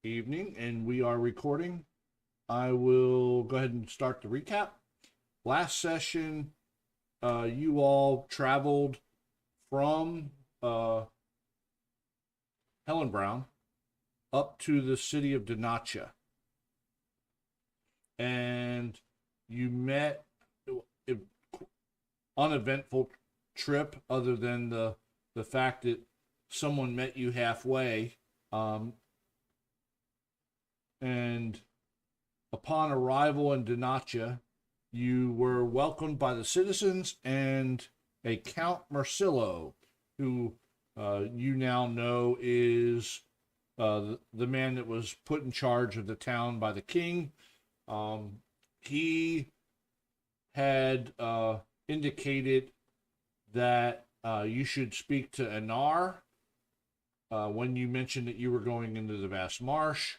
Evening, and we are recording. I will go ahead and start the recap. Last session, you all traveled from Helen Brown up to the city of Denacha, and you met an uneventful trip, other than the fact that someone met you halfway. And upon arrival in Denacha, you were welcomed by the citizens and a Count Marsillo, who you now know is the man that was put in charge of the town by the king. He had indicated that you should speak to Anar when you mentioned that you were going into the vast marsh.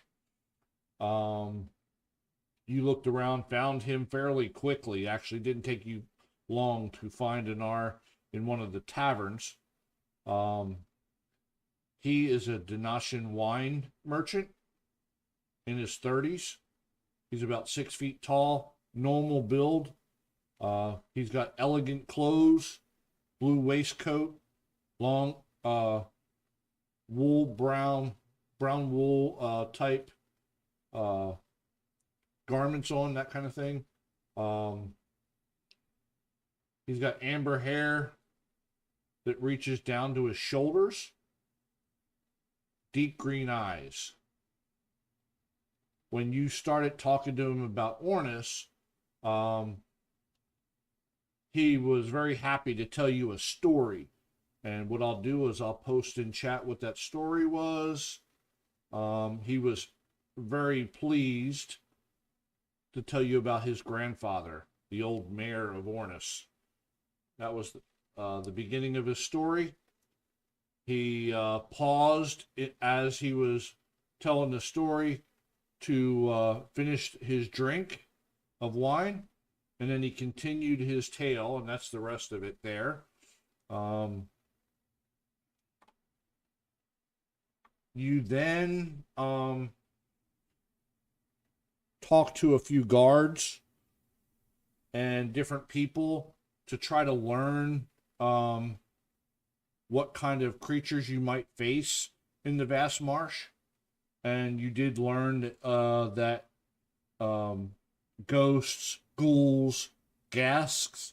You looked around, found him fairly quickly. Actually, didn't take you long to find Anar in one of the taverns. He is a Denashan wine merchant in his 30s. He's about 6 feet tall, normal build. He's got elegant clothes, blue waistcoat, long wool, brown wool type garments on, that kind of thing. He's got amber hair that reaches down to his shoulders, deep green eyes. When you started talking to him about Ornis, he was very happy to tell you a story. And what I'll do is I'll post in chat what that story was. He was very pleased to tell you about his grandfather, the old mayor of Ornis. That was the beginning of his story. He paused as he was telling the story to finish his drink of wine, and then he continued his tale, and that's the rest of it there. You then talk to a few guards and different people to try to learn what kind of creatures you might face in the vast marsh. And you did learn that ghosts, ghouls, ghasks,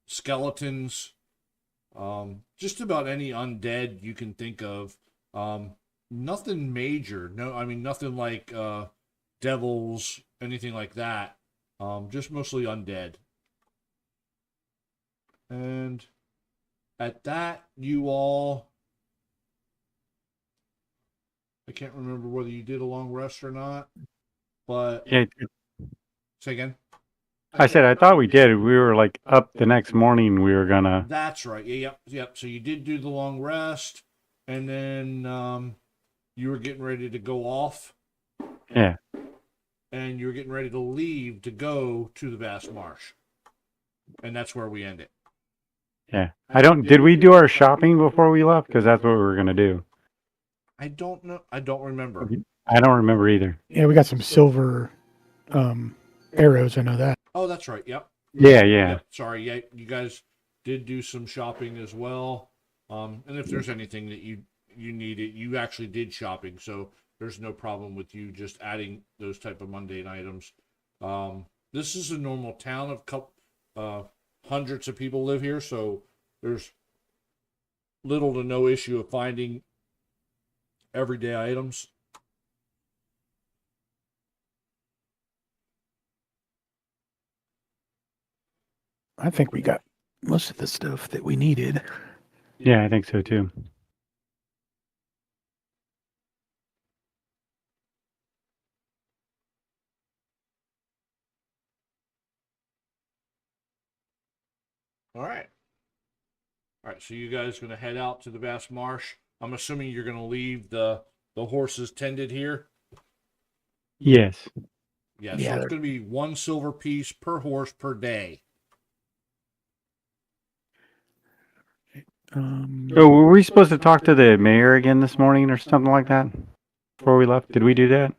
skeletons, just about any undead you can think of. Nothing major. No, I mean, nothing like devils, anything like that. Just mostly undead. And at that, you all, I can't remember whether you did a long rest or not, but Yeah, say again. I said I thought we did. We were like up the next morning. We were gonna. That's right. Yeah, yep. So you did do the long rest, and then you were getting ready to go off. Yeah. And you were getting ready to leave to go to the vast marsh, and that's where we end it. Yeah. I don't. Did we do our shopping before we left? Because that's what we were gonna do. I don't know. I don't remember. I don't remember either. Yeah, we got some silver arrows. I know that. Oh, that's right. Yep. Yeah. Yep. Sorry. Yeah, you guys did do some shopping as well. And if there's anything that you needed, you actually did shopping, so there's no problem with you just adding those type of mundane items. This is a normal town of hundreds of people live here, so there's little to no issue of finding everyday items. I think we got most of the stuff that we needed. Yeah, I think so too. All right. So you guys are going to head out to the vast marsh. I'm assuming you're going to leave the horses tended here. Yes. Yeah, Yeah, so it's they're- going to be 1 silver piece per horse per day. Oh, were we supposed to talk to the mayor again this morning or something like that before we left? Did we do that?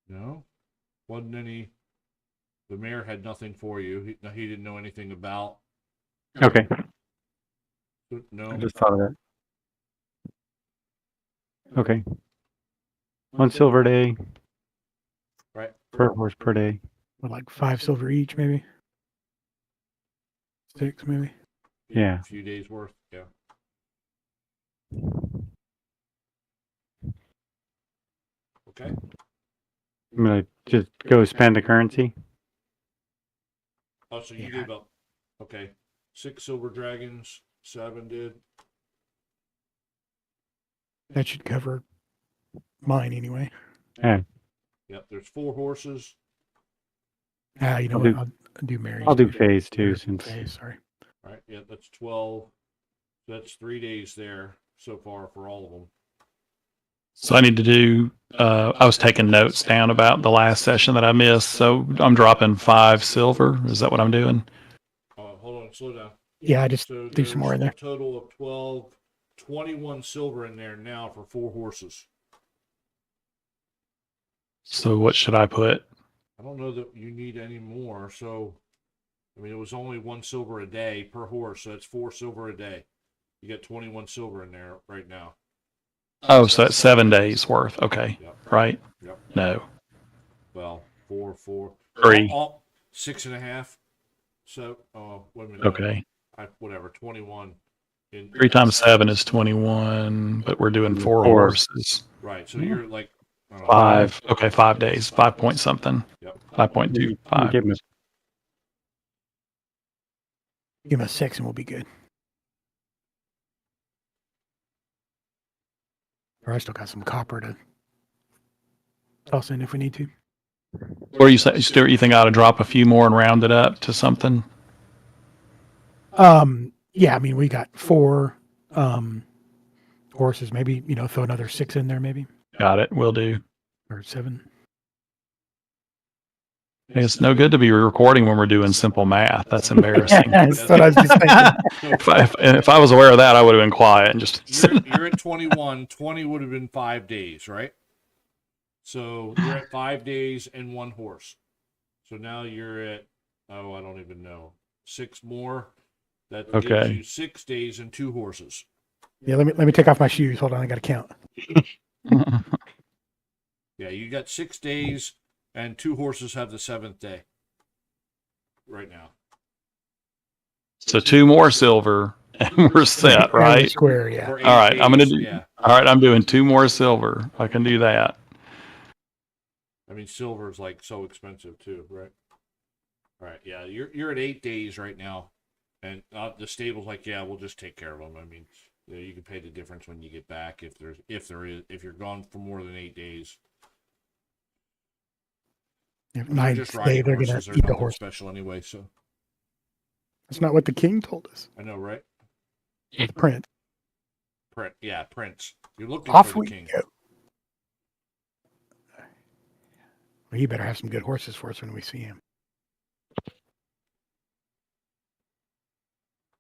No, wasn't any. The mayor had nothing for you. He didn't know anything about. Okay. No. I just thought of that. Okay. 1 silver a day Right. per horse per day. With like 5 silver each, maybe 6, maybe. Yeah. A few days worth. Yeah. Okay. I'm gonna just go spend the currency. Oh, so you Yeah. did about. Okay. 6 silver dragons. 7 did. That should cover mine anyway. Yeah. Yep. There's 4 horses. You know I'll what? do- I'll do Mary's. I'll do too. phase 2 Or since phase, sorry. All right. Yeah, that's 12. That's 3 days there so far for all of them. So I need to do, I was taking notes down about the last session that I missed. So I'm dropping 5 silver. Is that what I'm doing? Hold on. Slow down. Yeah, I just So do some more in there. a total of 12, 21 silver in there now for 4 horses. So what should I put? I don't know that you need any more. So, I mean, it was only 1 silver a day per horse. So that's 4 silver a day. You got 21 silver in there right now. Oh, so that's 7 days worth. Okay. Yep. Right? Yep. No. Well, 4, 4. 3. 6.5. So, wait a minute. Okay. Whatever, 21. 3 times 7 is 21, but we're doing 4 4. horses. Right. So you're like, I don't know, 5. Okay, 5 days. 5 point something. Yep. 5.25. give me Give him a 6 and we'll be good. Or I still got some copper to toss in if we need to. What do you say, Stuart? You think I ought to drop a few more and round it up to something? Yeah, I mean, we got 4 horses. Maybe, throw another 6 in there, maybe, Got it. Will do. or 7. It's no good to be recording when we're doing simple math. That's embarrassing. That's what I was just thinking. If I was aware of that, I would have been quiet and just. You're at 21. 20 would have been 5 days, right? So you're at 5 days and 1 horse. So now you're at, I don't even know, 6 more. That gives Okay. you 6 days and 2 horses. Yeah, let me take off my shoes. Hold on, I got to count. Yeah, you got 6 days and 2 horses have the 7th day right now. So 2 more silver and we're set, And we're right? Square, yeah. For 8 All right, I'm gonna days, do- Yeah, All right, I'm doing 2 more silver. I can do that. I mean silver is like so expensive too, right? All right, yeah, you're at 8 days right now, and the stable's like, yeah, we'll just take care of them. I mean, you can pay the difference when you get back if you're gone for more than 8 days. If They're ninth just day, riding they're going horses. to They're eat the nothing horse. special anyway. So That's not what the king told us. I know, right? The prince. Prince. You're looking Off for we the king. go. Well, you better have some good horses for us when we see him.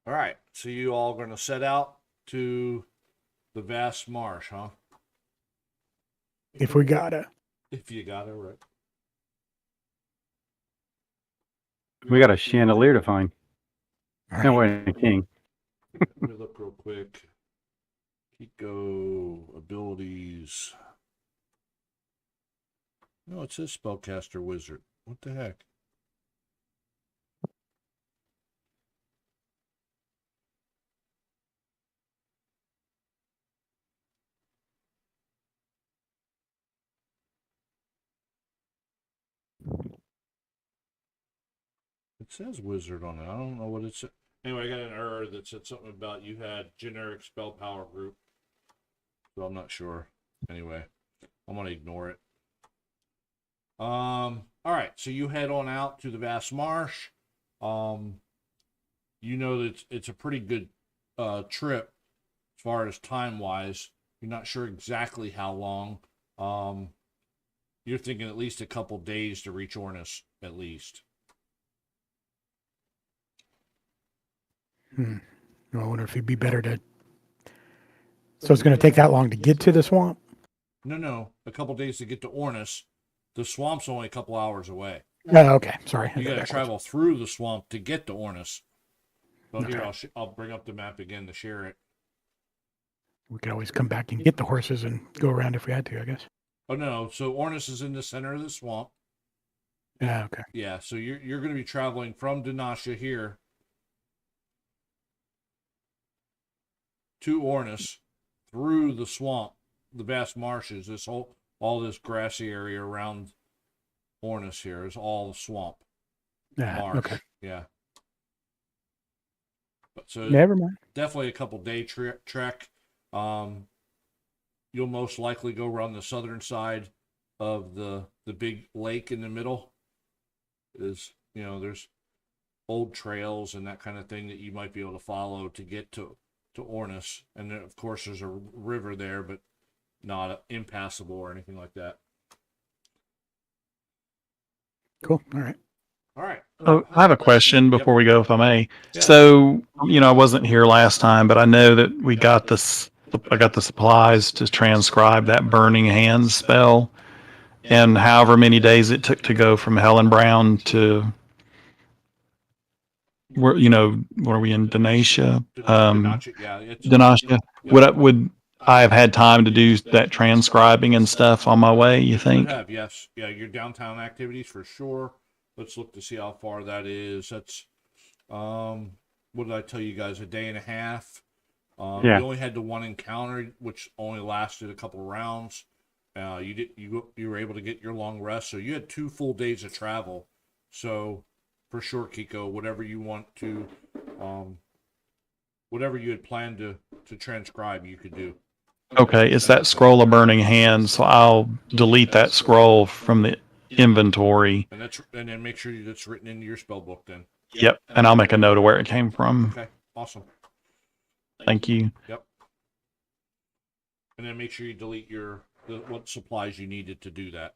All right, so you all going to set out to the vast marsh, huh? If we gotta. If you got it right. We got a chandelier to find. All No right. way, king. Let me look real quick. Kiko abilities. No, it says spellcaster wizard. What the heck? It says wizard on it. I don't know what it said. Anyway, I got an error that said something about you had generic spell power group. So I'm not sure. Anyway, I'm gonna ignore it. All right, so you head on out to the vast marsh. You know that it's a pretty good trip as far as time wise, you're not sure exactly how long. You're thinking at least a couple days to reach Ornis, at least. I wonder if it'd be better to. So it's going to take that long to get to the swamp? No, a couple days to get to Ornis. The swamp's only a couple hours away. Oh, okay. Sorry. I You got got to backwards. travel through the swamp to get to Ornis. But here, Okay. I'll bring up the map again to share it. We could always come back and get the horses and go around if we had to, I guess. Oh no, so Ornis is in the center of the swamp. Yeah, okay. Yeah, so you're going to be traveling from Dinasha here to Ornis through the swamp, the vast marshes. All this grassy area around Ornis here is all swamp Yeah, marsh. okay. Yeah. But so Never mind. definitely a couple day trek. You'll most likely go around the southern side of the big lake in the middle. There's old trails and that kind of thing that you might be able to follow to get to Ornis. And then, of course, there's a river there, but not impassable or anything like that. Cool. All right. All right. Oh, I have a question before we go, if I may. Yeah. So, I wasn't here last time, but I know that we got this. I got the supplies to transcribe that burning hands spell, and however many days it took to go from Helen Brown to where were we in Denatia? Yeah, it's Denatia. Would I have had time to do that transcribing and stuff on my way? You Would think? have, yes. Yeah, your downtown activities for sure. Let's look to see how far that is. That's what did I tell you guys? A day and a half. Yeah. You only had the one encounter, which only lasted a couple rounds. You were able to get your long rest, so you had 2 full days of travel. So for sure, Kiko, whatever you want to, whatever you had planned to transcribe, you could do. Okay, it's that scroll of burning hands, so I'll delete that scroll from the inventory. And then make sure that's written into your spell book. Then. Yep, and I'll make a note of where it came from. Okay. Awesome. Thank you. Yep. And then make sure you delete what supplies you needed to do that.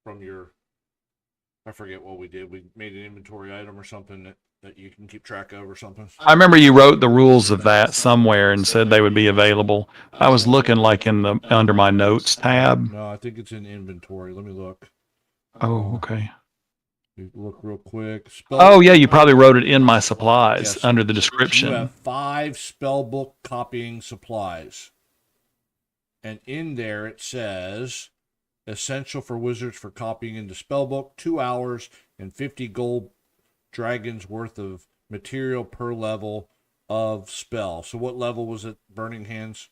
From your, I forget what we did. We made an inventory item or something that you can keep track of or something. I remember you wrote the rules of that somewhere and said they would be available. I was looking like under my notes tab. No, I think it's in inventory. Let me look. Oh, okay. Look real quick. Oh, yeah, you probably wrote it in my supplies Yes. under the You description. have 5 spellbook copying supplies. And in there it says, essential for wizards for copying into spellbook, 2 hours and 50 gold dragons worth of material per level of spell. So what level was it, Burning Hands?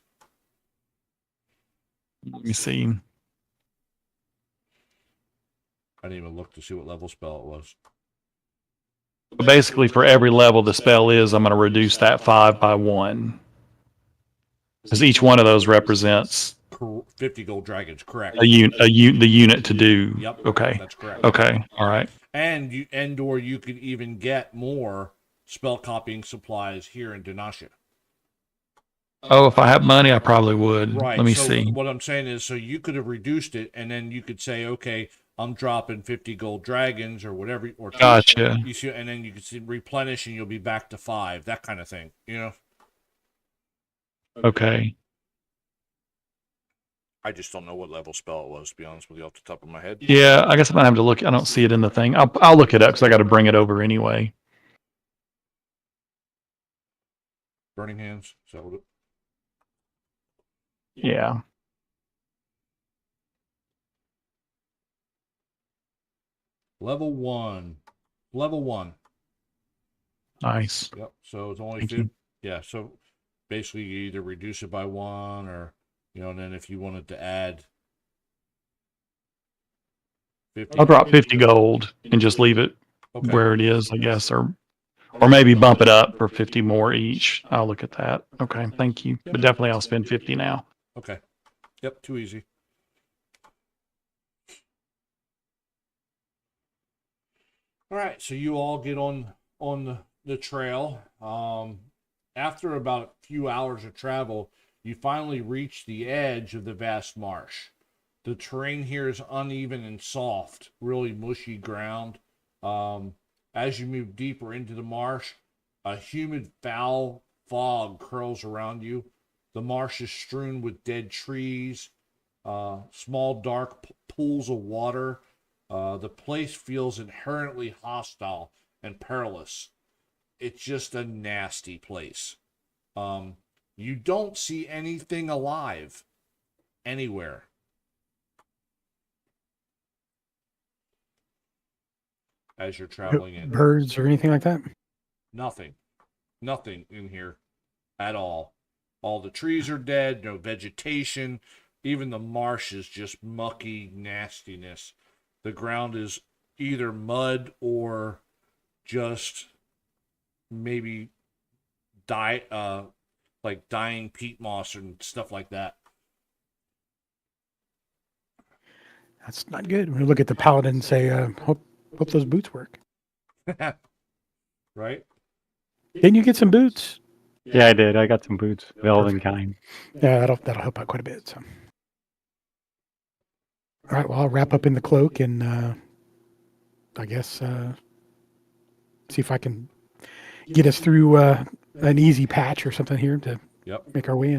Let me see. I didn't even look to see what level spell it was. But basically, for every level the spell is, I'm going to reduce that 5 by 1. Because each one of those represents 50 gold dragons, correct. the unit to do. Yep. Okay. That's correct. Okay. All right. And you could even get more spell copying supplies here in Dinasha. Oh, if I have money, I probably would. Right. Let me so see. What I'm saying is, so you could have reduced it, and then you could say, okay, I'm dropping 50 gold dragons or whatever, or Gotcha. you see, and then you can see replenish, and you'll be back to 5, that kind of thing. Okay. I just don't know what level spell it was, to be honest with you, off the top of my head. Yeah, I guess I'm gonna have to look. I don't see it in the thing. I'll look it up because I got to bring it over anyway. Burning Hands. So Yeah. level 1. Level 1. Nice. Yep. So it's only Thank 50. you. Yeah. So basically, you either reduce it by 1, or and then if you wanted to add 50. I'll drop 50 gold and just leave it Okay. where it is, I guess, or maybe bump it up for 50 more each. I'll look at that. Okay, thank you. But definitely I'll spend 50 now. Okay. Yep. Too easy. All right. So you all get on the trail. after about a few hours of travel, you finally reach the edge of the vast marsh. The terrain here is uneven and soft, really mushy ground. As you move deeper into the marsh, a humid, foul fog curls around you. The marsh is strewn with dead trees, small dark pools of water. The place feels inherently hostile and perilous. It's just a nasty place. You don't see anything alive anywhere. As you're traveling in, Birds or anything like that? nothing in here at all. All the trees are dead, no vegetation. Even the marsh is just mucky nastiness. The ground is either mud or just maybe like dying peat moss and stuff like that. That's not good. We look at the paladin and say, hope those boots work. Right? Didn't you get some boots? Yeah, I did. I got some boots, velvet kind. Yeah, that'll help out quite a bit. So, all right. Well, I'll wrap up in the cloak and I guess see if I can get us through an easy patch or something here to Yep. make our way in.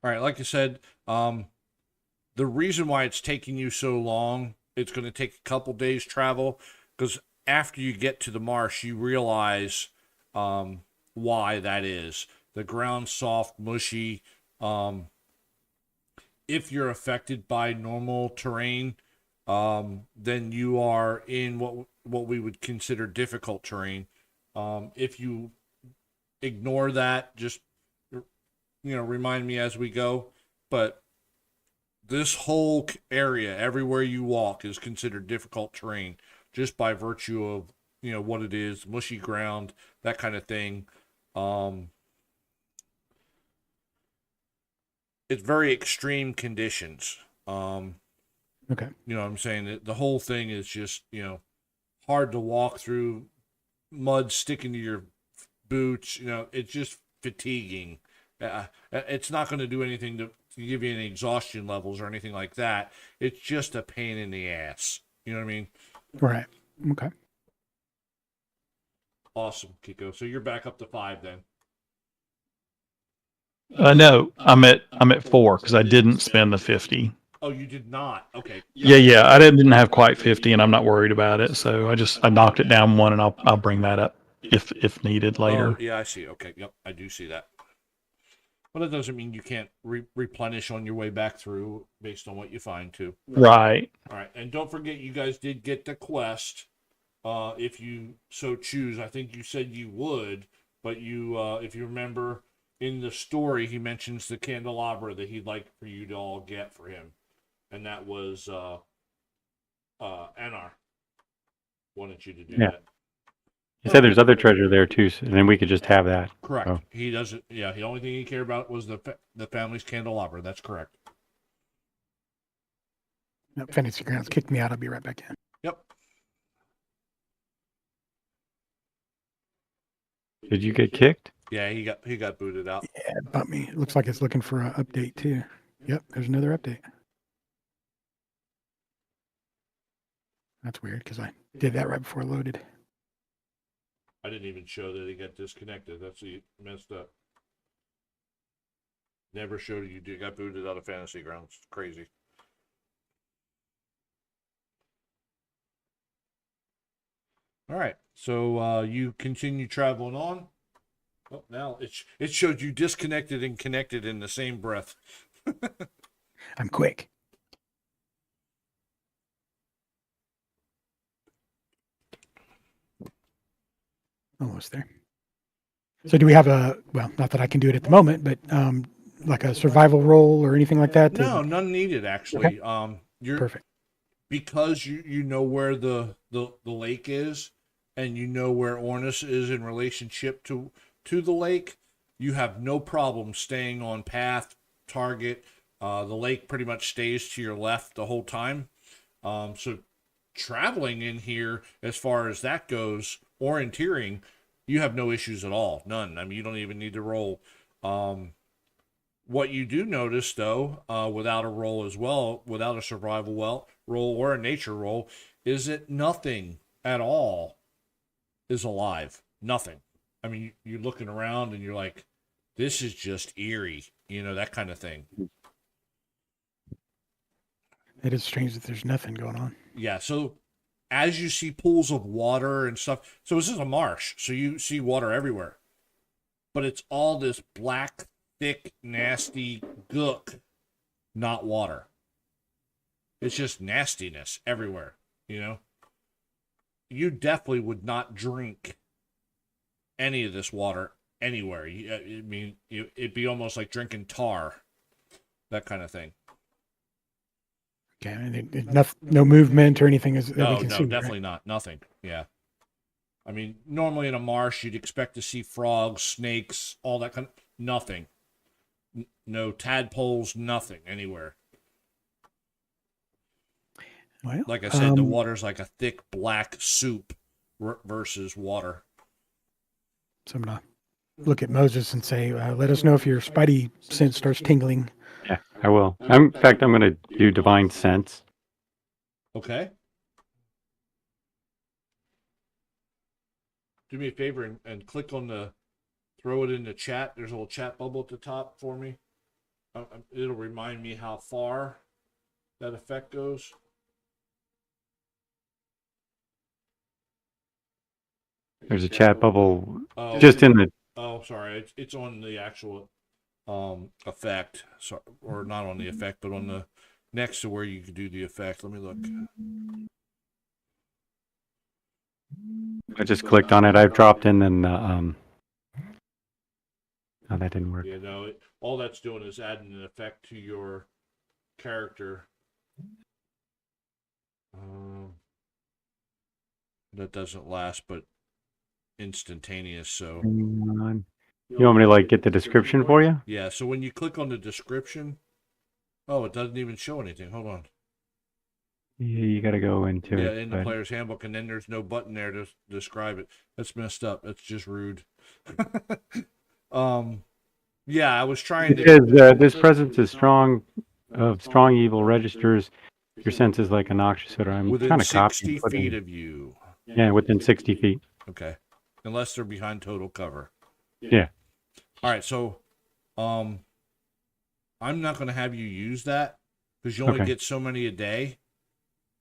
All right, like I said, the reason why it's taking you so long, it's going to take a couple days travel, because after you get to the marsh, you realize why that is. The ground's soft, mushy. If you're affected by normal terrain, then you are in what we would consider difficult terrain. If you ignore that, just remind me as we go. But this whole area, everywhere you walk, is considered difficult terrain just by virtue of what it is, mushy ground, that kind of thing. It's very extreme conditions. Okay. You know what I'm saying? The whole thing is just, hard to walk through, mud sticking to your boots. It's just fatiguing. It's not going to do anything to give you any exhaustion levels or anything like that. It's just a pain in the ass. You know what I mean? Right. Okay. Awesome, Kiko. So you're back up to 5 then. No, I'm at 4 because I didn't spend the 50. Oh, you did not. Okay. Yeah, I didn't have quite 50, and I'm not worried about it. So I knocked it down 1, and I'll bring that up if needed later. Oh, yeah, I see. Okay. Yep, I do see that. But that doesn't mean you can't replenish on your way back through based on what you find too. Right. All right, and don't forget, you guys did get the quest. If you so choose, I think you said you would, but you, if you remember in the story, he mentions the candelabra that he'd like for you to all get for him, and that was Anar wanted you to do Yeah. that. He said there's other treasure there too, and then we could just have that. Correct. Oh. He doesn't. Yeah, the only thing he cared about was the family's candelabra. That's correct. No, Fantasy Grounds kicked me out. I'll be right back in. Yep. Did you get kicked? Yeah, he got booted out. Yeah, it bumped me. It looks like it's looking for an update too. Yep, there's another update. That's weird because I did that right before I loaded. I didn't even show that he got disconnected. That's messed up. Never showed you got booted out of Fantasy Grounds. It's crazy. All right, so you continue traveling on. Oh, now it showed you disconnected and connected in the same breath. I'm quick. Almost there. So do we have well, not that I can do it at the moment, but like a survival roll or anything like that? No, none needed actually. Okay. You're Perfect. because you know where the lake is, and you know where Ornis is in relationship to the lake. You have no problem staying on path, target. The lake pretty much stays to your left the whole time. So traveling in here, as far as that goes, orienteering, you have no issues at all. None. I mean, you don't even need to roll. What you do notice, though, without a roll as well, without a survival roll or a nature roll, is that nothing at all is alive. Nothing. I mean, you're looking around and you're like, this is just eerie, that kind of thing. It is strange that there's nothing going on. Yeah, so as you see pools of water and stuff, so this is a marsh, so you see water everywhere. But it's all this black, thick, nasty gook, not water. It's just nastiness everywhere, You definitely would not drink any of this water anywhere. I mean, it'd be almost like drinking tar, that kind of thing. Okay, and no movement or anything that No, we can see. definitely not. Nothing. Yeah. I mean, normally in a marsh, you'd expect to see frogs, snakes, all that kind of... Nothing. No tadpoles, nothing anywhere. Well, Like I said, the water's like a thick black soup versus water. So I'm going to look at Moses and say, let us know if your spidey sense starts tingling. Yeah, I will. In fact, I'm going to do divine sense. Okay. Do me a favor and click on throw it in the chat. There's a little chat bubble at the top for me. It'll remind me how far that effect goes. There's a chat bubble Oh, just in the... Oh, sorry. It's on the actual effect. Sorry, or not on the effect, but on the next to where you can do the effect. Let me look. I just clicked on it. I've dropped in and oh, that didn't work. Yeah, no. All that's doing is adding an effect to your character. That doesn't last, but instantaneous. So You want me to get the description for you? yeah. So when you click on the description, it doesn't even show anything. Hold on. Yeah, you got to go into Yeah, it. in the player's handbook, and then there's no button there to describe it. That's messed up. That's just rude. Yeah, I was trying It to. says this presence is strong evil registers. Your sense is like a noxious odor. I'm Within trying to copy 60 and put feet in. of you. Yeah, within 60 feet. Okay. Unless they're behind total cover. Yeah. All right, so I'm not going to have you use that because you only Okay. get so many a day.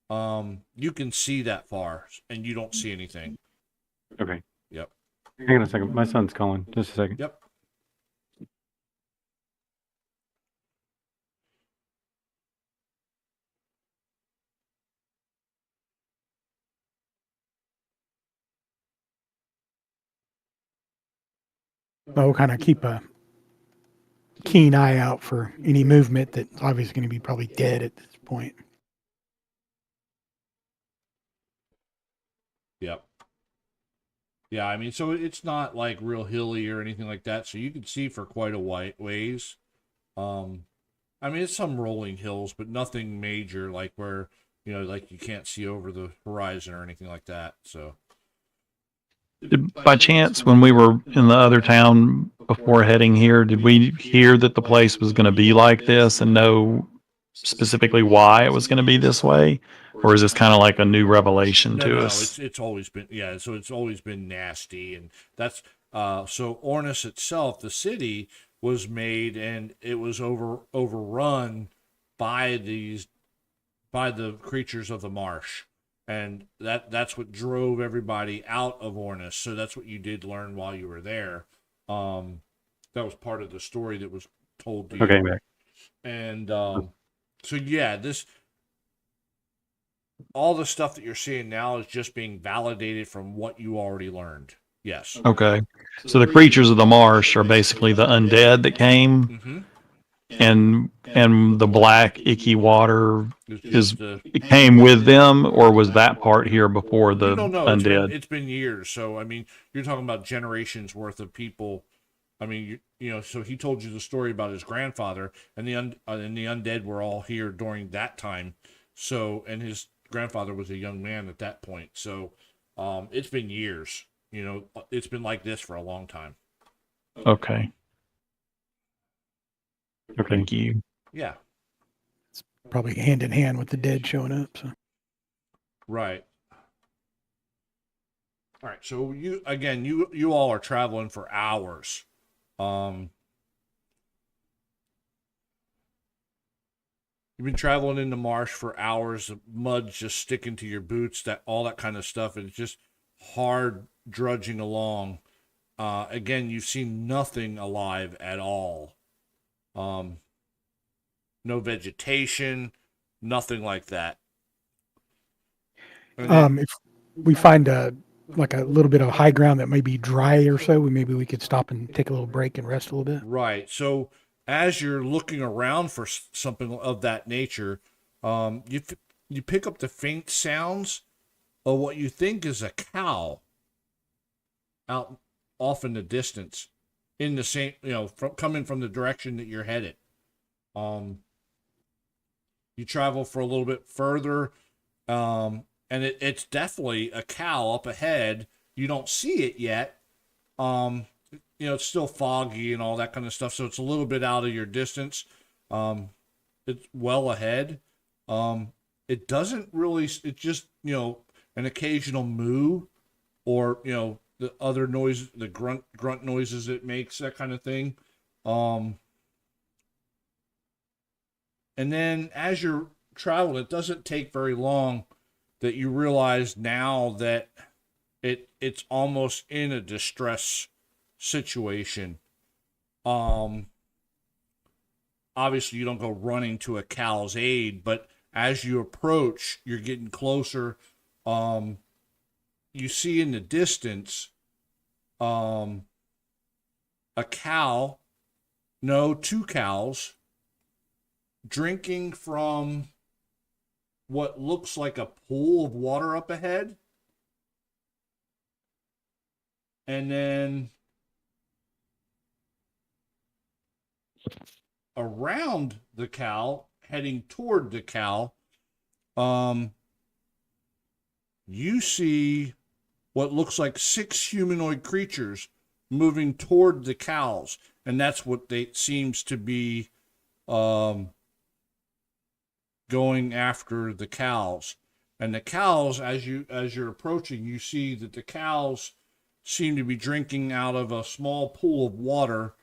You can see that far and you don't see anything. Okay. Yep. Hang on a second. My son's calling. Just a second. Yep. We'll kind of keep a keen eye out for any movement that's obviously going to be probably dead at this point. Yep. Yeah, I mean, so it's not like real hilly or anything like that, so you can see for quite a ways. I mean, it's some rolling hills, but nothing major, like where, like you can't see over the horizon or anything like that, so. By chance, when we were in the other town before heading here, did we hear that the place was going to be like this and know specifically why it was going to be this way? Or is this kind of like a new revelation to us? It's always been, so it's always been nasty, and that's, so Ornis itself, the city, was made, and it was overrun by the creatures of the marsh. And that's what drove everybody out of Ornis. So that's what you did learn while you were there. That was part of the story that was told to you. Okay, Mac. And so yeah, all the stuff that you're seeing now is just being validated from what you already learned. Yes. Okay. So the creatures of the marsh are basically the undead that came, Mm-hmm. and the black icky water It's it came with them, or was that part here before the you don't know. undead? It's been years. So I mean, you're talking about generations worth of people. I mean, so he told you the story about his grandfather, and the undead were all here during that time. So, and his grandfather was a young man at that point. So, it's been years. it's been like this for a long time. Okay. Thank you. Yeah. Probably hand in hand with the dead showing up. So Right. All right. So you all are traveling for hours. You've been traveling in the marsh for hours, the mud's just sticking to your boots, all that kind of stuff. It's just hard drudging along. Again, you've seen nothing alive at all. No vegetation, nothing like that. And then- if we find like a little bit of high ground that may be dry or so, maybe we could stop and take a little break and rest a little bit. Right. So as you're looking around for something of that nature, you pick up the faint sounds of what you think is a cow out off in the distance, in the same, coming from the direction that you're headed. You travel for a little bit further, and it's definitely a cow up ahead. You don't see it yet. It's still foggy and all that kind of stuff, so it's a little bit out of your distance. It's well ahead. It doesn't really, it's just, an occasional moo, or, the other noise, the grunt noises it makes, that kind of thing. And then as you're traveling, it doesn't take very long that you realize now that it's almost in a distress situation. Obviously you don't go running to a cow's aid, but as you approach, you're getting closer. You see in the distance a cow, no, two cows, drinking from what looks like a pool of water up ahead. And then around the cow, heading toward the cow, you see what looks like 6 humanoid creatures moving toward the cows. And that's what seems to be going after the cows. And the cows, as you're approaching, you see that the cows seem to be drinking out of a small pool of water.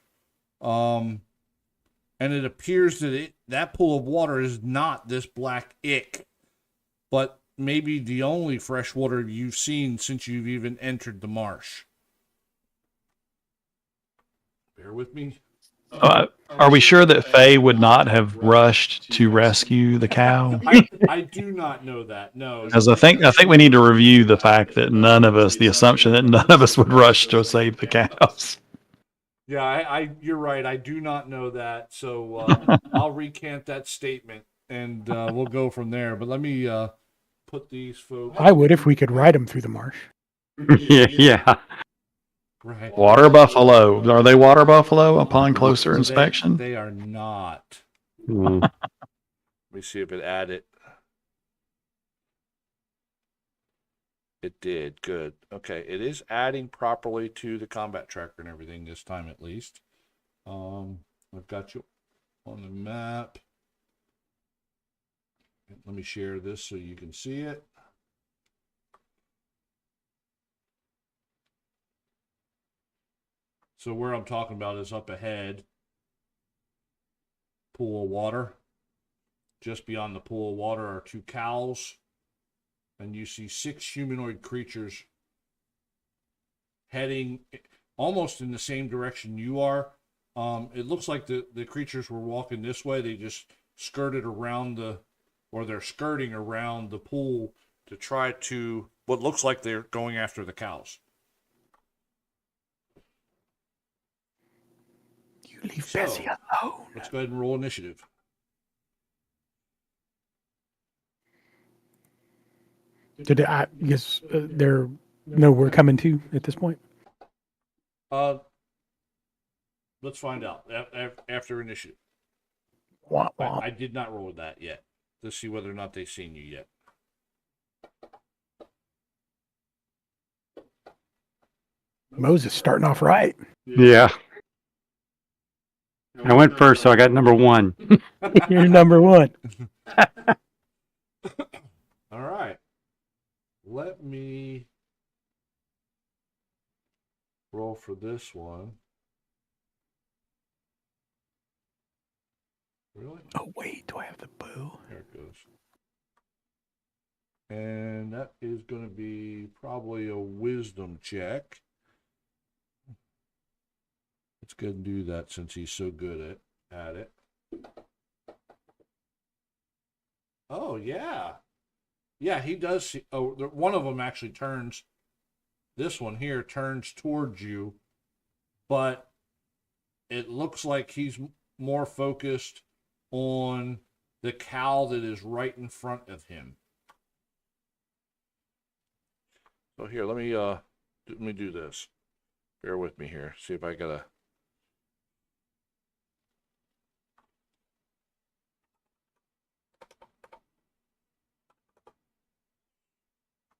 And it appears that that pool of water is not this black ick, but maybe the only fresh water you've seen since you've even entered the marsh. Bear with me. Are we sure that Faye would not have rushed to rescue the cow? I do not know that. No, Because I think we need to review the fact that the assumption that none of us would rush to save the cows. yeah, you're right. I do not know that. So I'll recant that statement, and we'll go from there. But let me put these folks. I would if we could ride them through the marsh. Yeah. Right. Water buffalo. Are they water buffalo upon closer inspection? They are not. Mm. Let me see if it added. It did. Good. Okay. It is adding properly to the combat tracker and everything this time, at least. I've got you on the map. Let me share this so you can see it. So where I'm talking about is up ahead. Pool of water. Just beyond the pool of water are 2 cows. And you see 6 humanoid creatures heading almost in the same direction you are. It looks like the creatures were walking this way. They just skirted around they're skirting around the pool to try to, what looks like they're going after the cows. You leave So, Bessie alone. Let's go ahead and roll initiative. Did I guess they're know we're coming to at this point? Let's find out after initiative. Womp, womp. I did not roll that yet to see whether or not they've seen you yet. Moses starting off right. Yeah. I went first, so I got number 1. You're number one. All right. Let me roll for this one. Really? Oh wait, do I have the bow? There it goes. And that is going to be probably a wisdom check. Let's go and do that since he's so good at it. Oh, yeah. Yeah, he does. One of them actually turns. This one here turns towards you, but it looks like he's more focused on the cow that is right in front of him. So here, let me do this. Bear with me here. See if I gotta.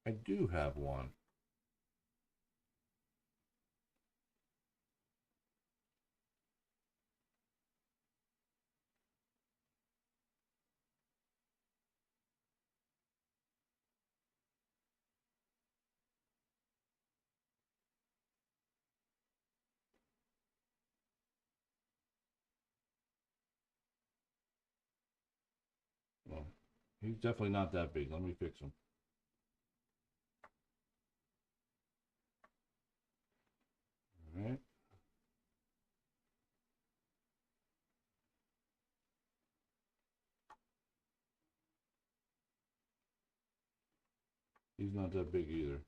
I do have one. Well, he's definitely not that big. Let me fix him. All right. He's not that big either.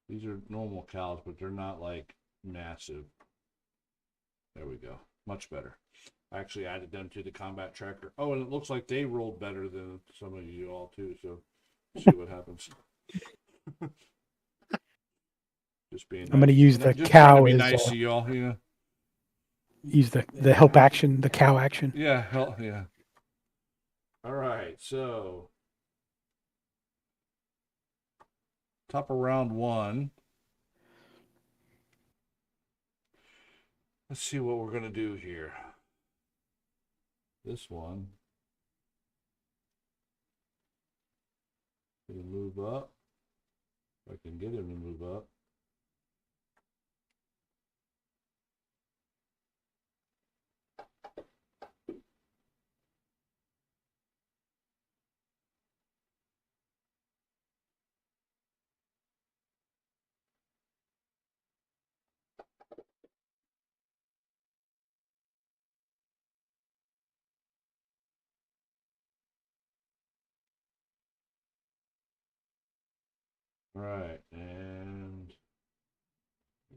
These are normal cows, but they're not like massive. There we go. Much better. I actually added them to the combat tracker. Oh, and it looks like they rolled better than some of you all too. So, see what happens. Just being. I'm going to nice. use the Just cow trying to be as nice to y'all. Yeah. use the help action, the cow action. Yeah. Hell, yeah. All right. So, top of round 1. Let's see what we're gonna do here. This one. Gonna move up. If I can get him to move up. All right, and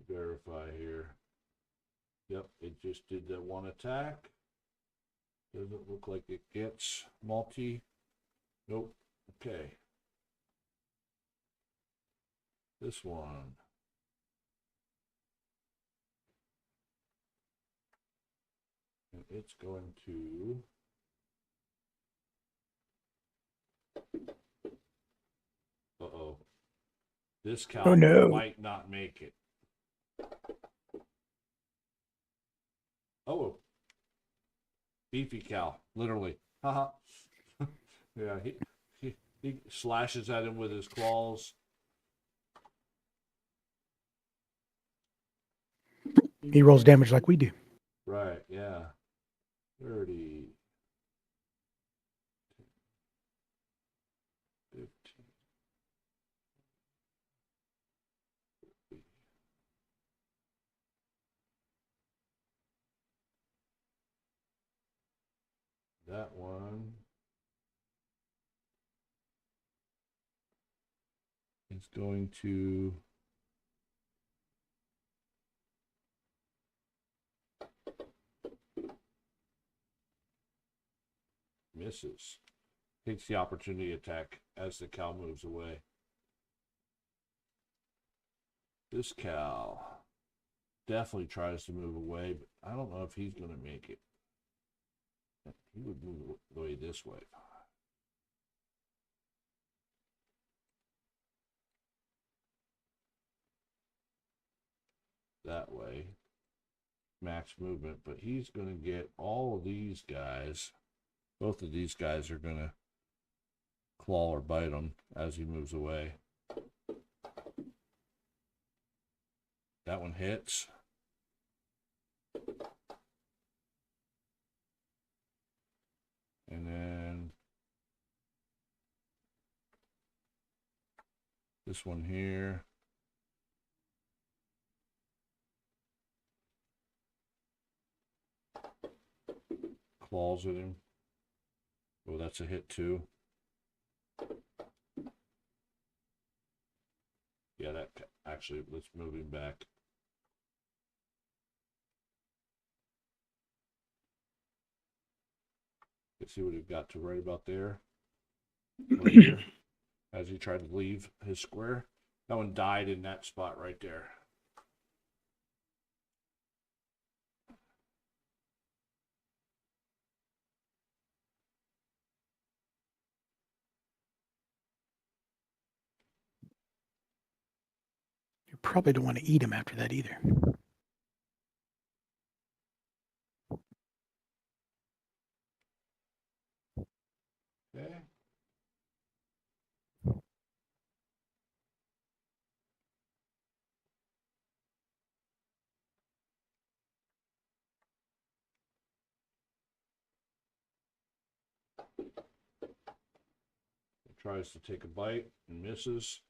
verify here. Yep, it just did that one attack. Doesn't look like it gets multi. Nope. Okay. This one. And it's going to. Uh-oh. This cow Oh, no. might not make it. Oh. Beefy cow, literally. Haha. Yeah, he slashes at him with his claws. He rolls damage like we do. Right, yeah. 30. 15. That one is going to misses. Takes the opportunity attack as the cow moves away. This cow definitely tries to move away, but I don't know if he's going to make it. He would move away this way. All that way. Max movement, but he's going to get all of these guys. Both of these guys are going to claw or bite him as he moves away. That one hits. And then this one here. Claws at him. Oh, that's a hit too. Yeah, that actually, let's move him back. Let's see what we've got to right about there. Or here, as he tried to leave his square. That one died in that spot right there. You probably don't want to eat him after that either. Okay. He tries to take a bite and misses.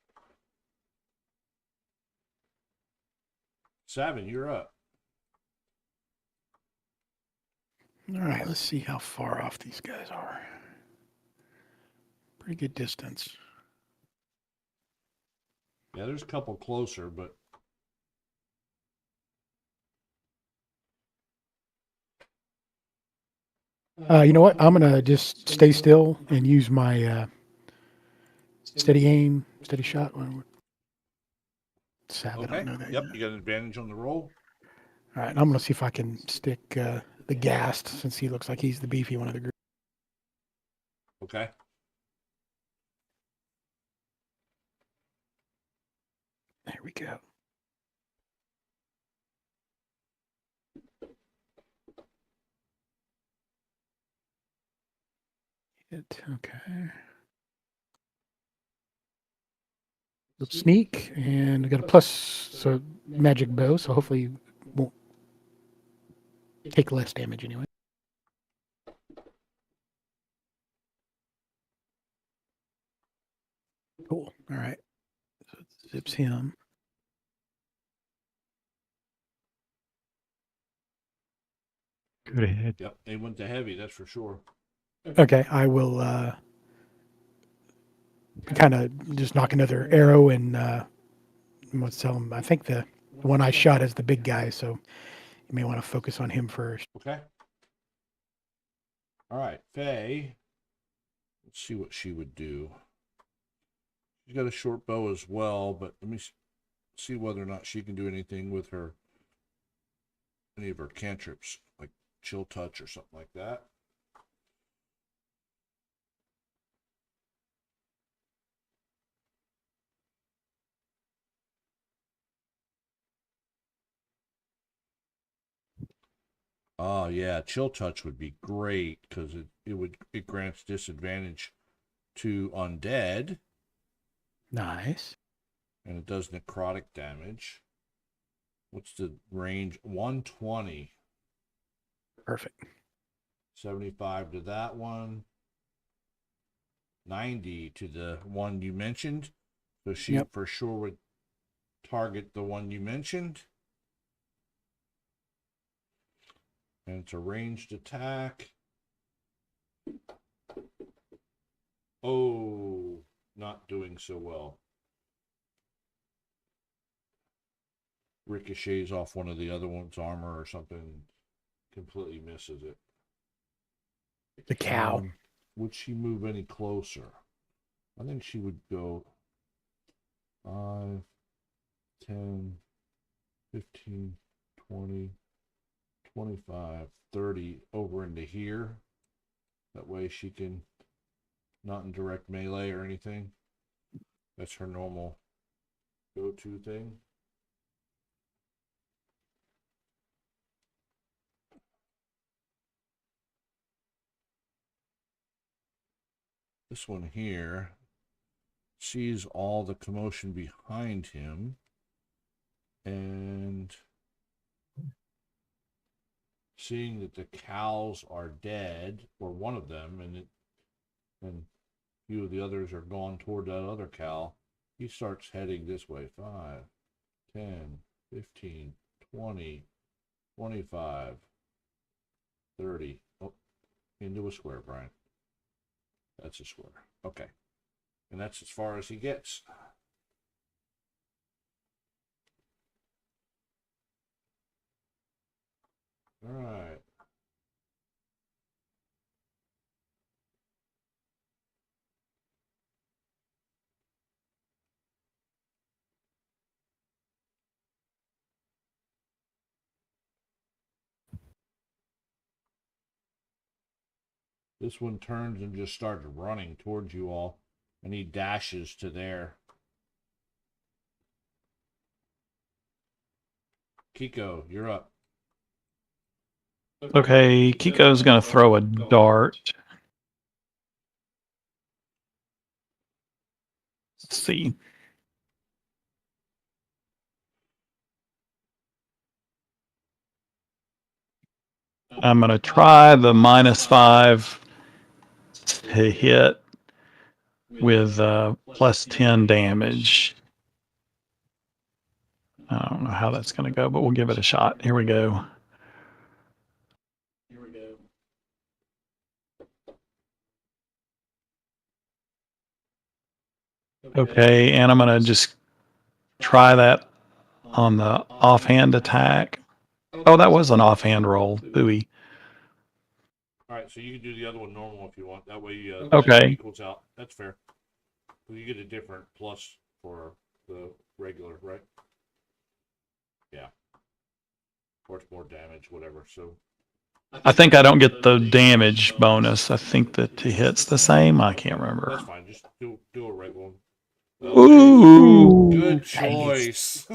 Savin, you're up. All right, let's see how far off these guys are. Pretty good distance. Yeah, there's a couple closer, but You know what? I'm gonna just stay still and use my steady aim, steady shot. Savage, I okay. don't know that. Yep, you got an advantage on the roll. All right, I'm gonna see if I can stick the Ghast, since he looks like he's the beefy one of the group. Okay. There we go. Okay. Let's sneak, and we got a plus, so magic bow, so hopefully you won't take less damage anyway. Cool. All right. So it zips him. Good ahead. Yep, they went to heavy, that's for sure. Okay, I will kind of just knock another arrow and let's tell him. I think the one I shot is the big guy, so you may want to focus on him first. Okay. All right, Faye. Let's see what she would do. She's got a short bow as well, but let me see whether or not she can do anything with her, any of her cantrips, like chill touch or something like that. Oh yeah, chill touch would be great because it grants disadvantage to undead, Nice. and it does necrotic damage. What's the range? 120. Perfect. 75 to that one. 90 to the one you mentioned. So she Yep. for sure would target the one you mentioned. And it's a ranged attack. Oh, not doing so well. Ricochets off one of the other one's armor or something. Completely misses it. The cow. Would she move any closer? I think she would go 5, 10, 15, 20, 25, 30 over into here. That way she can, not in direct melee or anything. That's her normal go-to thing. This one here sees all the commotion behind him and seeing that the cows are dead, or one of them, and a few of the others are gone toward that other cow, he starts heading this way. 5, 10, 15, 20, 25, 30. Oh, into a square, Brian. That's a square. Okay. And that's as far as he gets. All right. This one turns and just started running towards you all, and he dashes to there. Kiko, you're up. Okay, Kiko's gonna throw a dart. Let's see. I'm gonna try the -5 to hit with +10 damage. I don't know how that's gonna go, but we'll give it a shot. Here we go. Okay, and I'm gonna just try that on the offhand attack. Oh, that was an offhand roll. Booey. All right, so you can do the other one normal if you want. That way, Okay. that equals out. That's fair. So you get a different plus for the regular, right? Yeah. Or it's more damage, whatever. So I think I don't get the damage bonus. I think that to hit's the same. I can't remember. that's fine. Just do a right one. Ooh. Good choice.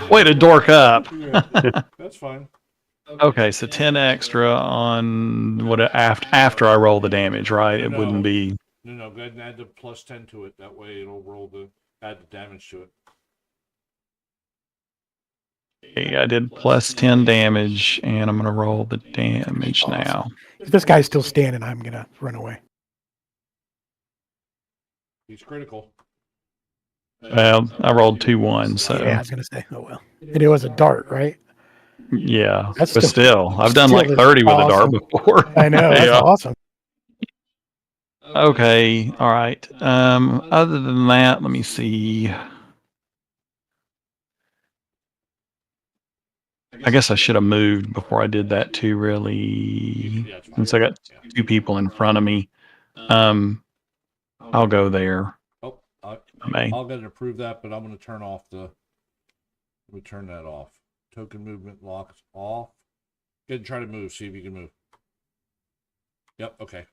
Way to dork up. Yeah, that's fine. Okay, so 10 extra on what after I roll the damage, right? It wouldn't be. No. Go ahead and add the +10 to it. That way it'll add the damage to it. Okay, I did +10 damage, and I'm gonna roll the damage now. If this guy's still standing, I'm gonna run away. He's critical. Well, I rolled 2 1s, so Yeah, I was gonna say. Oh well. And it was a dart, right? yeah. That's But still, I've done like still 30 with a dart awesome. before. I know. That's Yeah. awesome. Okay, all right. Other than that, let me see. I guess I should have moved before I did that too, really. Yeah, it's fine. Since I got 2 people in front of me. I'll go there. Oh, I may. I'll go and approve that, but I'm going to turn off let me turn that off. Token movement locks off. Go ahead and try to move. See if you can move. Yep. Okay.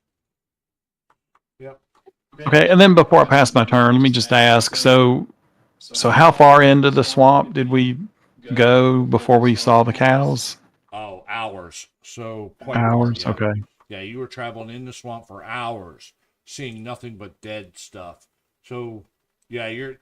Yep. Okay, and then before I pass my turn, let me just ask, so how far into the swamp did we go before we saw the cows? Oh, hours. So quite Hours? yeah. Okay. Yeah, you were traveling in the swamp for hours, seeing nothing but dead stuff. So, yeah,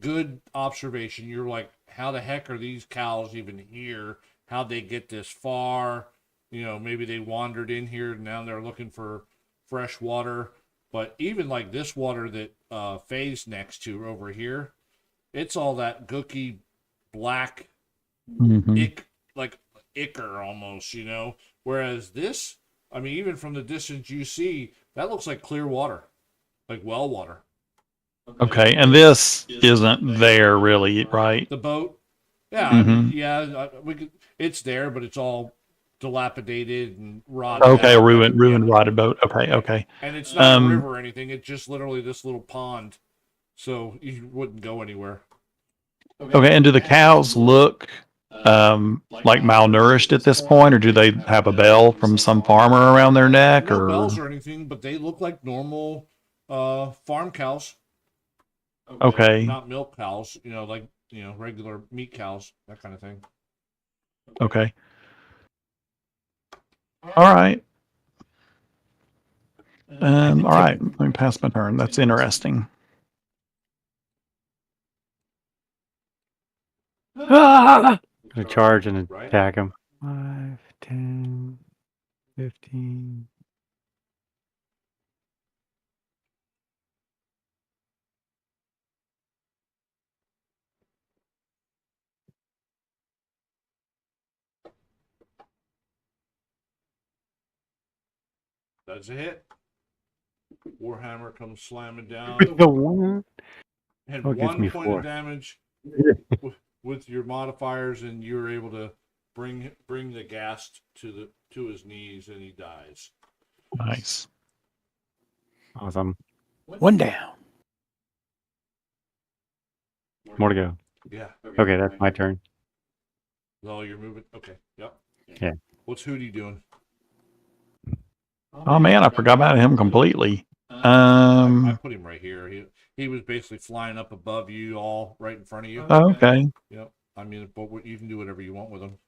good observation. You're like, how the heck are these cows even here? How'd they get this far? You know, maybe they wandered in here and now they're looking for fresh water. But even like this water that Faye's next to over here, it's all that gooky black like ichor almost, you know. Whereas this, I mean, even from the distance you see, that looks like clear water, like well water. Okay, and this isn't there really, right? The boat, yeah, I mean, yeah, we could. It's there, but it's all dilapidated and rotted. Okay, out. ruined rotted boat. Okay. And it's not a river or anything. It's just literally this little pond, so you wouldn't go anywhere. Okay, and do the cows look like malnourished at this point, or do they have a bell from some farmer around their neck? No or bells or anything, but they look like normal farm cows. Okay. Not milk cows, you know, like, you know, regular meat cows, that kind of thing. Okay. All right. All right, let me pass my turn. That's interesting. Gonna charge and Right. attack him. 5, 10, 15. That's a hit. Warhammer comes slamming down. With the one? Had Oh, it gives 1 me point 4. of damage with your modifiers, and you're able to bring the ghast to his knees, and he dies. Nice. Awesome. One down. More to go. Yeah. Okay, that's my turn. Oh, you're moving. Okay. Yep. Yeah. What's Hootie doing? Oh man, I forgot about him completely. I put him right here. He was basically flying up above you, all right in front of you. Okay. Yep. I mean, but you can do whatever you want with him.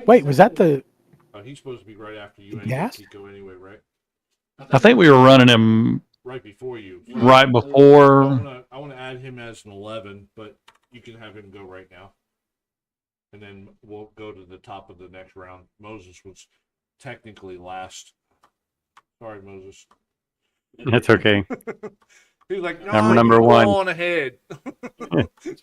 Wait, was that the? He's supposed to be right after you. The Anyway, ghast? Kiko, anyway, right? I think we were running him Right before you. right I before. want to add him as an 11, but you can have him go right now. And then we'll go to the top of the next round. Moses was technically last. Sorry, Moses. That's okay. He's like, no, Number you go one. on ahead.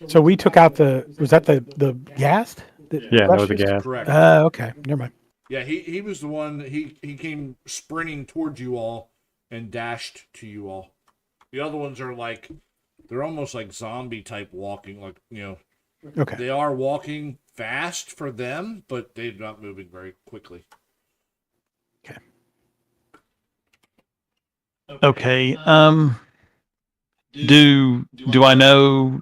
So we took out the. Was that the ghast? Yeah, that was a gas. Correct. Okay, never mind. Yeah, he was the one. He came sprinting towards you all and dashed to you all. The other ones are like, they're almost like zombie type walking. Like, Okay. they are walking fast for them, but they're not moving very quickly. Okay. Do I know?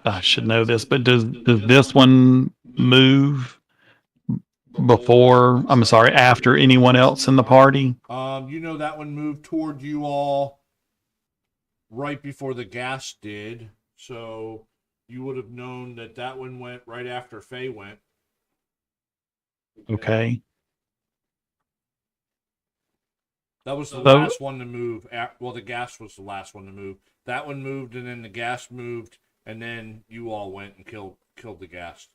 I should know this, but does this one move before? I'm sorry, after anyone else in the party? That one moved toward you all right before the gas did, so you would have known that one went right after Faye went. Okay. That was the So- last one to move. Well, the gas was the last one to move. That one moved, and then the gas moved, and then you all went and killed the gas.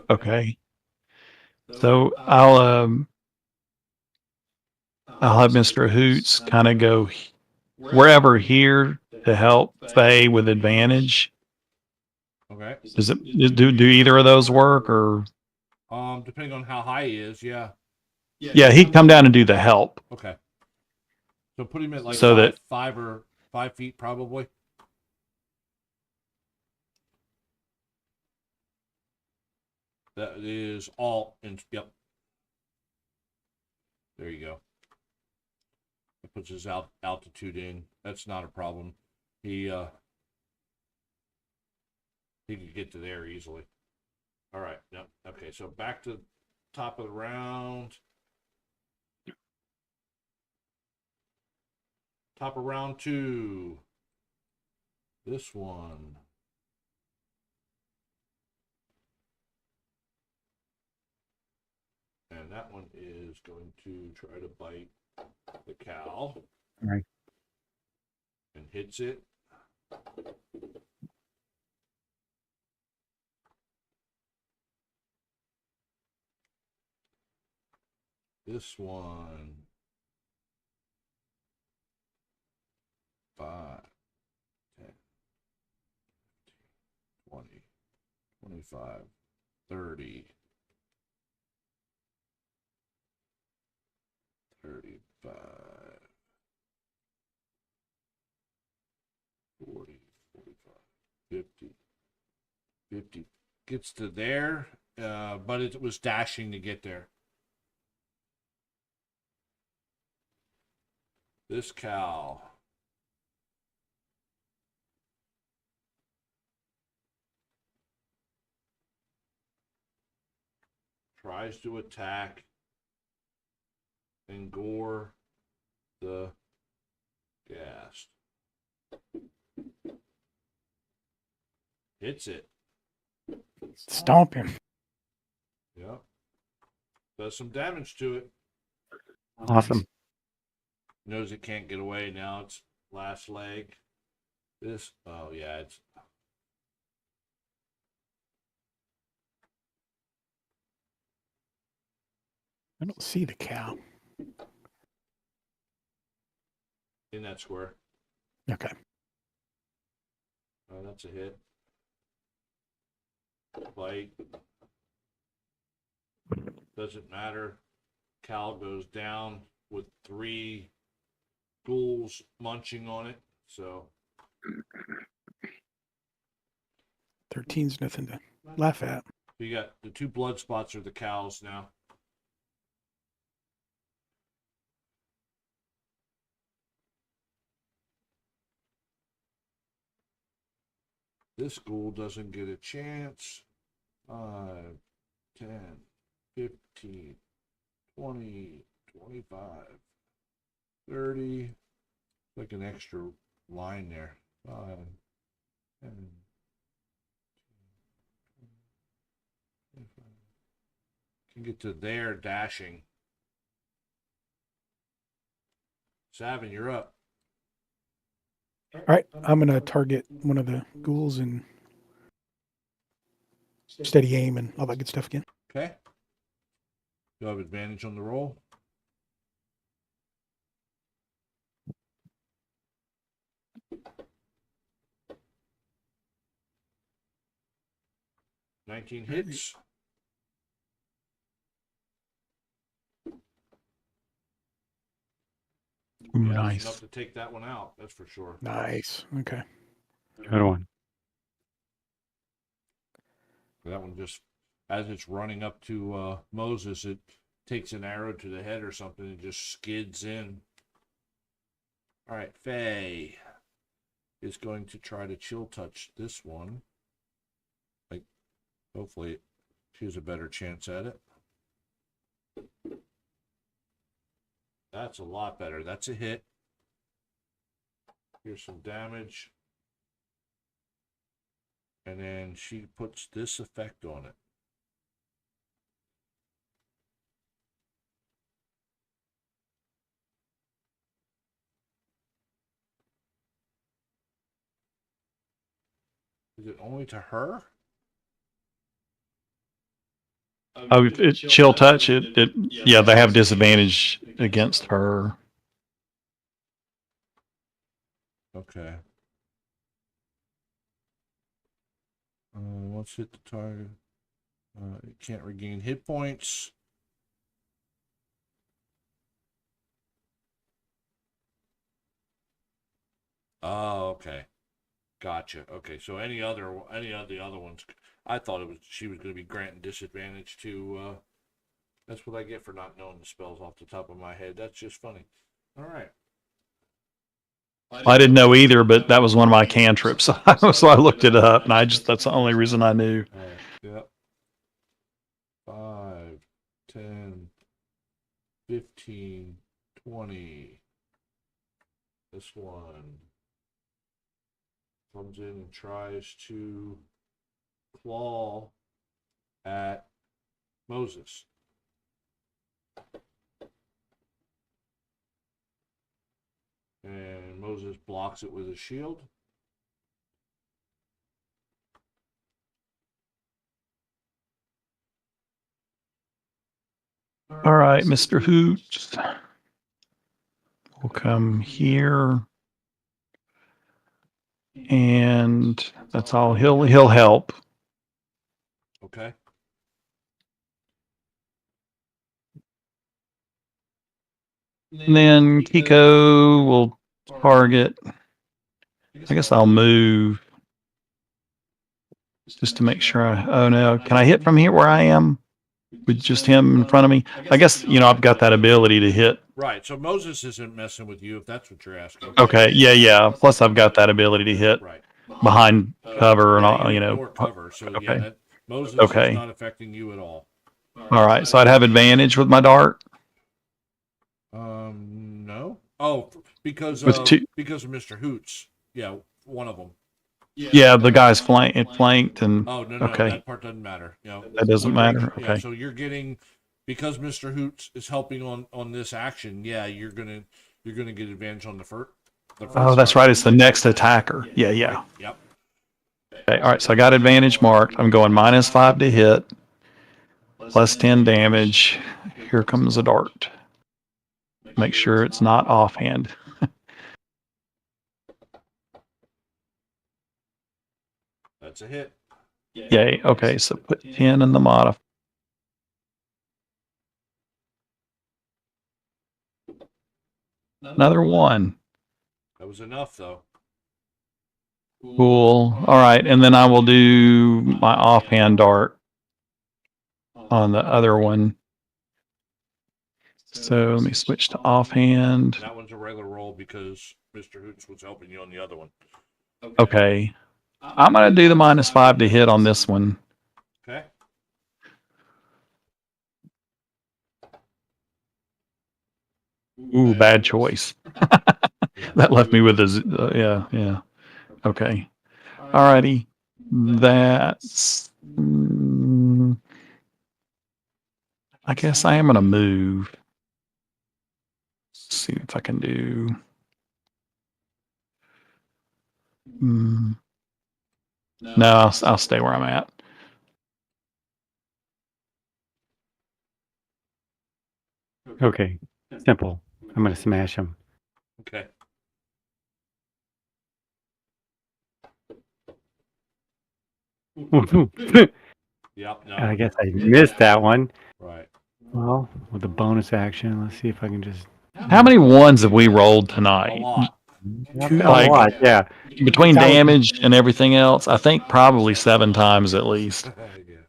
Okay. So I'll have Mr. Hoots kind of go wherever here to help Faye with advantage. Okay. Does it do either of those work or? Depending on how high he is, yeah. Yeah, he'd come down and do the help. Okay. So put him at like So that- 5 feet probably. That is all in. Yep. There you go. It puts his altitude in. That's not a problem. He could get to there easily. All right. Yep. Okay. So back to top of the round. Top of round 2. This one. And that one is going to try to bite the cow. Right. And hits it. This one. 5, 10, 20, 25, 30, 35, 40, 45, 50, 50. Gets to there, but it was dashing to get there. This cow. Tries to attack and gore the ghast. Hits it. Stomp him. Yep. Does some damage to it. Awesome. Knows it can't get away now. It's last leg. This, oh yeah, it's I don't see the cow. in that square. Okay. Oh, that's a hit. Bite. Doesn't matter. Cow goes down with 3 ghouls munching on it. So 13's nothing to laugh at. you got the 2 blood spots are the cows now. This ghoul doesn't get a chance. 5, 10, 15, 20, 25, 30. Like an extra line there. 5, 10, 25. Can get to there dashing. Savin, you're up. All right, I'm gonna target one of the ghouls and steady aim and all that good stuff again. Okay. You have advantage on the roll. Nineteen hits. Ooh, Yeah, that's nice. enough to take that one out. That's for sure. Nice. Okay. Good one. That one just, as it's running up to Moses, it takes an arrow to the head or something and just skids in. All right, Faye is going to try to chill touch this one. Like, hopefully, she has a better chance at it. That's a lot better. That's a hit. Here's some damage. And then she puts this effect on it. Is it only to her? Oh, if it chill touch, yeah, they have disadvantage against her. Okay. Once hit the target, it can't regain hit points. Oh, okay. Gotcha. Okay, so any of the other ones, I thought it was she was going to be granting disadvantage to. That's what I get for not knowing the spells off the top of my head. That's just funny. All right. I didn't know either, but that was one of my cantrips. So I looked it up, and that's the only reason I knew. All right. Yep. 5, 10, 15, 20. This one comes in and tries to claw at Moses. And Moses blocks it with his shield. All right, Mr. Hoot. We'll come here. And that's all. He'll help. Okay. And then Kiko will target. I guess I'll move just to make sure. Oh no, can I hit from here where I am with just him in front of me? I guess, I've got that ability to hit. Right. So Moses isn't messing with you if that's what you're asking. Okay. Yeah. Plus I've got that ability to hit Right. behind cover and all, More cover. So yeah, Okay. Moses Okay. is not affecting you at all. All right. So I'd have advantage with my dart. No. Oh, because With of two- Mr. Hoots. Yeah, one of them. Yeah. The guy's flanked and Oh no, Okay. that part doesn't matter. that doesn't matter. Yeah, Okay. so you're getting, because Mr. Hoots is helping on this action. Yeah, you're gonna you're going to get advantage on the first. Oh, that's right. It's the next attacker. Yeah, yeah. Yep. Okay, all right, so I got advantage marked. I'm going -5 to hit, plus 10 damage. Here comes a dart. Make sure it's not offhand. That's a hit. Yay. Okay, so put 10 in the modifier. Another 1. That was enough, though. Cool. All right, and then I will do my offhand dart on the other one. So let me switch to offhand. That one's a regular roll because Mr. Hoots was helping you on the other one. Okay. I'm going to do the -5 to hit on this one. Okay. Ooh, bad choice. That left me with a, yeah. Okay. Alrighty. That's, I guess I am going to move. See if I can do. No, I'll stay where I'm at. Okay, simple. I'm gonna smash him. Okay. Yep. No. I guess I missed that one. Right. Well, with the bonus action, let's see if I can just. How many ones have we rolled A tonight? lot. Not Two. a lot, yeah. Between damage and everything else, I think probably 7 times at least. Yeah.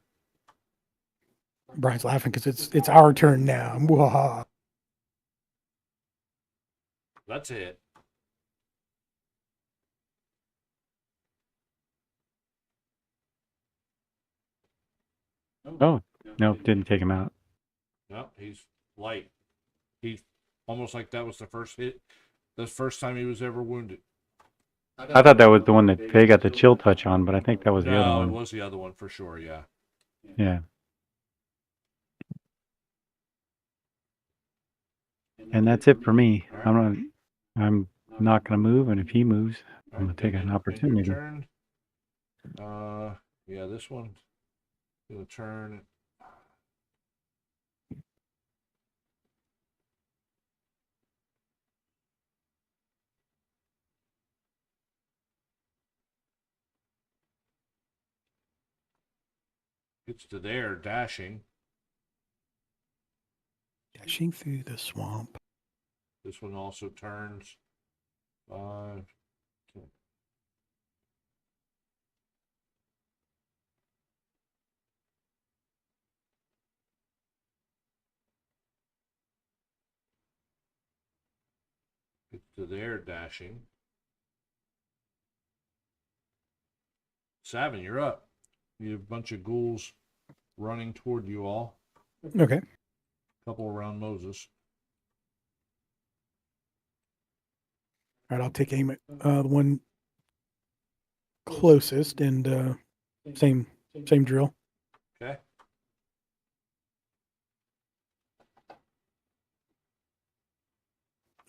Brian's laughing because it's our turn now. Mwahaha. That's a hit. Oh, nope, didn't take him out. Nope. He's light. He's almost like that was the first hit. The first time he was ever wounded. I thought that was the one that Faye got the chill touch on, but I think that was the other No, it one. was the other one for sure. Yeah. Yeah. And that's it for me. I'm not gonna move, and if he moves, I'm gonna take an opportunity. Turn. Yeah, this one. Gonna turn. Gets to there, dashing. Dashing through the swamp. This one also turns. 5, 10. Gets to there, dashing. Savin, you're up. You have a bunch of ghouls running toward you all. Okay. Couple around Moses. All right, I'll take aim at the one closest and same drill. Okay.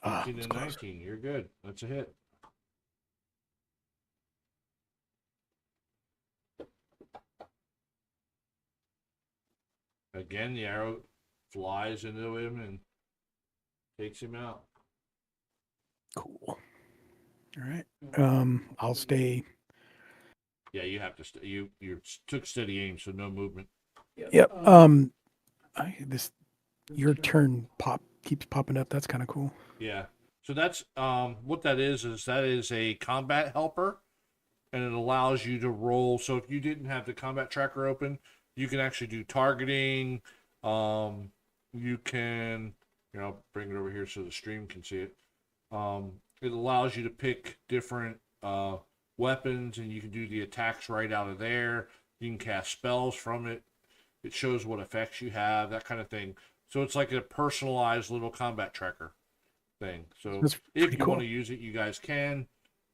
Ah, 15 it's and close. 19. You're good. That's a hit. Again, the arrow flies into him and takes him out. Cool. All right. I'll stay. Yeah, you have to. You took steady aim, so no movement. Yep. Your turn keeps popping up. That's kind of cool. Yeah. So that's what that is that is a combat helper, and it allows you to roll. So if you didn't have the combat tracker open, you can actually do targeting. You can, bring it over here so the stream can see it. It allows you to pick different weapons, and you can do the attacks right out of there. You can cast spells from it. It shows what effects you have, that kind of thing. So it's like a personalized little combat tracker thing. So That's if pretty you cool. want to use it, you guys can.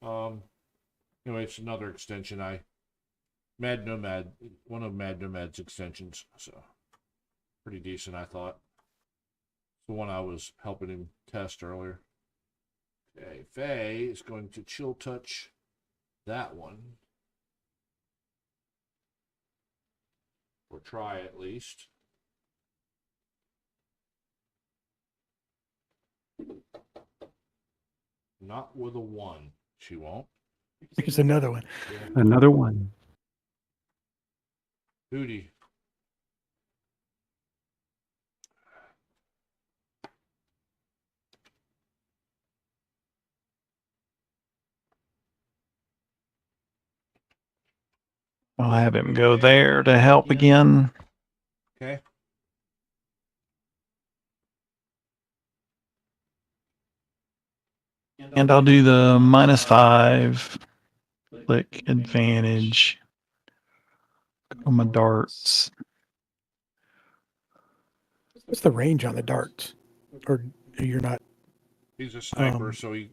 Anyway, it's another extension. Mad Nomad, one of Mad Nomad's extensions. So pretty decent, I thought. The one I was helping him test earlier. Okay, Faye is going to chill touch that one. Or try at least. Not with a 1. She won't. Here's another one. Yeah. Another one. Hootie. I'll have him go there to help again. Okay. And I'll do the -5. Click advantage. On my darts. What's the range on the darts? Or you're not? He's a sniper, so he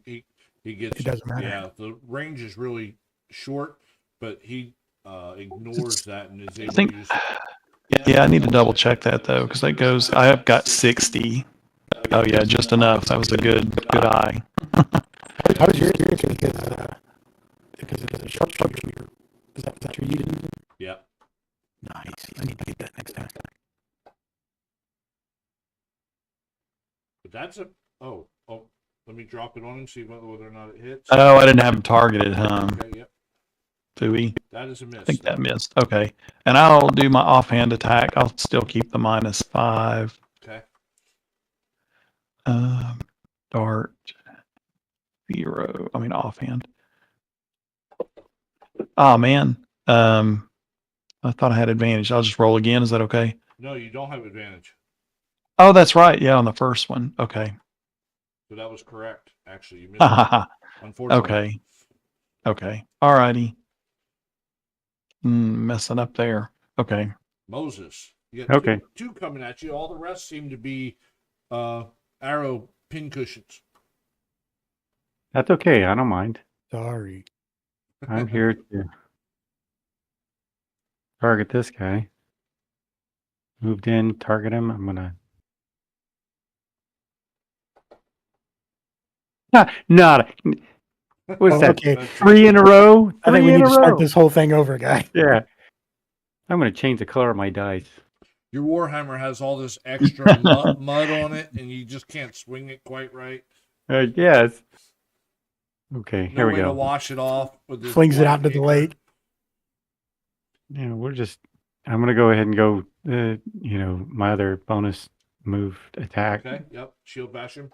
gets. It doesn't matter. Yeah, the range is really short, but he ignores that and is able think- to use. Yeah, I need to double check that though, because that goes. I have got 60. Oh yeah, just enough. That was a good eye. How was your experience? Because it's a sharpshooter. Is that your using? Yeah. Nice. I need to get that next time. But that's a. Oh. Let me drop it on him, see whether or not it hits. Oh, I didn't have him targeted, huh? Okay, yep. Fooey. That is a miss. I think that missed. Okay. And I'll do my offhand attack. I'll still keep the -5. Okay. Dart 0. I mean offhand. Oh man. I thought I had advantage. I'll just roll again. Is that okay? No, you don't have advantage. Oh, that's right. Yeah, on the first one. Okay. So that was correct. Actually, you missed it, unfortunately. Okay. Okay. All righty. Messing up there. Okay. Moses. You got Okay. two coming at you. All the rest seem to be arrow pin cushions. That's okay. I don't mind. Sorry. I'm here to target this guy. Moved in, target him. I'm gonna. Not. What's Oh, that? okay. That's- 3 in a row. I think 3 we in need a to start row. this whole thing over, guy. Yeah. I'm gonna change the color of my dice. Your Warhammer has all this extra mud on it, and you just can't swing it quite right. Yes. Okay, No here we way to go. wash it off with this Flings it black out into the ink. lake. Yeah, I'm gonna go ahead and go. My other bonus move attack. Okay, yep. Shield bash him.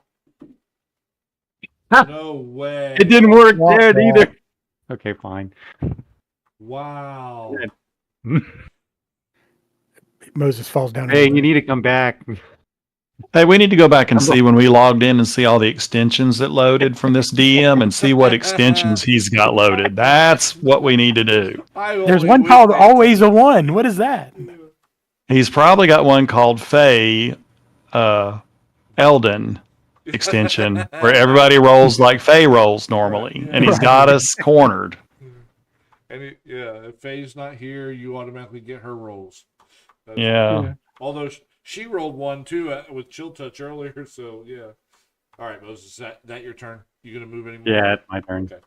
Ha! No way. It didn't work Wah, there wah. either. Okay, fine. Wow. Moses falls down. Hey, into you the- need to come back. Hey, we need to go back and see when we logged in and see all the extensions that loaded from this DM and see what extensions he's got loaded. That's what we need to do. There's one called Always a One. What is that? He's probably got one called Faye Eldon extension where everybody rolls like Faye rolls normally, and he's got us cornered. And if Faye's not here, you automatically get her rolls. That's- Yeah. Although she rolled one too with chill touch earlier, so yeah. All right, Moses, is that your turn? You gonna move anymore? Yeah, it's my turn. Okay.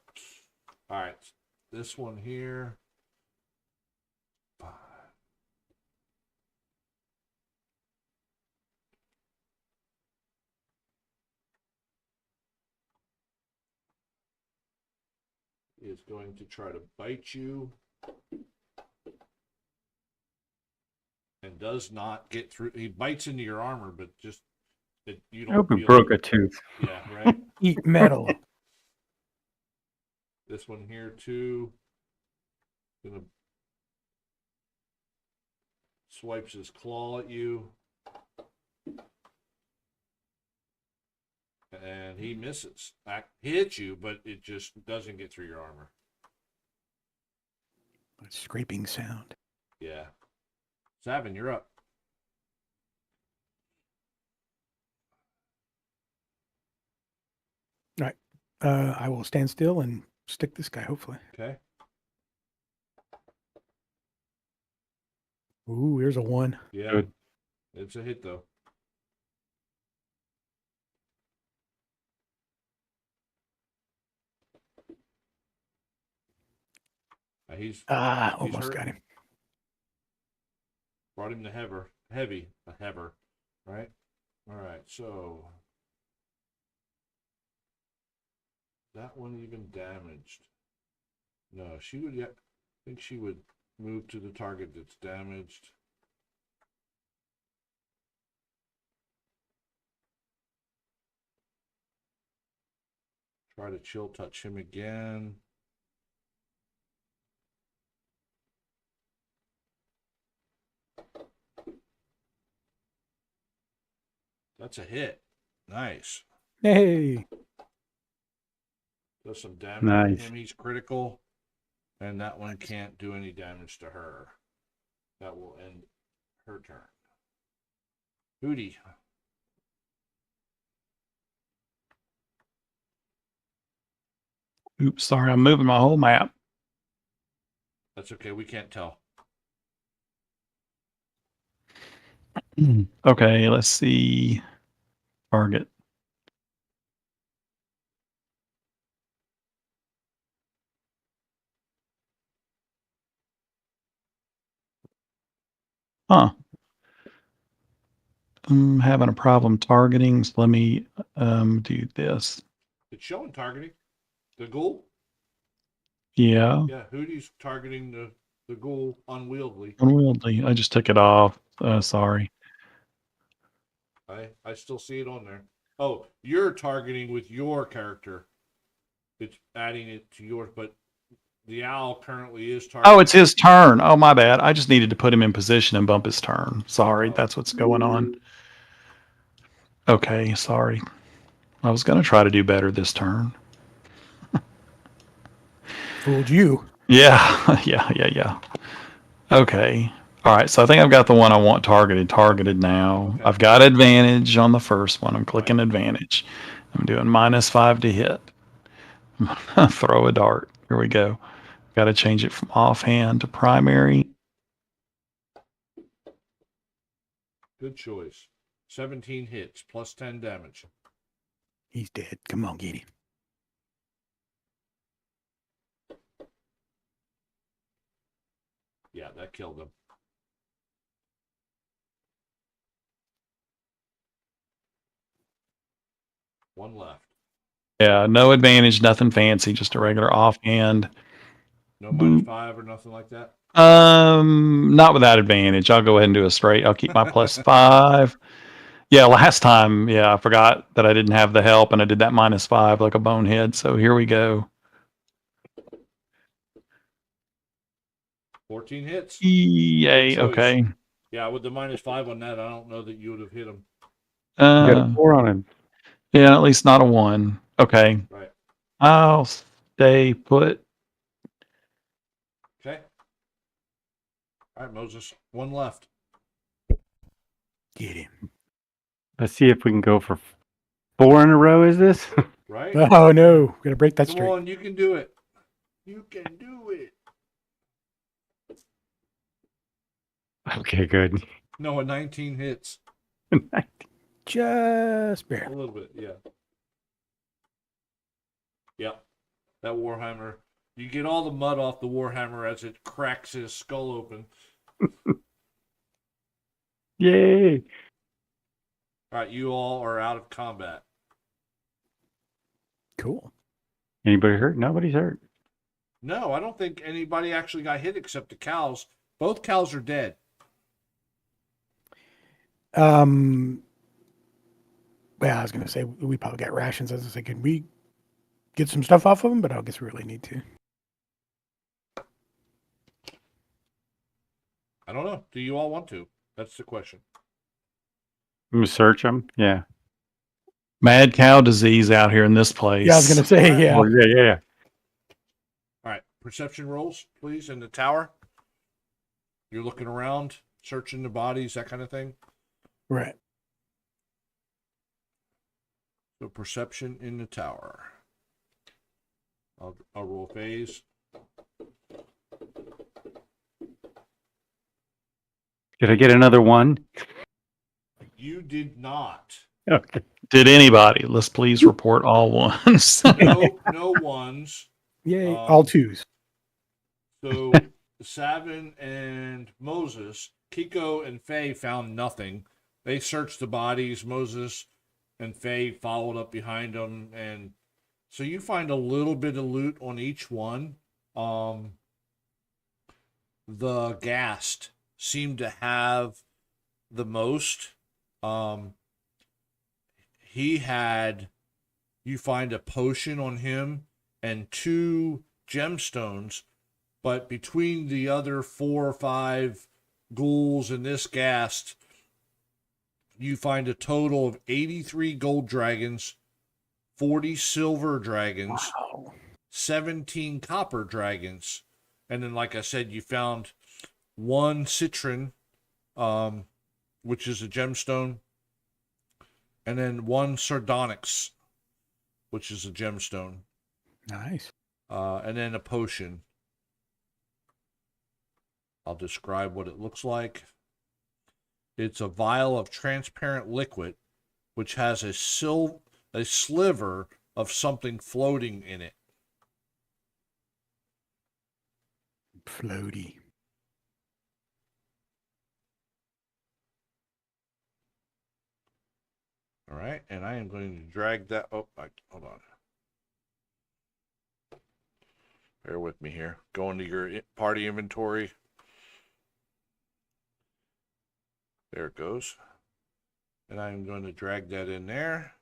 All right, this one here. 5. Is going to try to bite you. And does not get through. He bites into your armor, but just you I don't. hope it feel broke it. a tooth. Yeah, right. Eat metal. This one here too. Gonna swipes his claw at you, and he misses. He hits you, but it just doesn't get through your armor. A scraping sound. Yeah. Savin, you're up. I will stand still and stick this guy, hopefully. Okay. Ooh, here's a 1. Yeah. Good. It's a hit though. He's Almost hurt. got him. Brought him to a heaver, right? All right, so that one even damaged. No, she would. I think she would move to the target that's damaged. Try to chill touch him again. That's a hit. Nice. Hey. Does some damage Nice. to him. He's critical. And that one can't do any damage to her. That will end her turn. Hootie. Oops, sorry, I'm moving my whole map. That's okay. We can't tell. Okay, let's see. Target. Huh. I'm having a problem targeting, so let me do this. It's showing targeting. The ghoul? Yeah, Yeah, Hootie's targeting the ghoul unwieldy. unwieldy. I just took it off. Sorry. I still see it on there. Oh, you're targeting with your character. It's adding it to yours, but the owl currently is targeting. Oh, it's his turn. Oh, my bad. I just needed to put him in position and bump his turn. Sorry, that's what's going on. Okay, sorry. I was going to try to do better this turn. Fooled you. Yeah, yeah. Okay. All right, so I think I've got the one I want targeted now. Okay. I've got advantage on the first one. I'm clicking advantage. I'm doing -5 to hit. Throw a dart. Here we go. Got to change it from offhand to primary. Good choice. 17 hits plus 10 damage. He's dead. Come on, get him. Yeah, that killed him. One left. Yeah, no advantage, nothing fancy, just a regular offhand. No -5 or nothing like that. Not without advantage. I'll go ahead and do a straight. I'll keep my +5. Yeah, last time, I forgot that I didn't have the help and I did that -5 like a bonehead. So here we go. 14 hits. Yay. Good choice. Okay. Yeah, with the -5 on that, I don't know that you would have hit him. You got a 4 on him. Yeah, at least not a 1. Okay. Right. I'll stay put. Okay. All right, Moses. One left. Get him. Let's see if we can go for 4 in a row. Is this? Right? Oh, no. Got to break that Come streak. on, you can do it. You can do it. Okay, good. No, a 19 hits. Just A barely. little bit, yeah. Yep. That Warhammer. You get all the mud off the Warhammer as it cracks his skull open. Yay! All right, you all are out of combat. Cool. Anybody hurt? Nobody's hurt. No, I don't think anybody actually got hit except the cows. Both cows are dead. Well, I was going to say we probably got rations. I was thinking, can we get some stuff off of them? But I don't guess we really need to. I don't know. Do you all want to? That's the question. I'm gonna search them. Yeah. Mad cow disease out here in this place. Yeah, I was going to say, yeah. Oh, yeah. All right, perception rolls, please, in the tower. You're looking around, searching the bodies, that kind of thing. Right. So perception in the tower. I'll roll phase. Did I get another 1? You did not. Okay. Did anybody? Let's please report all ones. No ones. Yay. All 2s. So Savin and Moses, Kiko and Faye found nothing. They searched the bodies. Moses and Faye followed up behind them, and so you find a little bit of loot on each one. The Ghast seemed to have the most. He had, you find a potion on him and 2 gemstones, but between the other 4 or 5 ghouls and this Ghast, you find a total of 83 gold dragons, 40 silver dragons, Wow. 17 copper dragons, and then, like I said, you found 1 citron, which is a gemstone, and then 1 sardonyx, which is a gemstone, Nice. and then a potion. I'll describe what it looks like. It's a vial of transparent liquid, which has a sliver of something floating in it. Floaty. All right, and I am going to drag that. Hold on. Bear with me here. Go into your party inventory. There it goes. And I'm going to drag that in there.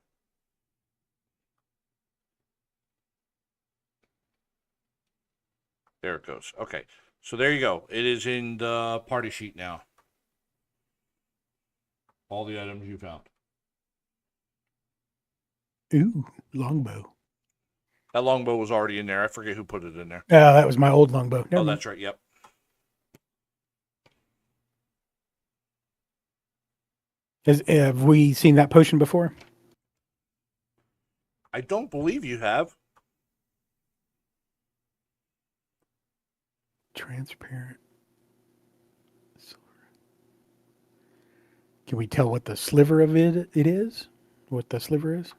There it goes. Okay, so there you go. It is in the party sheet now. All the items you found. Ooh, longbow. That longbow was already in there. I forget who put it in there. That was my old longbow. Never Oh, mind. that's right. Yep. Have we seen that potion before? I don't believe you have. Transparent silver. Can we tell what the sliver of it is? What the sliver is?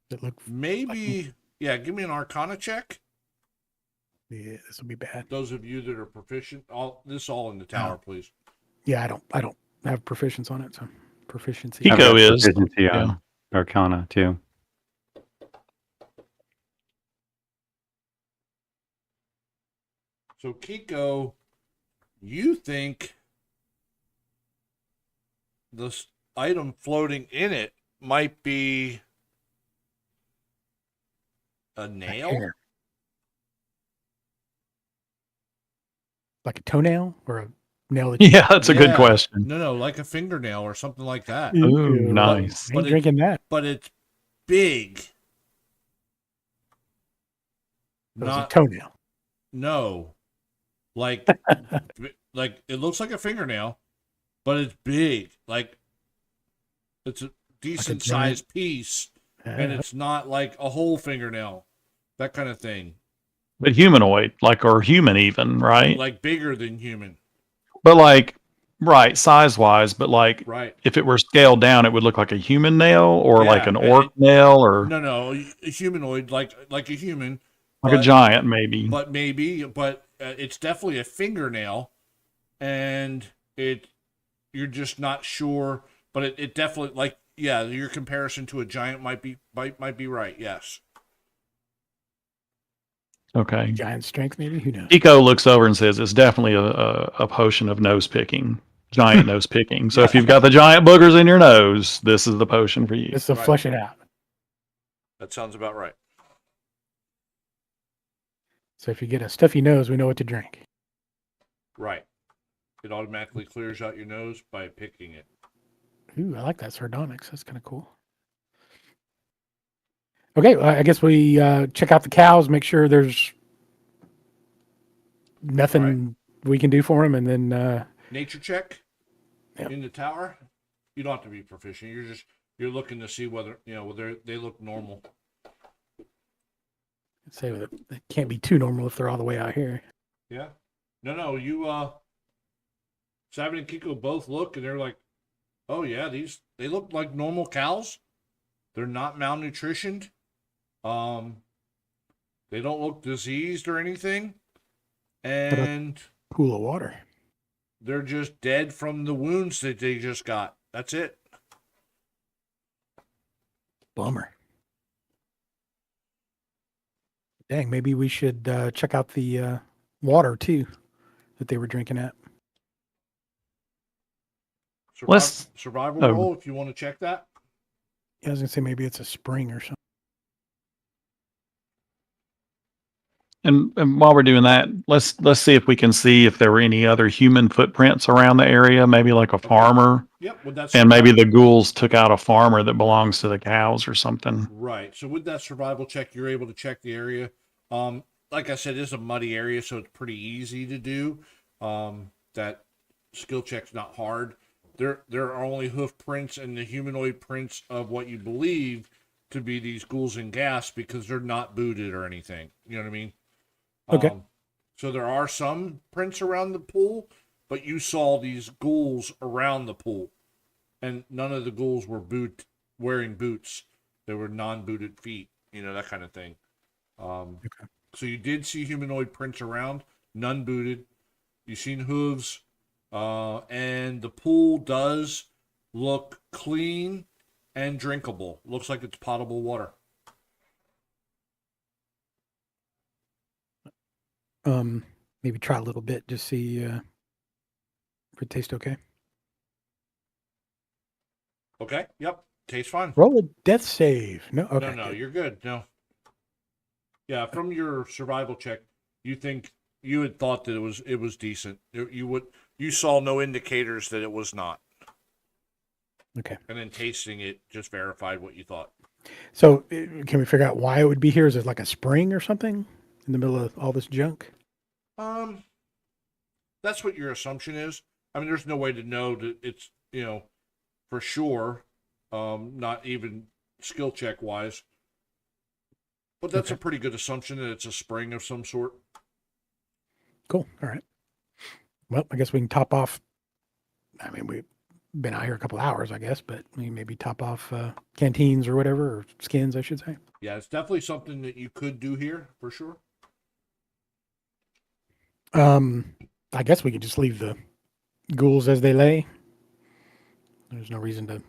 It look. Maybe. Yeah. Give me an Arcana check. Yeah, this will be bad. Those of you that are proficient, all in the tower, please. Yeah, I don't have proficiency on it, so proficiency. Pico I've got is. proficiency Yeah. on Arcana too. So Kiko, you think this item floating in it might be a nail? Hair. Like a toenail or a nail that Yeah, that's a good Yeah. question. No, like a fingernail or something like that. Ooh, Ew. nice. I But ain't it- drinking that. But it's big. It was a Not toenail. no. Like like it looks like a fingernail, but it's big. Like it's a decent giant- sized piece, and Uh, it's not like a whole fingernail. That kind of thing. But humanoid, like, or human even, right? Like bigger than human. But like, right, size wise, but like, Right. if it were scaled down, it would look like a human nail or like Yeah, an and orc nail or No, a humanoid, like a human, like a but- giant, maybe. but it's definitely a fingernail, and you're just not sure. But it definitely, like, yeah, your comparison to a giant might be right. Yes. Okay. giant strength, maybe. Who knows? Pico looks over and says, it's definitely a potion of nose picking, giant nose picking. So if you've got the giant boogers in your nose, this is the potion for you. Just to Right. flush it out. That sounds about right. So if you get a stuffy nose, we know what to drink. Right. It automatically clears out your nose by picking it. Ooh, I like that sardonyx. That's kind of cool. Okay, well, I guess we check out the cows, make sure there's nothing we can do for them, and then Nature check Yep. in the tower. You don't have to be proficient. You're looking to see whether they look normal. say that it can't be too normal if they're all the way out here. Yeah. No, you Savin and Kiko both look and they're like, oh yeah, they look like normal cows. They're not malnutritioned. They don't look diseased or anything. about- And Pool of water. they're just dead from the wounds that they just got. That's it. Bummer. Dang, maybe we should check out the water too that they were drinking at. Let's- Survival oh. roll if you want to check that. Yeah, I was gonna say maybe it's a spring or something. And while we're doing that, let's see if we can see if there were any other human footprints around the area, maybe like a farmer, Yep. With that and maybe the survival- ghouls took out a farmer that belongs to the cows or something. Right. So with that survival check, you're able to check the area. Like I said, it's a muddy area, so it's pretty easy to do. That skill check's not hard. There are only hoof prints and the humanoid prints of what you believe to be these ghouls and gas because they're not booted or anything. You know what I mean? Okay. So there are some prints around the pool, but you saw these ghouls around the pool, and none of the ghouls were wearing boots. They were non-booted feet, that kind of thing. Okay. So you did see humanoid prints around, none booted. You've seen hooves, and the pool does look clean and drinkable. Looks like it's potable water. Maybe try a little bit, just see if it tastes okay. Okay. Yep. Tastes fine. Roll a death save. No, okay. No, good. you're good. No. Yeah, from your survival check, you think you had thought that it was decent. You saw no indicators that it was not. Okay. And then tasting it just verified what you thought. So can we figure out why it would be here? Is it like a spring or something in the middle of all this junk? That's what your assumption is. I mean, there's no way to know that it's, for sure, not even skill check wise. But that's Okay. a pretty good assumption that it's a spring of some sort. Cool. All right. Well, I guess we can top off. I mean, we've been out here a couple hours, I guess, but we can maybe top off canteens or whatever, or skins, I should say. Yeah, it's definitely something that you could do here for sure. I guess we could just leave the ghouls as they lay. There's no reason to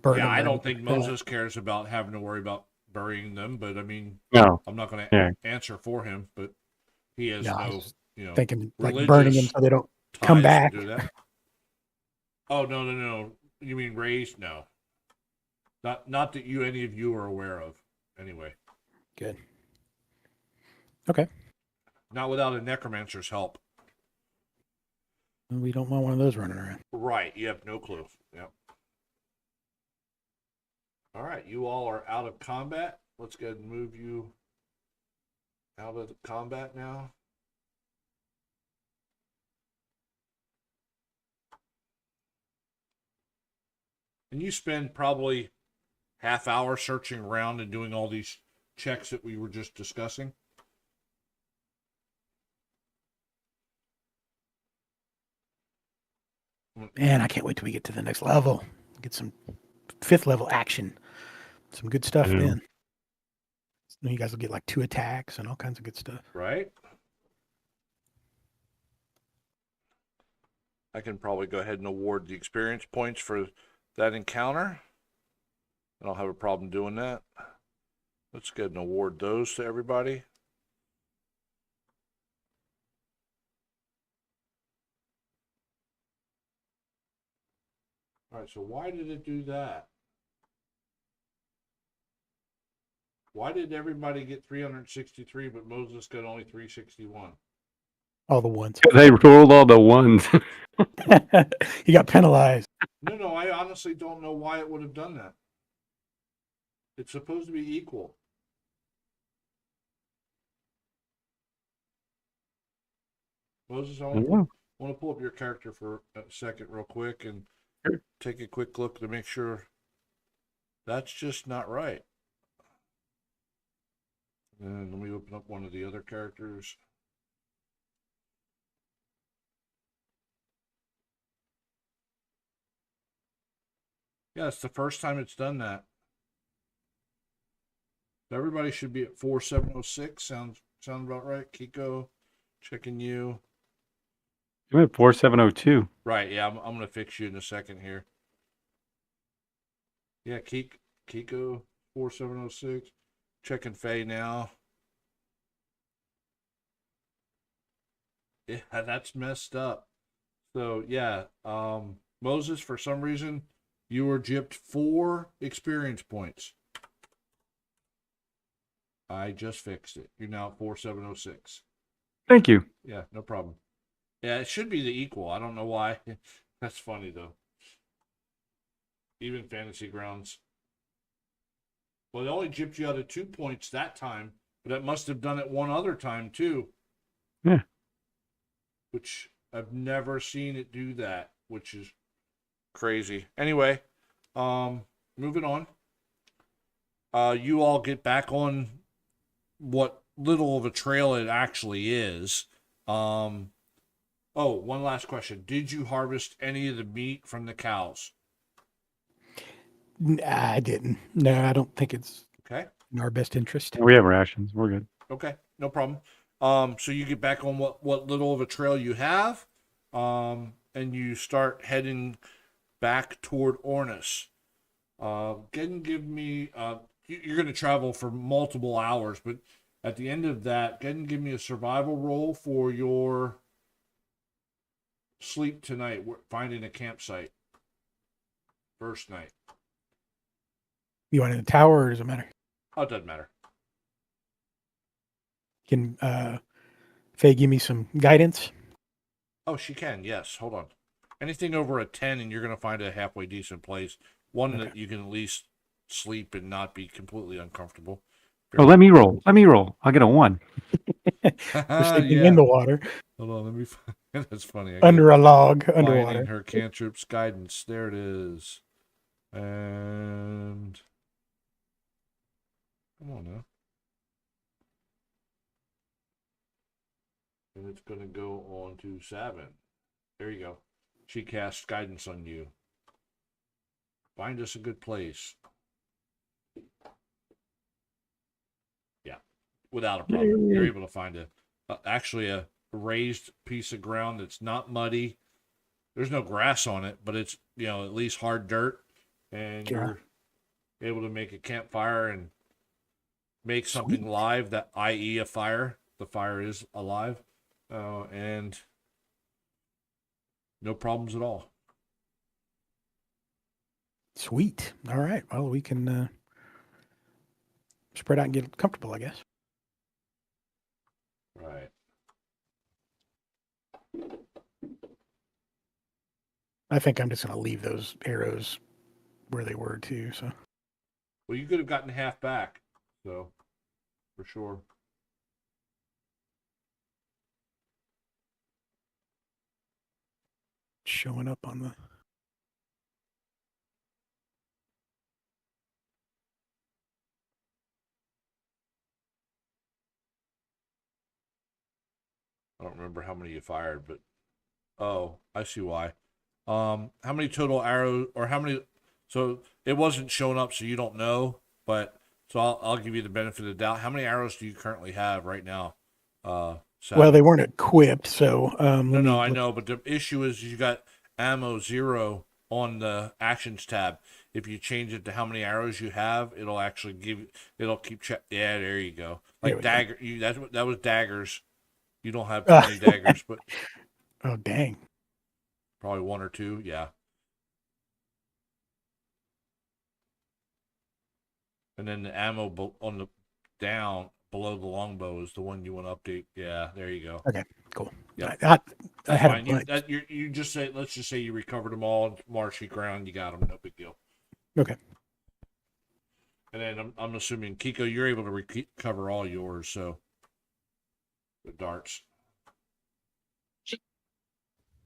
burn Yeah, them. I or don't anything think like that. Moses cares about having to worry about burying them, but I mean, No. I'm not going to Yeah. answer for him, but he has Yeah, I no, was thinking burning them religious so they don't come ties to back. do that. Oh no! You mean raised? No, not that any of you are aware of. Anyway, Good. Okay. not without a necromancer's help. We don't want one of those running around. Right? You have no clue. Yep. All right, you all are out of combat. Let's go ahead and move you out of the combat now. And you spend probably half hour searching around and doing all these checks that we were just discussing. Man, I can't wait till we get to the next level. Get some 5th level action. Some good stuff Yeah. then. Then you guys will get like 2 attacks and all kinds of good stuff. Right? I can probably go ahead and award the experience points for that encounter. I don't have a problem doing that. Let's go ahead and award those to everybody. All right, so why did it do that? Why did everybody get 363, but Moses got only 361? All the ones. They rolled all the ones. You got penalized. No, I honestly don't know why it would have done that. It's supposed to be equal. Moses, I want to pull up your character for a second real quick and Sure. take a quick look to make sure that's just not right. And let me open up one of the other characters. Yeah, it's the first time it's done that. Everybody should be at 4706. Sound about right? Kiko, checking you. I'm at 4702. Right, yeah, I'm gonna fix you in a second here. Yeah, Kiko 4706. Checking Faye now. Yeah, that's messed up. So yeah, Moses, for some reason, you were gypped 4 experience points. I just fixed it. You're now at 4706. Thank you. Yeah, no problem. Yeah, it should be the equal. I don't know why. That's funny though. Even Fantasy Grounds. Well, they only gypped you out of 2 points that time, but that must have done it one other time too. Yeah. Which I've never seen it do that, which is crazy. Anyway, moving on. You all get back on what little of a trail it actually is. Oh, one last question. Did you harvest any of the meat from the cows? I didn't. No, I don't think it's Okay. in our best interest. We have rations. We're good. Okay, no problem. So you get back on what little of a trail you have, and you start heading back toward Ornis. Give me. You're going to travel for multiple hours, but at the end of that, give me a survival roll for your sleep tonight. Finding a campsite. First night. You want it in the tower, or does it matter? Oh, it doesn't matter. Can Faye give me some guidance? Oh, she can. Yes. Hold on. Anything over a 10, and you're going to find a halfway decent place. One Okay. that you can at least sleep and not be completely uncomfortable. Oh, let me roll. Let me roll. I'll get a 1. We're sleeping in the water, Hold on. Let me find. That's funny. under a log, Finding underwater. her cantrips guidance. There it is. And come on now. And it's going to go on to Savin. There you go. She casts guidance on you. Find us a good place. Yeah, without a problem. You're able to find actually a raised piece of ground that's not muddy. There's no grass on it, but it's, at least hard dirt. And Sure. you're able to make a campfire and make something live, that i.e. a fire. The fire is alive. And no problems at all. Sweet. All right. Well, we can spread out and get comfortable, I guess. Right. I think I'm just going to leave those arrows where they were too. So Well, you could have gotten half back, so for sure. showing up on the. I don't remember how many you fired, but oh, I see why. How many total arrows, or how many? So it wasn't showing up, so you don't know. But so I'll give you the benefit of the doubt. How many arrows do you currently have right now? Seth? Well, they weren't equipped, so No, I know, but the issue is you got ammo 0 on the actions tab. If you change it to how many arrows you have, it'll actually it'll keep check. Yeah, there you go. There Like we dagger, that was daggers. You don't have too many daggers, but Oh, dang. probably 1 or 2. Yeah. And then the ammo on the down below the longbow is the one you want to update. Yeah, there you go. Okay, cool. Yeah. I That's had fine. a bunch. You just say, let's just say you recovered them all, marshy ground, you got them, no big deal. Okay. And then I'm assuming Kiko, you're able to recover all yours, so the darts.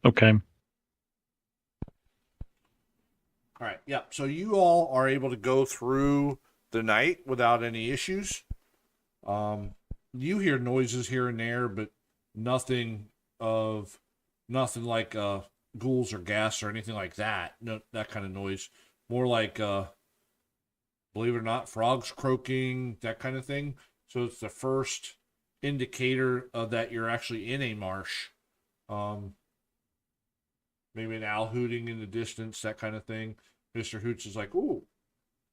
Okay. All right, yeah. So you all are able to go through the night without any issues. You hear noises here and there, but nothing like ghouls or gas or anything like that. No, that kind of noise. More like believe it or not, frogs croaking, that kind of thing. So it's the first indicator of that you're actually in a marsh. Maybe an owl hooting in the distance, that kind of thing. Mr. Hoots is like, ooh,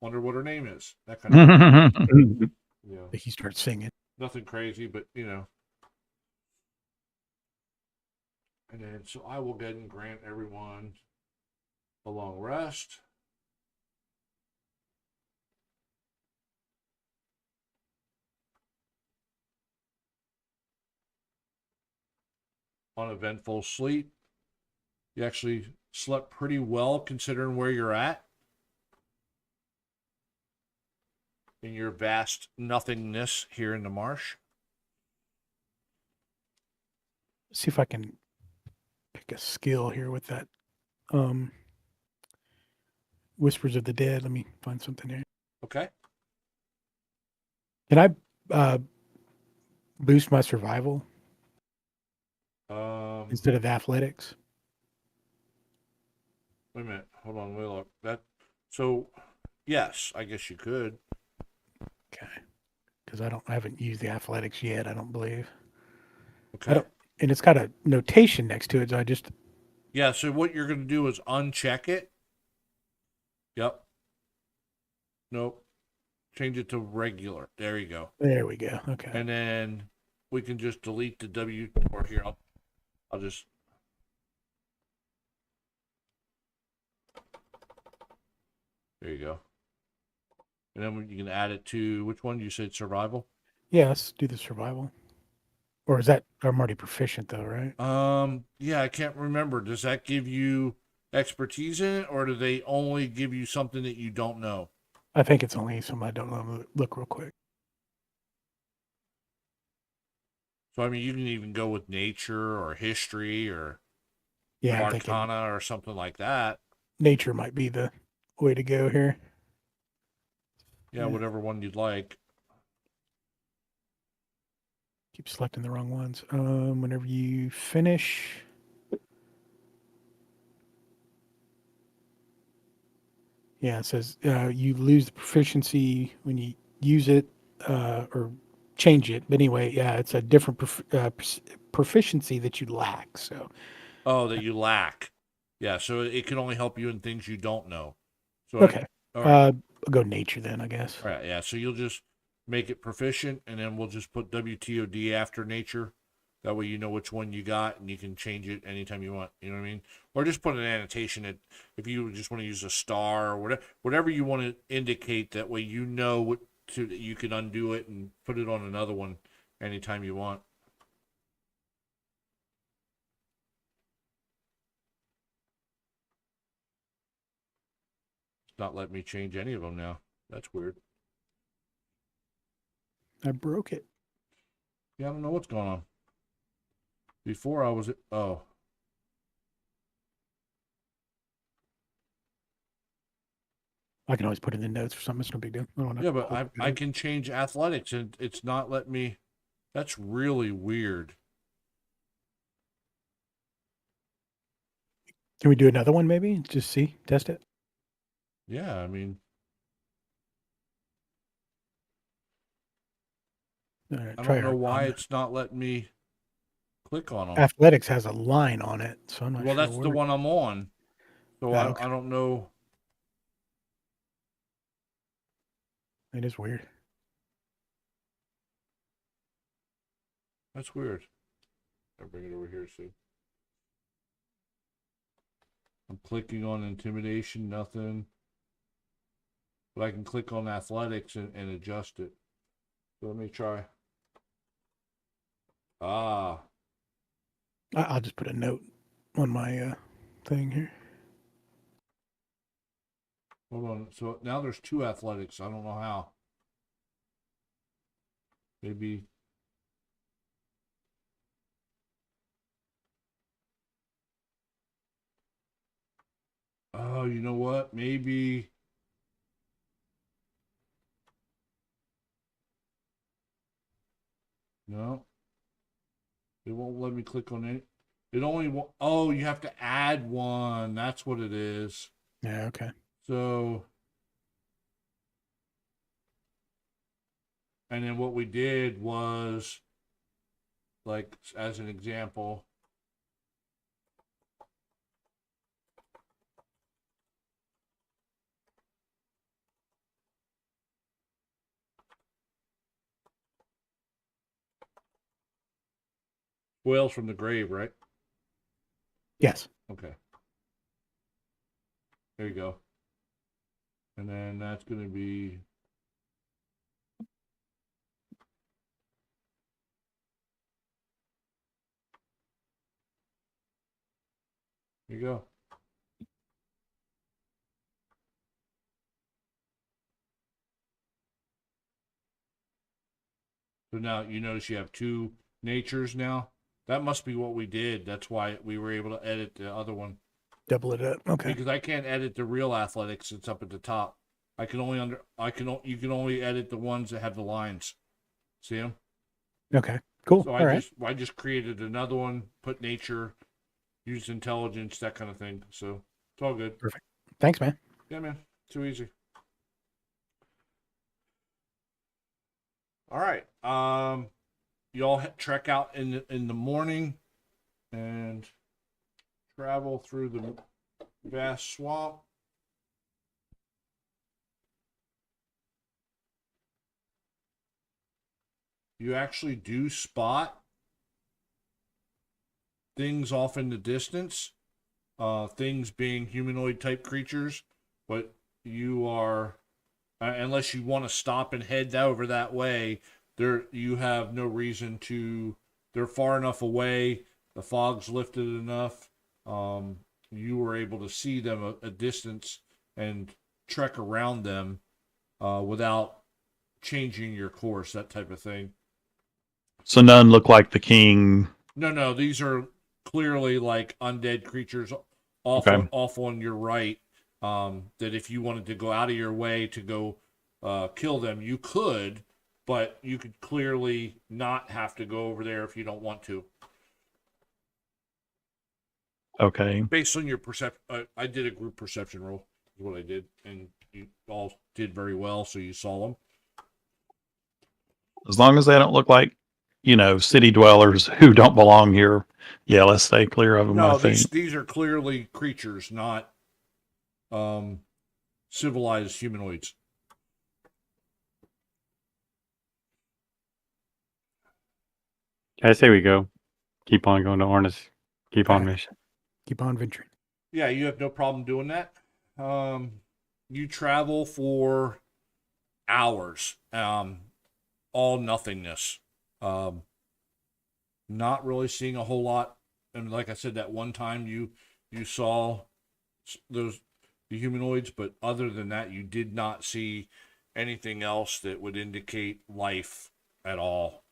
wonder what her name is. That kind of thing. Yeah. He starts singing. Nothing crazy, but you know. And then, so I will go ahead and grant everyone a long rest. Uneventful sleep. You actually slept pretty well considering where you're at in your vast nothingness here in the marsh. See if I can pick a skill here with that. Whispers of the Dead. Let me find something here. Okay. Can I boost my survival instead of athletics? Wait a minute. Hold on. Wait, look. That. So, yes, I guess you could. Okay. Because I haven't used the athletics yet, I don't believe. Okay. And it's got a notation next to it, so I just... Yeah, so what you're going to do is uncheck it. Yep. Nope. Change it to regular. There you go. There we go. Okay. And then we can just delete the W, or here, I'll just... There you go. And then you can add it to, which one you said, survival? Yeah, let's do the survival. Or is that... I'm already proficient, though, right? Yeah, I can't remember. Does that give you expertise in it, or do they only give you something that you don't know? I think it's only something I don't know. Look real quick. So, I mean, you can even go with nature or history or Yeah, I'm thinking arcana or something like that. nature might be the way to go here. Yeah, Yeah. whatever one you'd like. Keep selecting the wrong ones. Whenever you finish... Yeah, it says you lose the proficiency when you use it or change it. But anyway, yeah, it's a different proficiency that you lack. So, Oh, that you lack. Yeah, so it can only help you in things you don't know. So okay. All right. I'll go nature then, I guess. All right, yeah. So you'll just make it proficient, and then we'll just put WTOD after nature. That way you know which one you got, and you can change it anytime you want. You know what I mean? Or just put an annotation that if you just want to use a star or whatever you want to indicate. That way you know what to. You can undo it and put it on another one anytime you want. It's not letting me change any of them now. That's weird. I broke it. Yeah, I don't know what's going on. Before I was, oh. I can always put it in the notes or something. It's no big deal. I don't know. Yeah, but I can change athletics and it's not letting me. That's really weird. Can we do another one maybe? Just see, test it. Yeah, I mean, All right, I try don't know why Arcana. it's not letting me click on them. Athletics has a line on it, so I'm not Well, sure. that's the one I'm on. So Oh, okay. I don't know. It is weird. That's weird. I'll bring it over here, see. I'm clicking on intimidation, nothing. But I can click on athletics and adjust it. So let me try. Ah, I'll just put a note on my thing here. hold on. So now there's two athletics. I don't know how. Maybe. Oh, you know what? Maybe. No. It won't let me click on it. It only won't. Oh, you have to add one. That's what it is. Yeah, okay. So And then what we did was, like, as an example, Whales from the Grave, right? Yes. Okay. There you go. And then that's going to be there you go. So now you notice you have two natures now. That must be what we did. That's why we were able to edit the other one. Double it up. Okay. Because I can't edit the real athletics. It's up at the top. You can only edit the ones that have the lines. See them? Okay. Cool. So All right. I just created another one, put nature, used intelligence, that kind of thing. So it's all good. Thanks, man. Yeah, man. Too easy. All right. Y'all trek out in the morning and travel through the vast swamp. You actually do spot things off in the distance, things being humanoid type creatures, but you are, unless you want to stop and head over that way, you have no reason to. They're far enough away, the fog's lifted enough, you were able to see them a distance and trek around them without changing your course, that type of thing. So none look like the king. No, these are clearly like undead creatures off on your right. That if you wanted to go out of your way to go kill them, you could, but you could clearly not have to go over there if you don't want to. Okay. Based on your perception, I did a group perception roll, is what I did, and you all did very well, so you saw them. As long as they don't look like, city dwellers who don't belong here. Yeah, let's stay clear of them. No, I think. these are clearly creatures, not civilized humanoids. I say we go. Keep on going to Ornis. Keep on Okay. mission. Keep on venturing. Yeah, you have no problem doing that. You travel for hours, all nothingness. Not really seeing a whole lot. And like I said, that one time you saw the humanoids, but other than that, you did not see anything else that would indicate life at all.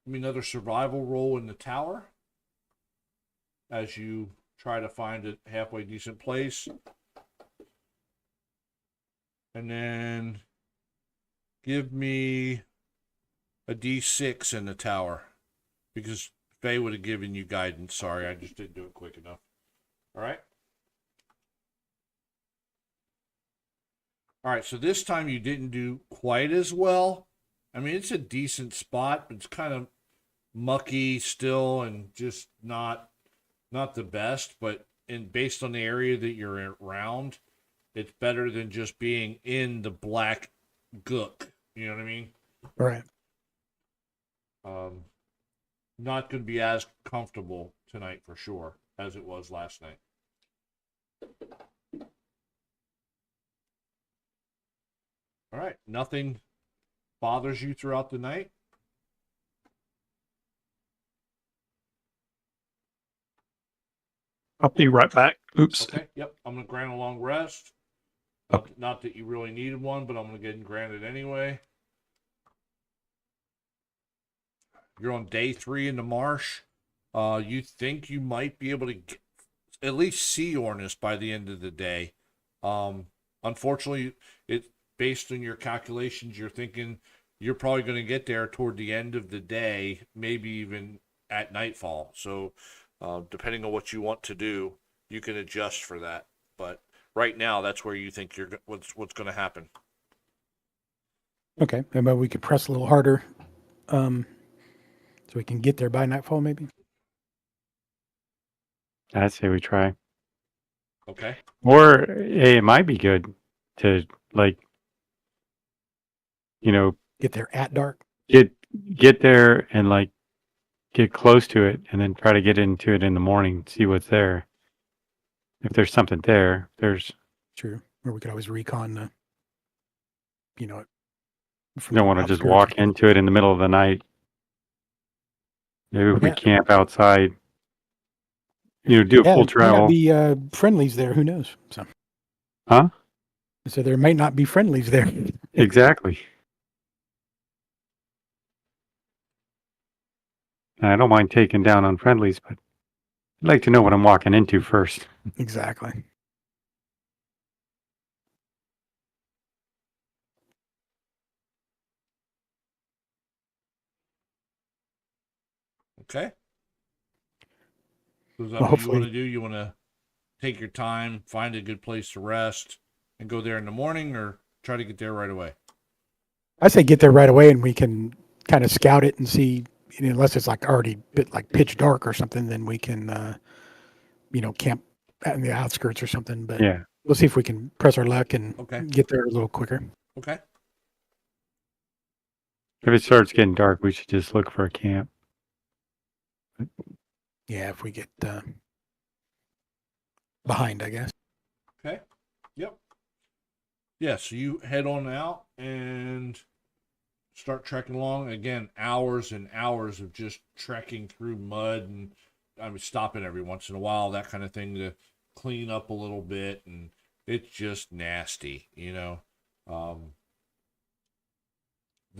Another survival roll in the tower as you try to find a halfway decent place. And then give me a D6 in the tower, because Faye would have given you guidance. Sorry, I just didn't do it quick enough. All right. All right, so this time you didn't do quite as well. It's a decent spot, but it's kind of mucky still and just not the best, but based on the area that you're around, it's better than just being in the black gook. You know what I mean? All right. Not going to be as comfortable tonight for sure as it was last night. All right. Nothing bothers you throughout the night? I'll be right back. Oops. Okay. Yep. I'm going to grant a long rest. Okay. Not that you really needed one, but I'm going to get and grant it anyway. You're on day 3 in the marsh. You think you might be able to at least see Ornis by the end of the day. Unfortunately, based on your calculations, you're thinking you're probably going to get there toward the end of the day, maybe even at nightfall. So, depending on what you want to do, you can adjust for that. But right now, that's where you think what's going to happen. Okay, and maybe we could press a little harder, so we can get there by nightfall, maybe. I'd say we try. Okay. Or hey, it might be good to like, you know, Get there at dark. get there and like get close to it, and then try to get into it in the morning. See what's there. If there's something there, there's True. Or we could always recon the, you know, you from don't the want to just outskirts. walk into it in the middle of the night. Maybe if we Yeah. camp outside, do a Yeah, full there might not travel. be friendlies there. Who knows? So, Huh? so there might not be friendlies there. Exactly. And I don't mind taking down unfriendlies, but I'd like to know what I'm walking into first. Exactly. Okay. So is that Well, what you want hopefully- to do? You want to take your time, find a good place to rest, and go there in the morning, or try to get there right away? I say get there right away, and we can kind of scout it and see. Unless it's like already like pitch dark or something, then we can, camp out in the outskirts or something. But Yeah. we'll see if we can press our luck and Okay. get there a little quicker. Okay. If it starts getting dark, we should just look for a camp. Yeah, if we get behind, I guess. Okay. Yep. Yeah, so you head on out and start trekking along. Again, hours and hours of just trekking through mud and stopping every once in a while, that kind of thing, to clean up a little bit, and it's just nasty, The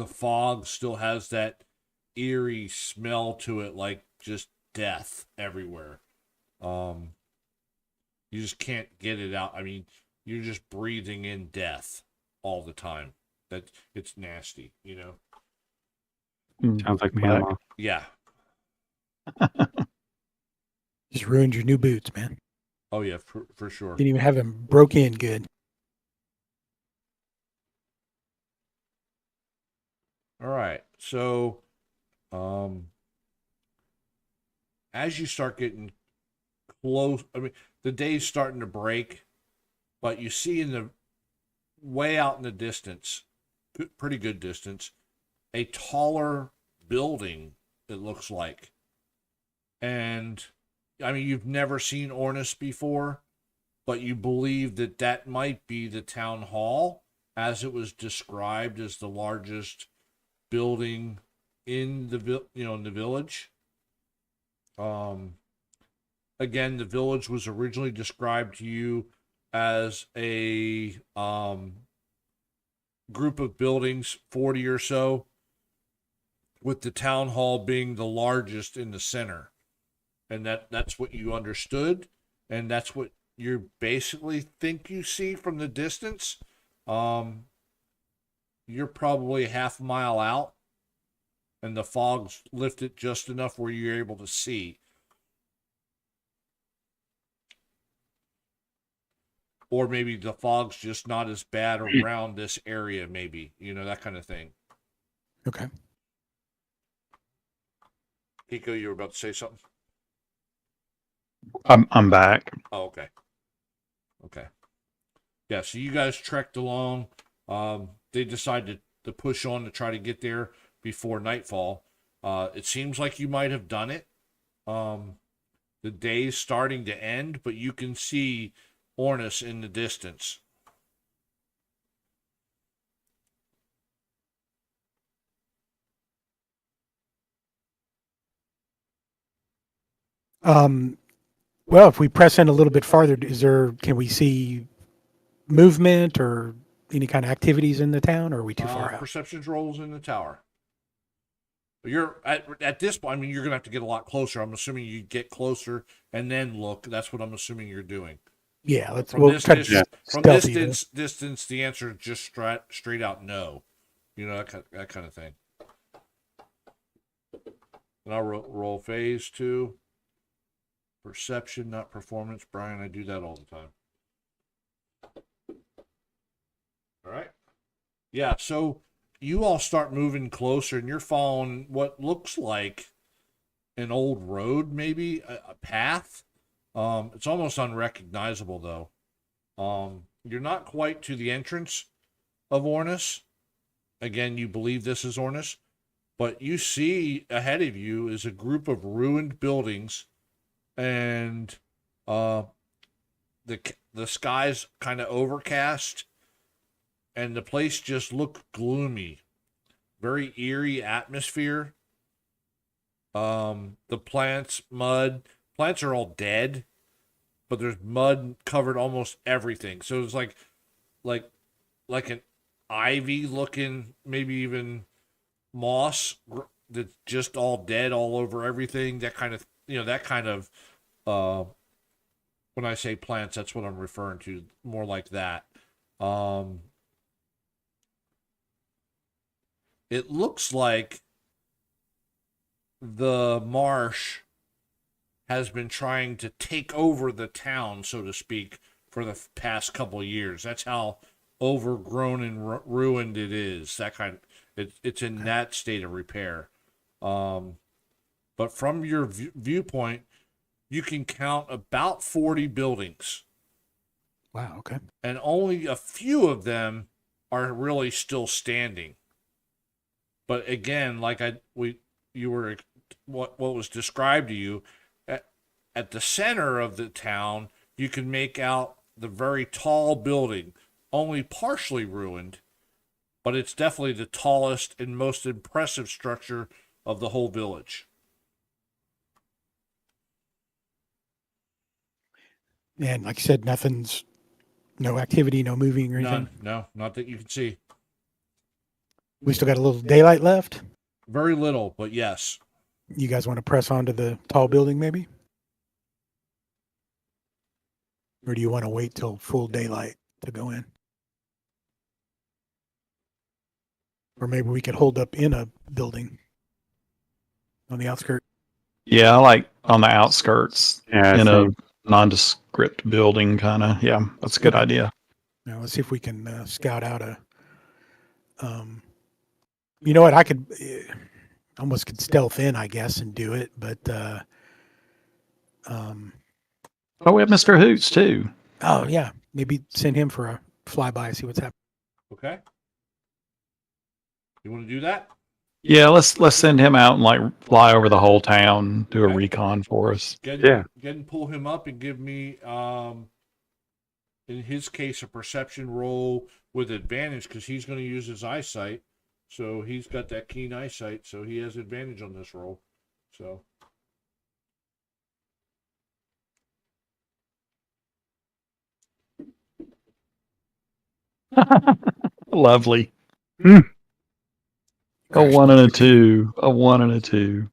fog still has that eerie smell to it, like just death everywhere. You just can't get it out. You're just breathing in death all the time. That it's nasty, Sounds like But- Panama. Yeah. Just ruined your new boots, man. Oh yeah, for sure. Didn't even have them broke in good. All right. So, as you start getting close, the day's starting to break, but you see in the way out in the distance, pretty good distance, a taller building, it looks like. And you've never seen Ornis before, but you believe that might be the town hall, as it was described as the largest building in the in the village. Again, the village was originally described to you as a group of buildings, 40 or so, with the town hall being the largest in the center. And that's what you understood, and that's what you basically think you see from the distance. You're probably a half mile out, and the fog's lifted just enough where you're able to see. Or maybe the fog's just not as bad around this area, maybe, that kind of thing. Okay. Kiko, you were about to say something? I'm back. Oh, okay. Okay. Yeah, so you guys trekked along. They decided to push on to try to get there before nightfall. It seems like you might have done it. The day's starting to end, but you can see Ornis in the distance. Well, if we press in a little bit farther, can we see movement or any kind of activities in the town, or are we too far out? Perception rolls in the tower. You're at this point. You're gonna have to get a lot closer. I'm assuming you get closer and then look. That's what I'm assuming you're doing. Yeah, let's. From We'll this try to distance, be from this stealthy, distance, the answer is just straight out no. That kind of thing. And I'll roll phase 2. Perception, not performance. Brian, I do that all the time. All right. Yeah, so you all start moving closer, and you're following what looks like an old road, maybe a path. It's almost unrecognizable though. You're not quite to the entrance of Ornis. Again, you believe this is Ornis, but you see ahead of you is a group of ruined buildings, and the sky's kind of overcast, and the place just looked gloomy, very eerie atmosphere. The plants are all dead, but there's mud covered almost everything. So it's like an ivy looking, maybe even moss that's just all dead all over everything. That kind of, when I say plants, that's what I'm referring to, more like that. It looks like the marsh has been trying to take over the town, so to speak, for the past couple of years. That's how overgrown and ruined it is. That kind of, it's in that state of repair. But from your viewpoint, you can count about 40 buildings, Wow. Okay. and only a few of them are really still standing. But again, like what was described to you, at the center of the town, you can make out the very tall building, only partially ruined, but it's definitely the tallest and most impressive structure of the whole village. And like you said, no activity, no moving or anything. None, no, not that you can see. We still got a little daylight left. Very little, but yes. You guys want to press on to the tall building, maybe? Or do you want to wait till full daylight to go in? Or maybe we could hold up in a building on the outskirts. Yeah, I like on the outskirts Yeah, in a same. nondescript building, kind of. Yeah, that's a good idea. Now let's see if we can scout out a. You know what? I could almost could stealth in, I guess, and do it, but Oh, we have Mr. Hoots too. oh yeah, maybe send him for a flyby, see what's happening. Okay. You want to do that? Yeah, let's send him out and like fly over the whole town, do a Okay. recon for us. Yeah. Get and pull him up and give me, in his case, a perception roll with advantage because he's going to use his eyesight. So he's got that keen eyesight, so he has advantage on this roll. So Lovely. Hmm. A 1 and a 2. A 1 and a 2.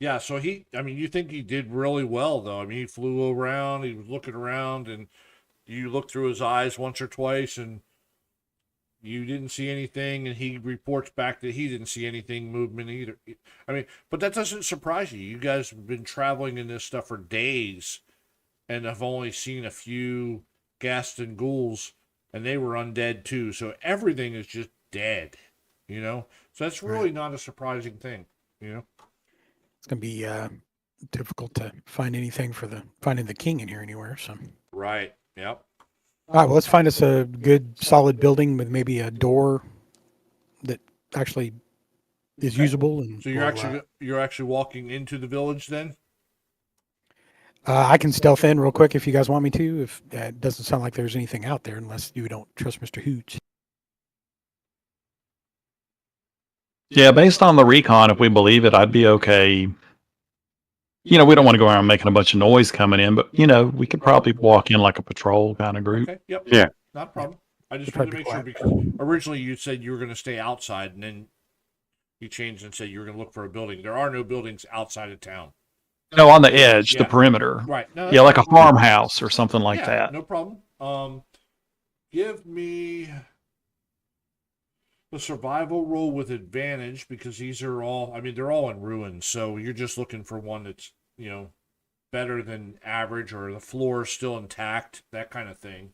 yeah, so you think he did really well though. I mean, he flew around, he was looking around, and you looked through his eyes once or twice, and you didn't see anything, and he reports back that he didn't see anything movement either. I mean, but that doesn't surprise you. You guys have been traveling in this stuff for days, and have only seen a few ghasts and ghouls, and they were undead too. So everything is just dead, So that's really not a surprising thing, It's gonna be difficult to find anything for finding the king in here anywhere. So Right. Yep. all right, well, let's find us a good solid building with maybe a door that actually is Okay. usable. And So you're actually walking into the village then? I can stealth in real quick if you guys want me to. If it doesn't sound like there's anything out there, unless you don't trust Mr. Hooch. Yeah, based on the recon, if we believe it, I'd be okay. We don't want to go around making a bunch of noise coming in, but we could probably walk in like a patrol kind of group. Okay. Yep. Yeah. Not a problem. I just Try wanted to to be make sure because originally you said you were going to stay outside, and then you changed and said you were going to look for a building. There are no buildings outside of town. No, on the edge, Yeah. the perimeter. Right. No, Yeah, that's like a fine. farmhouse or something like Yeah, that. No problem. Give me the survival roll with advantage because they're all in ruins. So you're just looking for one that's, better than average or the floor is still intact, that kind of thing.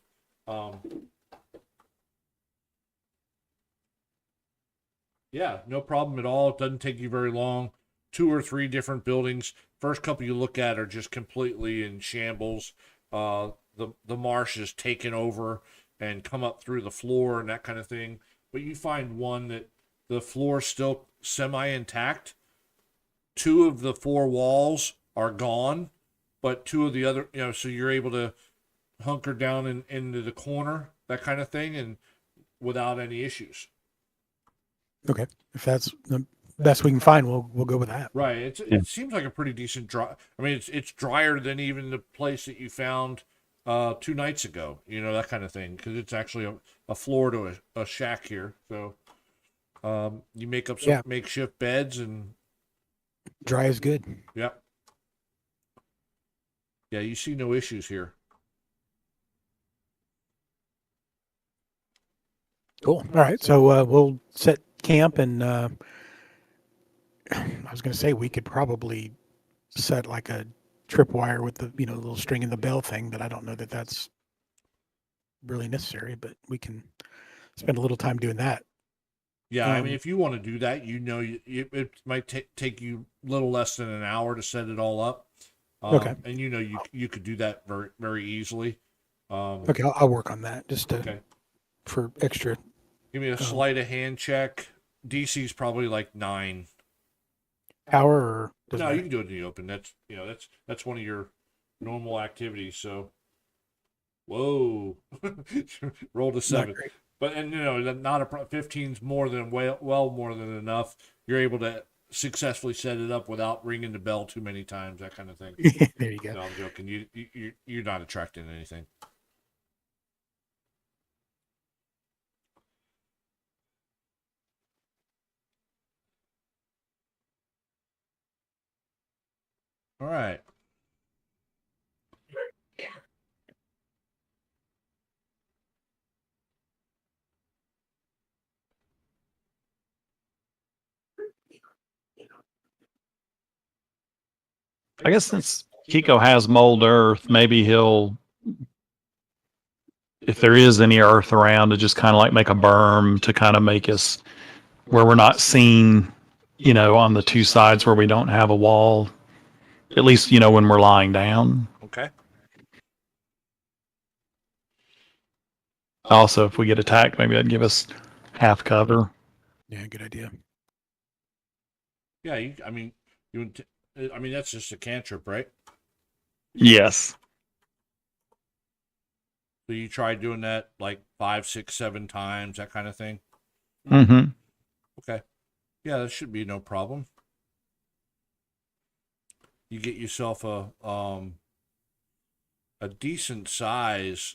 Yeah, no problem at all. It doesn't take you very long. 2 or 3 different buildings. First couple you look at are just completely in shambles. The marsh is taken over and come up through the floor and that kind of thing. But you find one that the floor's still semi intact. 2 of the 4 walls are gone, but 2 of the other, so you're able to hunker down into the corner, that kind of thing, and without any issues. Okay. If that's the best we can find, we'll go with that. Right. Yeah. It seems like a pretty decent dry. I mean, it's drier than even the place that you found 2 nights ago. That kind of thing, because it's actually a floor to a shack here. So you make up some makeshift beds and Dry is good. yep. Yeah, you see no issues here. Cool. All right. So we'll set camp, and I was going to say we could probably set like a tripwire with the little string in the bell thing, but I don't know that that's really necessary. But we can spend a little time doing that. Yeah, I mean, if you want to do that, it might take you a little less than an hour to set it all up. Okay. And you could do that very, very easily. Okay, I'll work on that just to, Okay. for extra. Give me a sleight of hand check. DC's probably like 9. Power or doesn't No, matter? you can do it in the open. That's one of your normal activities. So, whoa, rolled a Not 7. great. But not a 15's more than well more than enough. You're able to successfully set it up without ringing the bell too many times, that kind of thing. There you go. No, I'm joking. You're not attracting anything. All right. I guess since Kiko has mold earth, maybe he'll, if there is any earth around, to just kind of like make a berm to kind of make us where we're not seen, on the 2 sides where we don't have a wall, at least, when we're lying down. Okay. Also, if we get attacked, maybe that'd give us half cover. Yeah, good idea. Yeah. I mean, that's just a cantrip, right? Yes. So you tried doing that like 5, 6, 7 times, that kind of thing. Mm-hmm. Okay. Yeah, that should be no problem. You get yourself a decent size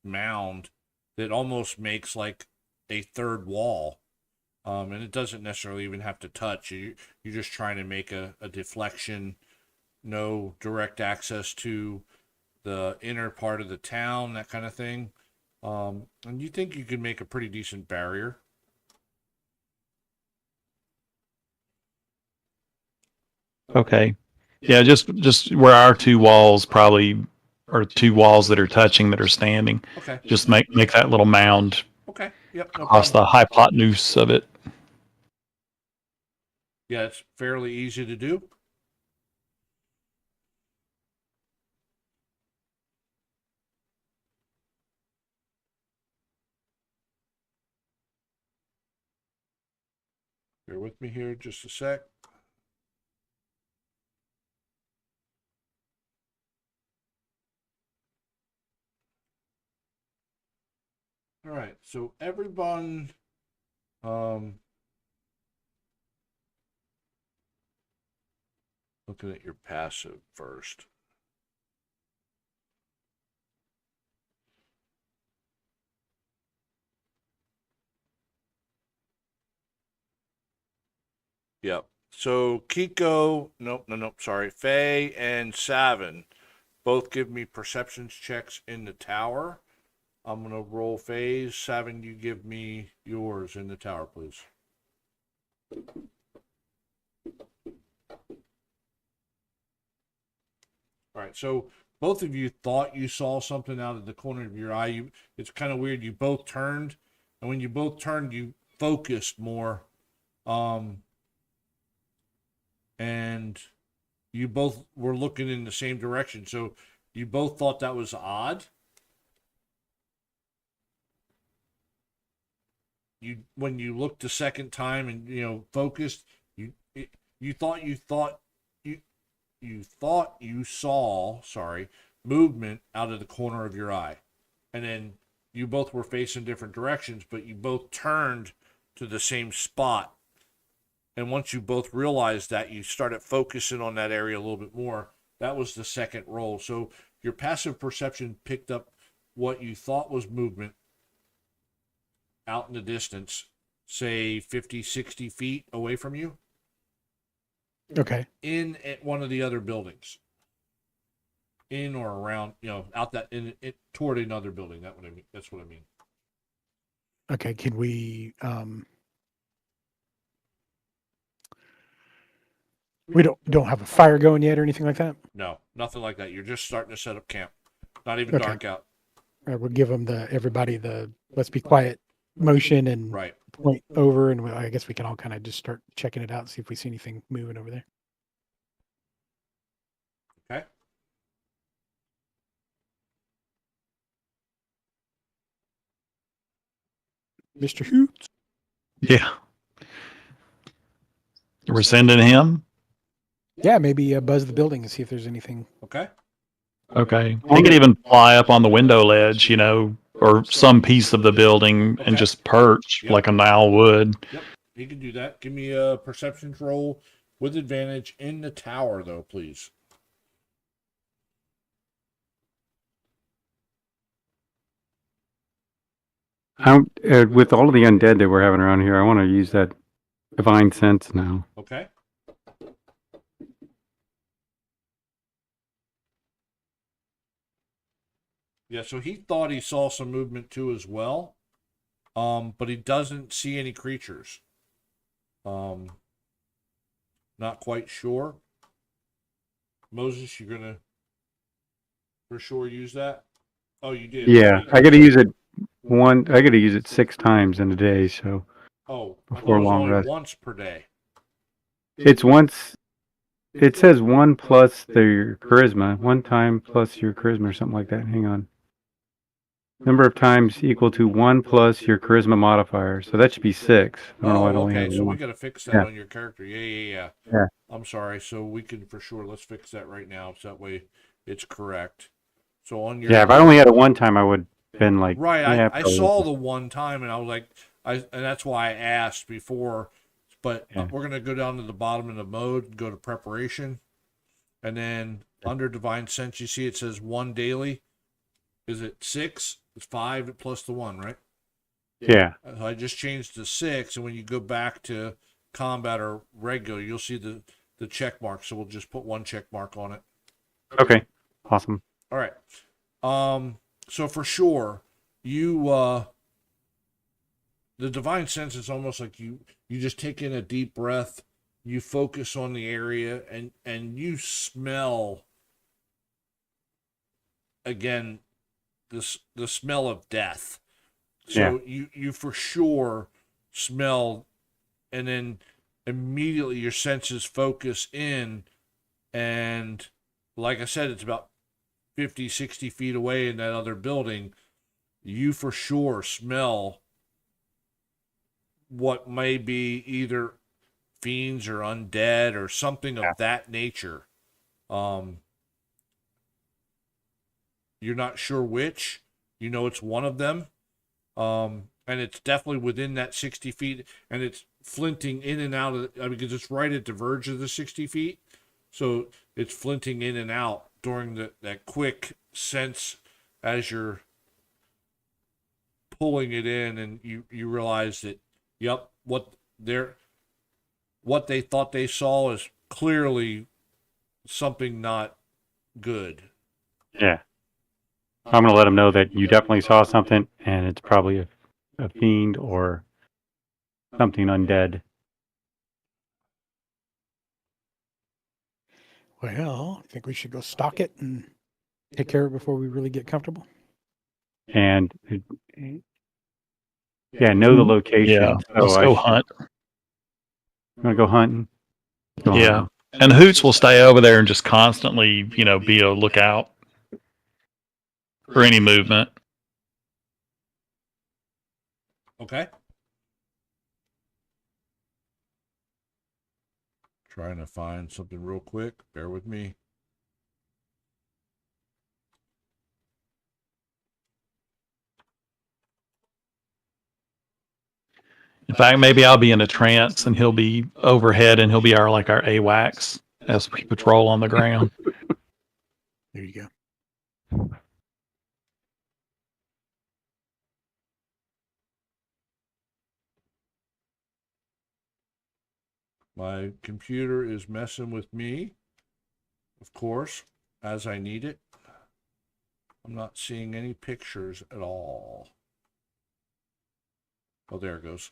mound that almost makes like a 3rd wall. And it doesn't necessarily even have to touch. You're just trying to make a deflection, no direct access to the inner part of the town, that kind of thing. And you think you could make a pretty decent barrier. Okay. Yeah, just where our 2 walls probably are 2 walls that are touching that are standing. Okay. Just make that little mound Okay. Yep. No across problem. the hypotenuse of it. Yeah, it's fairly easy to do. Bear with me here just a sec. All right, so everyone, looking at your passive first. Yep. So Kiko, nope, sorry. Faye and Savin both give me perceptions checks in the tower. I'm gonna roll Faye's. Savin, you give me yours in the tower, please. All right, so both of you thought you saw something out of the corner of your eye. It's kind of weird. You both turned, And when you both turned, you focused more. And you both were looking in the same direction. So you both thought that was odd. When you looked the second time and focused, you thought you saw movement out of the corner of your eye, and then you both were facing different directions, but you both turned to the same spot. And once you both realized that, you started focusing on that area a little bit more. That was the second roll. So your passive perception picked up what you thought was movement out in the distance, say 50, 60 feet away from you, Okay. in at one of the other buildings, in or around, out that in toward another building. That's what I mean. Okay. Can we, we don't have a fire going yet or anything like that? No, nothing like that. You're just starting to set up camp. Not even Okay. dark out. All right, we'll give them everybody the let's be quiet motion and Right. point over, and I guess we can all kind of just start checking it out and see if we see anything moving over there. Okay. Mr. Hoots. Yeah. We're sending him. Yeah, maybe buzz the building and see if there's anything. Okay. Okay. He could even fly up on the window ledge, or some piece of the building Okay. and just perch Yep. like a Nile would. Yep. He can do that. Give me a perception roll with advantage in the tower, though, please. With all of the undead that we're having around here, I want to use that divine sense now. Okay. Yeah, so he thought he saw some movement too as well. But he doesn't see any creatures. Not quite sure. Moses, you're gonna for sure use that? Oh, you did. Yeah, I got to use it I got to use it 6 times in a day, so Oh, I thought before it was long only rest. once per day. It's once. It says 1 plus your charisma, 1 time plus your charisma or something like that. Hang on. Number of times equal to 1 plus your charisma modifier. So that should be 6. I don't know why I Oh, only okay. have So we one. gotta fix that Yeah. on your character. Yeah. Yeah. I'm sorry. So we can for sure. Let's fix that right now, so that way it's correct. So on your Yeah, if I only had it 1 time, I would have been like, right, yeah, I probably. saw the one time, and I was like, and that's why I asked before. But Yeah. we're gonna go down to the bottom of the mode, go to preparation, and then under divine sense, you see it says 1 daily. Is it 6? It's 5 plus the 1, right? Yeah. I just changed to 6, and when you go back to combat or regular, you'll see the check mark. So we'll just put 1 check mark on it. Okay. Awesome. All right. So for sure, you the divine sense is almost like you just take in a deep breath, you focus on the area, and you smell again the smell of death. So you for sure smell, and then immediately your senses focus in, and like I said, it's about 50, 60 feet away in that other building. You for sure smell what may be either fiends or undead or something of that nature. You're not sure which. You know it's one of them. And it's definitely within that 60 feet, and it's flinting in and out of because it's right at the verge of the 60 feet. So it's flinting in and out during that quick sense as you're pulling it in, and you realize that, yep, what they thought they saw is clearly something not good. Yeah. I'm going to let them know that you definitely saw something, and it's probably a fiend or something undead. Well, I think we should go stalk it and take care of it before we really get comfortable. And Yeah, know the location. Yeah, So let's go hunt. Want to go hunting? Go Yeah. hunting. And Hoots will stay over there and just constantly, you know, be a lookout for any movement. Okay. Trying to find something real quick. Bear with me. In fact, maybe I'll be in a trance and he'll be overhead and he'll be our AWACS as we patrol on the ground. There you go. My computer is messing with me, of course, as I need it. I'm not seeing any pictures at all. Oh, there it goes.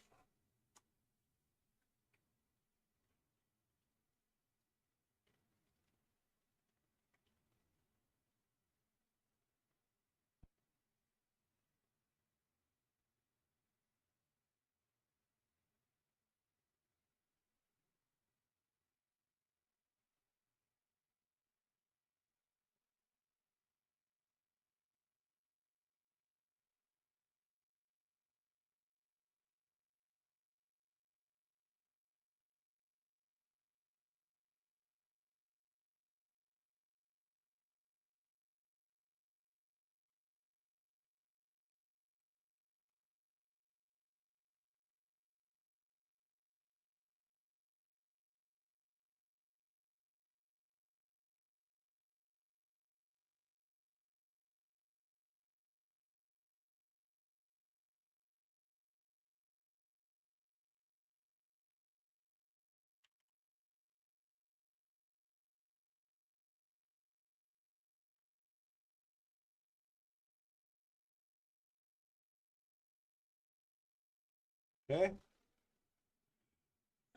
Okay.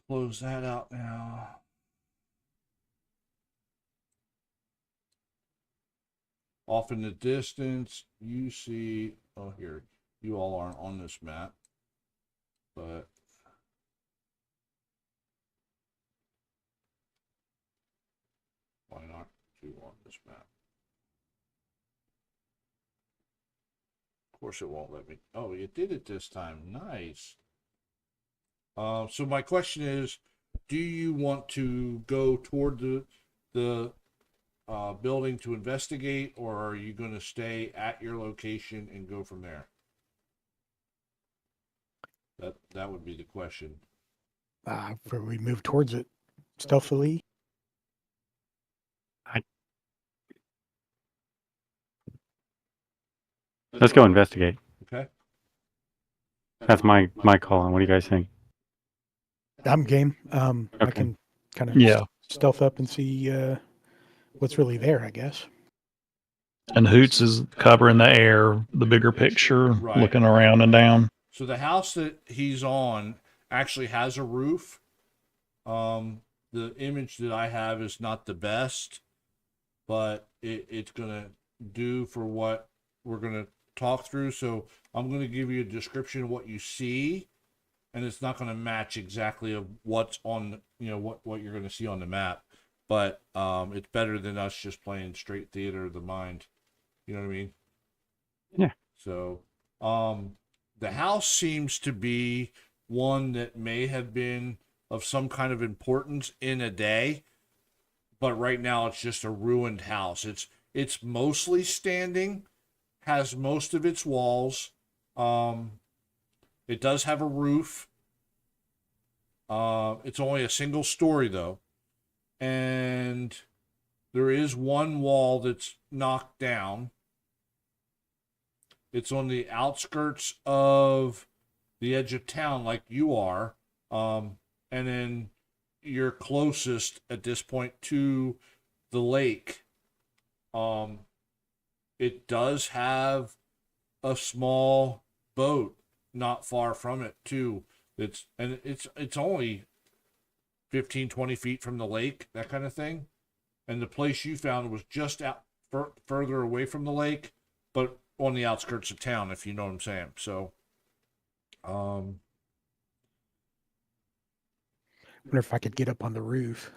Close that out now. Off in the distance, you see, oh, here, you all aren't on this map, but why not you on this map? Of course it won't let me. Oh, it did it this time. Nice. So my question is, do you want to go toward the building to investigate, or are you going to stay at your location and go from there? That would be the question. We move towards it stealthily. Let's go investigate. Okay. That's my call on. What do you guys think? I'm game. I Okay. can kind of Yeah. stealth up and see what's really there, I guess. And Hoots is covering the air, the bigger picture, Right. looking around and down. So the house that he's on actually has a roof. The image that I have is not the best, but it's gonna do for what we're gonna talk through. So I'm gonna give you a description of what you see, and it's not gonna match exactly of what's on, what you're gonna see on the map. But it's better than us just playing straight theater of the mind. You know what I mean? Yeah. So, the house seems to be one that may have been of some kind of importance in a day, but right now it's just a ruined house. It's mostly standing, has most of its walls. It does have a roof. It's only a single story though, and there is one wall that's knocked down. It's on the outskirts of the edge of town, like you are. And then you're closest at this point to the lake. It does have a small boat not far from it too. It's only 15, 20 feet from the lake, that kind of thing. And the place you found was just out further away from the lake, but on the outskirts of town, if you know what I'm saying. So Wonder if I could get up on the roof.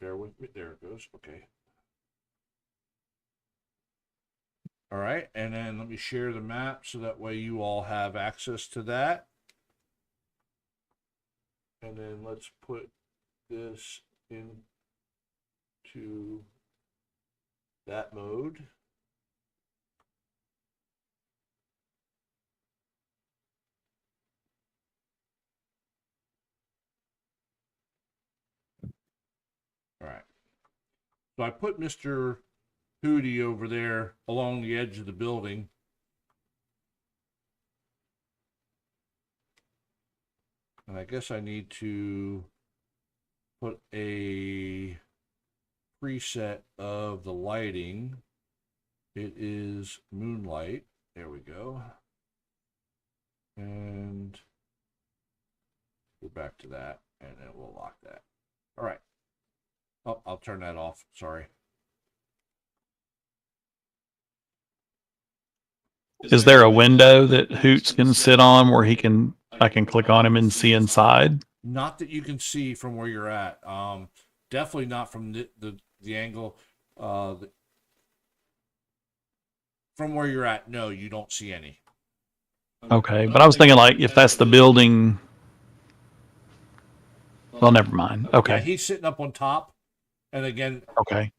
Bear with me. There it goes. Okay. All right, and then let me share the map so that way you all have access to that. And then let's put this into that mode. All right. So I put Mr. Hootie over there along the edge of the building. And I guess I need to put a preset of the lighting. It is moonlight. There we go. And go back to that, and then we'll lock that. All right. Oh, I'll turn that off. Sorry. Is there a window that Hoots can sit on where I can click on him and see inside? Not that you can see from where you're at. Definitely not from the angle. From where you're at, no, you don't see any. Okay, but I was thinking like if that's the building. Well, never mind. Yeah, Okay. he's sitting up on top, and again, Okay.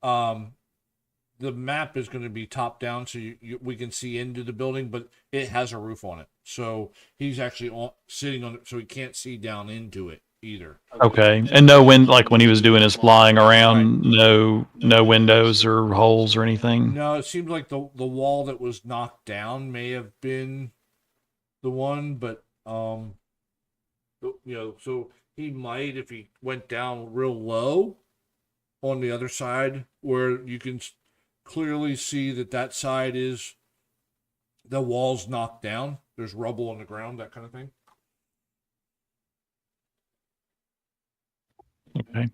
the map is going to be top down, so we can see into the building, but it has a roof on it, so he's actually sitting on it, so he can't see down into it either. Okay. And no wind, like when he was doing his flying around, no windows or holes or anything. No, it seems like the wall that was knocked down may have been the one, but so he might, if he went down real low on the other side, where you can clearly see that side is the wall's knocked down. There's rubble on the ground, that kind of thing. Okay.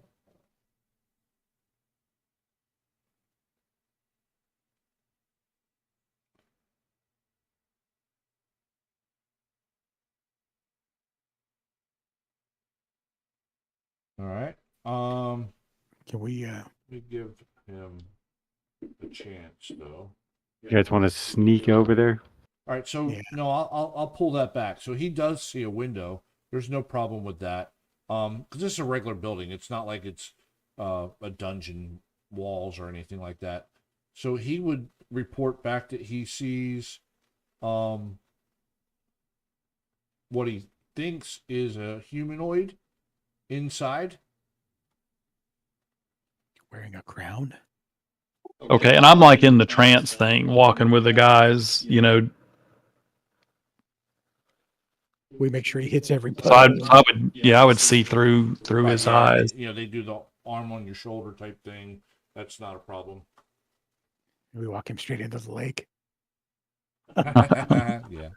All right. Can we? Let me give him a chance, though. You guys want to sneak over there? All right, so Yeah. no, I'll pull that back. So he does see a window. There's no problem with that. Because this is a regular building. It's not like it's a dungeon walls or anything like that. So he would report back that he sees what he thinks is a humanoid inside. Wearing a crown? Okay. And I'm like in the trance thing, walking with the guys, We make sure he hits every So I pole. would see through Right, his yeah, eyes. they do the arm on your shoulder type thing. That's not a problem. We walk him straight into the lake. Yeah.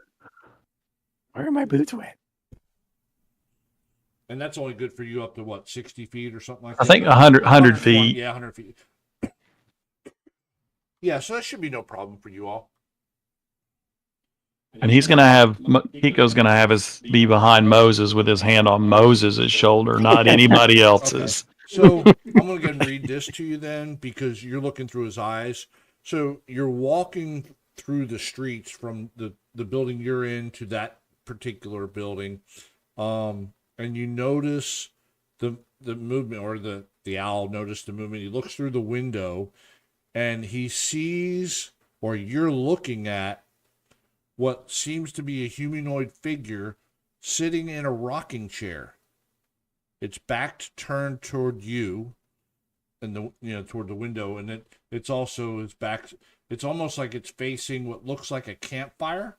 Where are my boots wet? And that's only good for you up to what, 60 feet or something like I that? think 100 120, feet. Yeah, 100 feet. Yeah, so that should be no problem for you all. And he's gonna have Kiko's gonna have be behind Moses with his hand on Moses' shoulder, not anybody else's. So I'm going to go and read this to you then, because you're looking through his eyes. So you're walking through the streets from the building you're in to that particular building. And you notice the movement, or the owl noticed the movement. He looks through the window and he sees, or you're looking at, what seems to be a humanoid figure sitting in a rocking chair. Its back turned toward you, and toward the window, and it's also its back. It's almost like it's facing what looks like a campfire.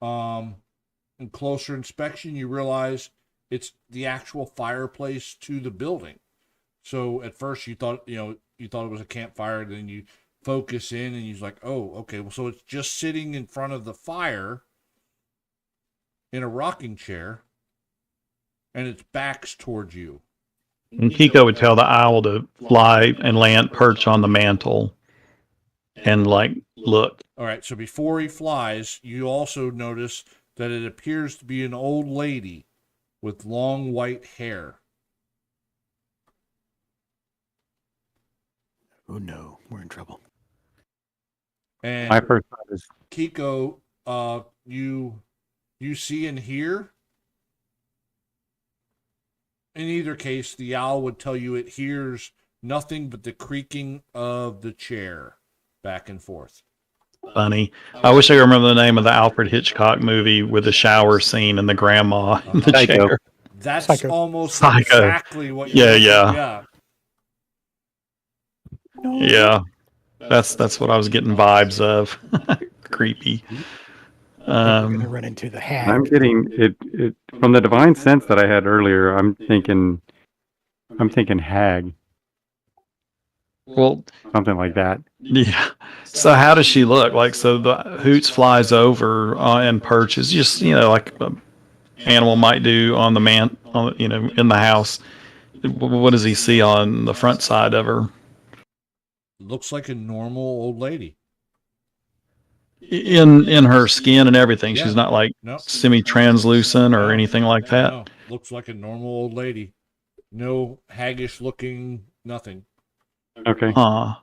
In closer inspection, you realize it's the actual fireplace to the building. So at first you thought it was a campfire, then you focus in and you're like, oh, okay, well, so it's just sitting in front of the fire in a rocking chair, and its back's towards you. And Kiko would tell the owl to fly and land, perch on the mantle, and like look. All right, so before he flies, you also notice that it appears to be an old lady with long white hair. Oh no, we're in trouble. And My first thought is Kiko, you see and hear. In either case, the owl would tell you it hears nothing but the creaking of the chair back and forth. Funny. I wish I could remember the name of the Alfred Hitchcock movie with the shower scene and the grandma in the Psycho. chair. That's Psycho. almost Psycho. exactly what. Yeah, you're yeah. yeah. No. Yeah, that's what I was getting vibes of. Creepy. We're gonna Um, run into the I'm hag. getting it from the divine sense that I had earlier. I'm thinking hag, well, something like that. yeah. So how does she look? Like, so the Hoots flies over and perches, just like an animal might do on the in the house. What does he see on the front side of her? Looks like a normal old lady. In her skin and everything. Yeah. She's not like No, semi-translucent or anything like that. no, looks like a normal old lady. No haggish looking, nothing. Okay. Huh.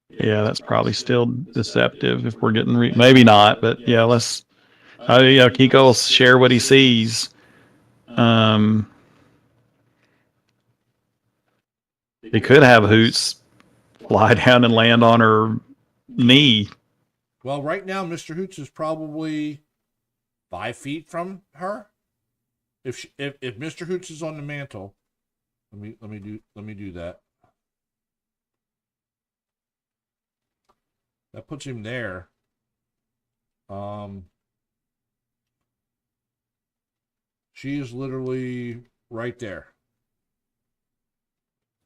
Yeah, that's probably still deceptive if we're getting maybe not, but yeah, let's. Kiko will share what he sees. He could have Hoots fly down and land on her knee. Well, right now, Mr. Hoots is probably 5 feet from her. If Mr. Hoots is on the mantle, let me do that. That puts him there. She is literally right there,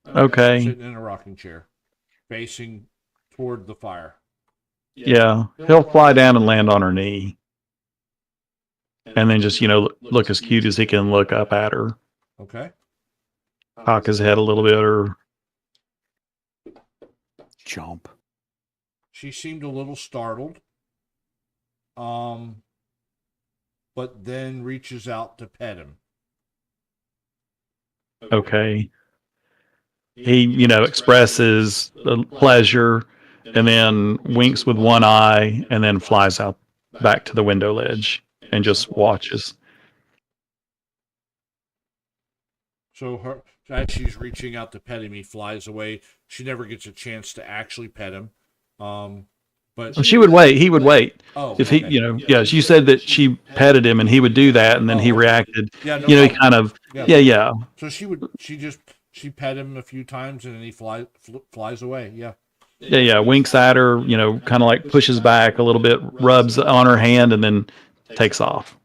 Okay. sitting in a rocking chair, facing toward the fire. Yeah, he'll fly down and land on her knee, and then just look as cute as he can look up at her, Okay. cock his head a little bit, or Chomp. She seemed a little startled. But then reaches out to pet him. okay. He expresses pleasure, and then winks with one eye, and then flies out back to the window ledge and just watches. So as she's reaching out to pet him, he flies away. She never gets a chance to actually pet him. But She would wait. He would wait. oh, If he, okay. yeah, she said that she petted him and he would do that, and then he Oh, okay. reacted. Yeah, no He problem. kind of, Yeah. yeah. So she pet him a few times and then he flies away. Yeah. Winks at her, kind of like pushes back a little bit, rubs on her hand, and then takes off.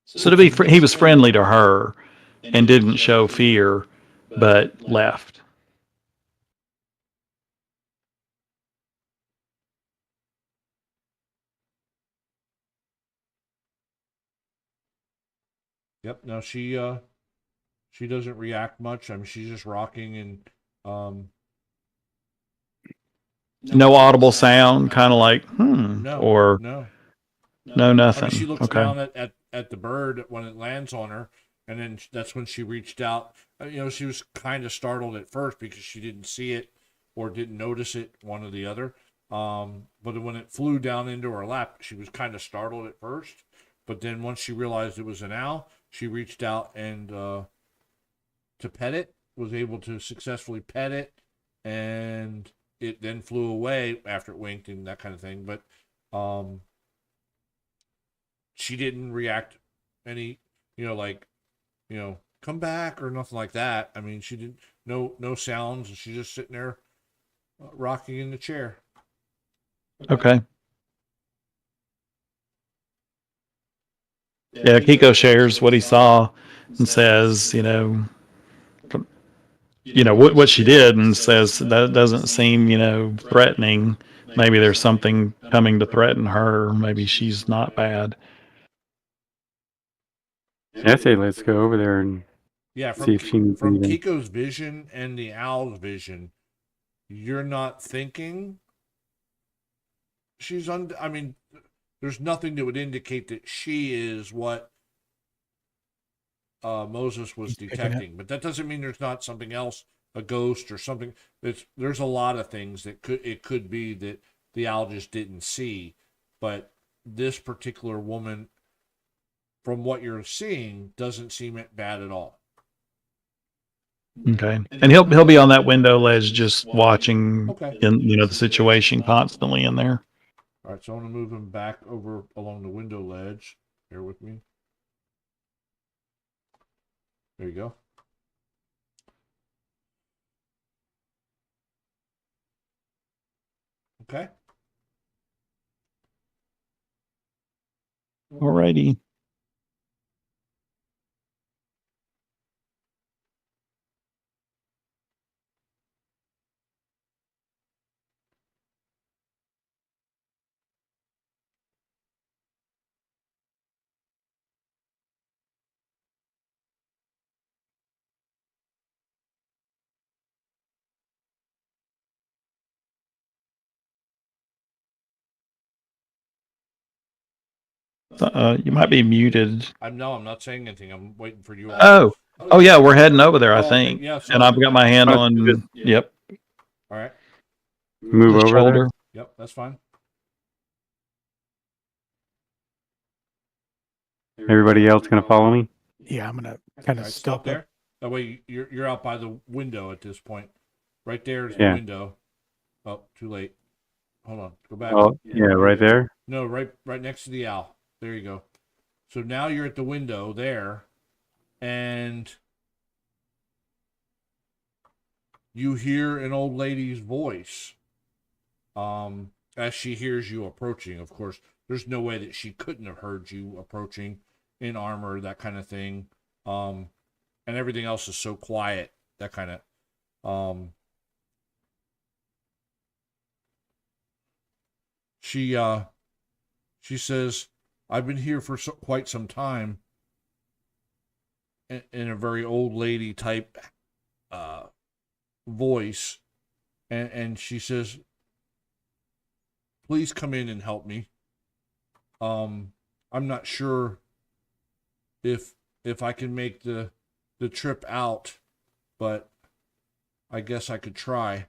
So he was friendly to her and didn't show fear, but left. Yep. No, she doesn't react much. I mean, she's just rocking and No audible sound, kind of like no, or no. no, I nothing. mean, she looks Okay. down at the bird when it lands on her, and then that's when she reached out. She was kind of startled at first because she didn't see it or didn't notice it, one or the other. But when it flew down into her lap, she was kind of startled at first. But then once she realized it was an owl, she reached out and to pet it, was able to successfully pet it, and it then flew away after it winked and that kind of thing. But she didn't react any, come back or nothing like that. I mean, she didn't, no sounds. She's just sitting there rocking in the chair. Okay. Yeah, Kiko shares what he saw and says, what she did, and says that doesn't seem, threatening. Maybe there's something coming to threaten her. Maybe she's not bad. I say let's go over there and Yeah, See if she can from breathe in. Kiko's vision and the owl's vision, you're not thinking she's I mean, there's nothing that would indicate that she is what Moses was He's picking up. detecting. But that doesn't mean there's not something else, a ghost or something. There's a lot of things that could be that the owl just didn't see. But this particular woman, from what you're seeing, doesn't seem bad at all. Okay. And he'll be on that window ledge just watching Okay. in the situation constantly in there. All right, so I'm going to move him back over along the window ledge. Bear with me. There you go. Okay. Alrighty. You might be muted. I'm not saying anything. I'm waiting for you. Oh yeah, we're heading over there, I okay. think. Yeah, And I've got my hand on. Yep. All right. Move the over shoulder. there. Yep, that's fine. Everybody else gonna follow me? Yeah, I'm gonna kind All of right, stop stop there. That way you're out by the window at this point. Right there is the Yeah. window. Oh, too late. Hold on. Go back. Oh, yeah, right there. No, right next to the owl. There you go. So now you're at the window there, and you hear an old lady's voice. As she hears you approaching. Of course, there's no way that she couldn't have heard you approaching in armor, that kind of thing. And everything else is so quiet, that kind of. She says, "I've been here for quite some time." In a very old lady type voice, and she says, "Please come in and help me. I'm not sure if I can make the trip out, but I guess I could try."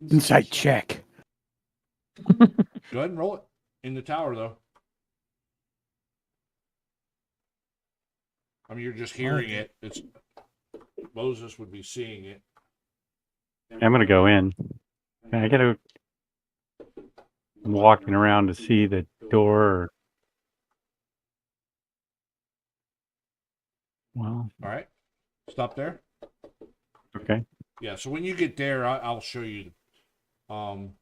Insight check. Go ahead and roll it in the tower, though. I mean, you're just hearing it. It's Moses would be seeing it. I'm gonna go in. I gotta. I'm walking around to see the door. Well, All right, stop there. okay. Yeah. So when you get there, I'll show you. And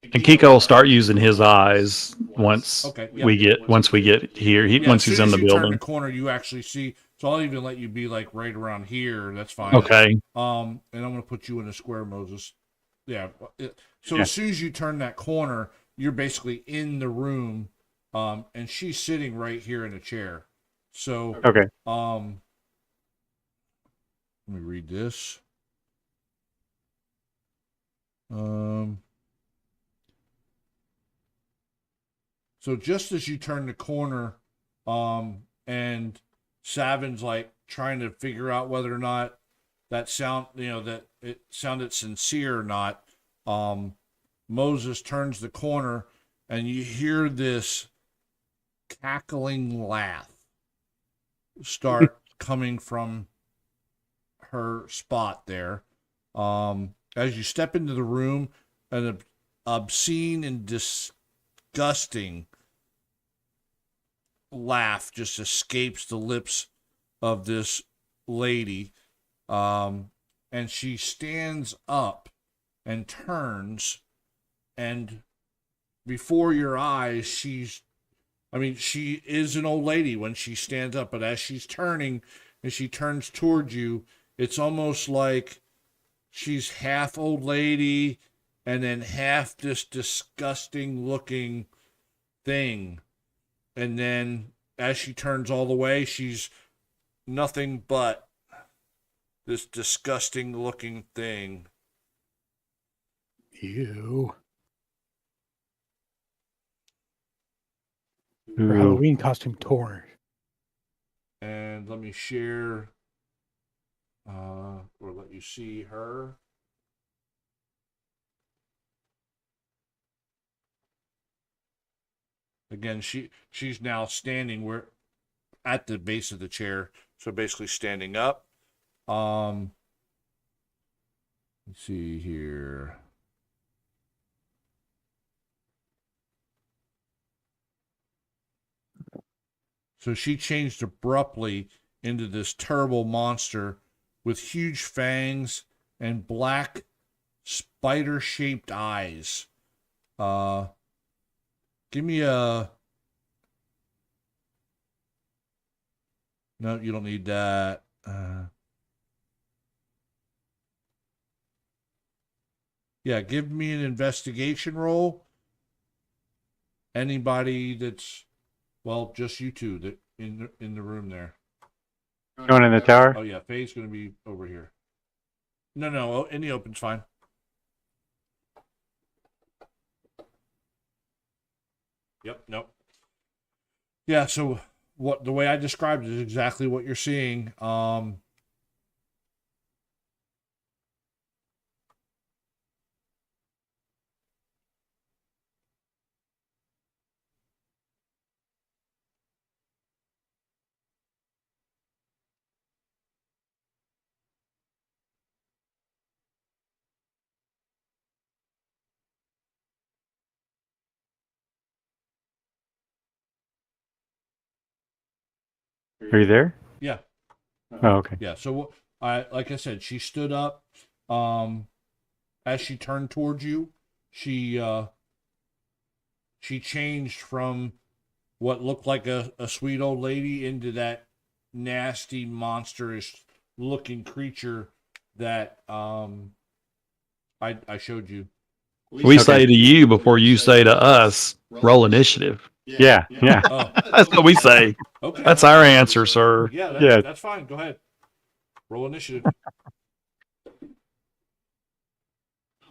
Kiko will start using his eyes once Okay, yeah. we get here. Once he's in the Turn building. the corner, you actually see. So I'll even let you be like right around here. That's fine. Okay. And I'm gonna put you in a square, Moses. Yeah. So Yeah. as soon as you turn that corner, you're basically in the room. And she's sitting right here in a chair. So Okay. let me read this. So just as you turn the corner, and Savin's like trying to figure out whether or not that sound, that it sounded sincere or not, Moses turns the corner and you hear this cackling laugh start coming from her spot there. As you step into the room, an obscene and disgusting laugh just escapes the lips of this lady, and she stands up and turns, and before your eyes she is an old lady when she stands up, but as she's turning and she turns towards you, it's almost like she's half old lady and then half this disgusting looking thing. And then as she turns all the way, she's nothing but this disgusting looking thing. Ew. Her Ooh. Halloween costume torn. And let me share or let you see her. Again, she's now standing where at the base of the chair, so basically standing up. Let's see here. So she changed abruptly into this terrible monster with huge fangs and black spider-shaped eyes. Give me a... No, you don't need that. Yeah, give me an investigation roll. Anybody that's... Well, just you two that in the room there. Going in the tower? Oh yeah, Faye's gonna be over here. No, in the open's fine. Yep, nope. Yeah, so what the way I described it is exactly what you're seeing. Are you there? Yeah. Oh, okay. Yeah, so like I said, she stood up. As she turned towards you, she changed from what looked like a sweet old lady into that nasty, monstrous looking creature that I showed you. We Okay. say to you before you say to us, roll initiative. Yeah. Oh, That's what we say. okay. That's our answer, sir. Yeah, Yeah. that's fine. Go ahead. Roll initiative.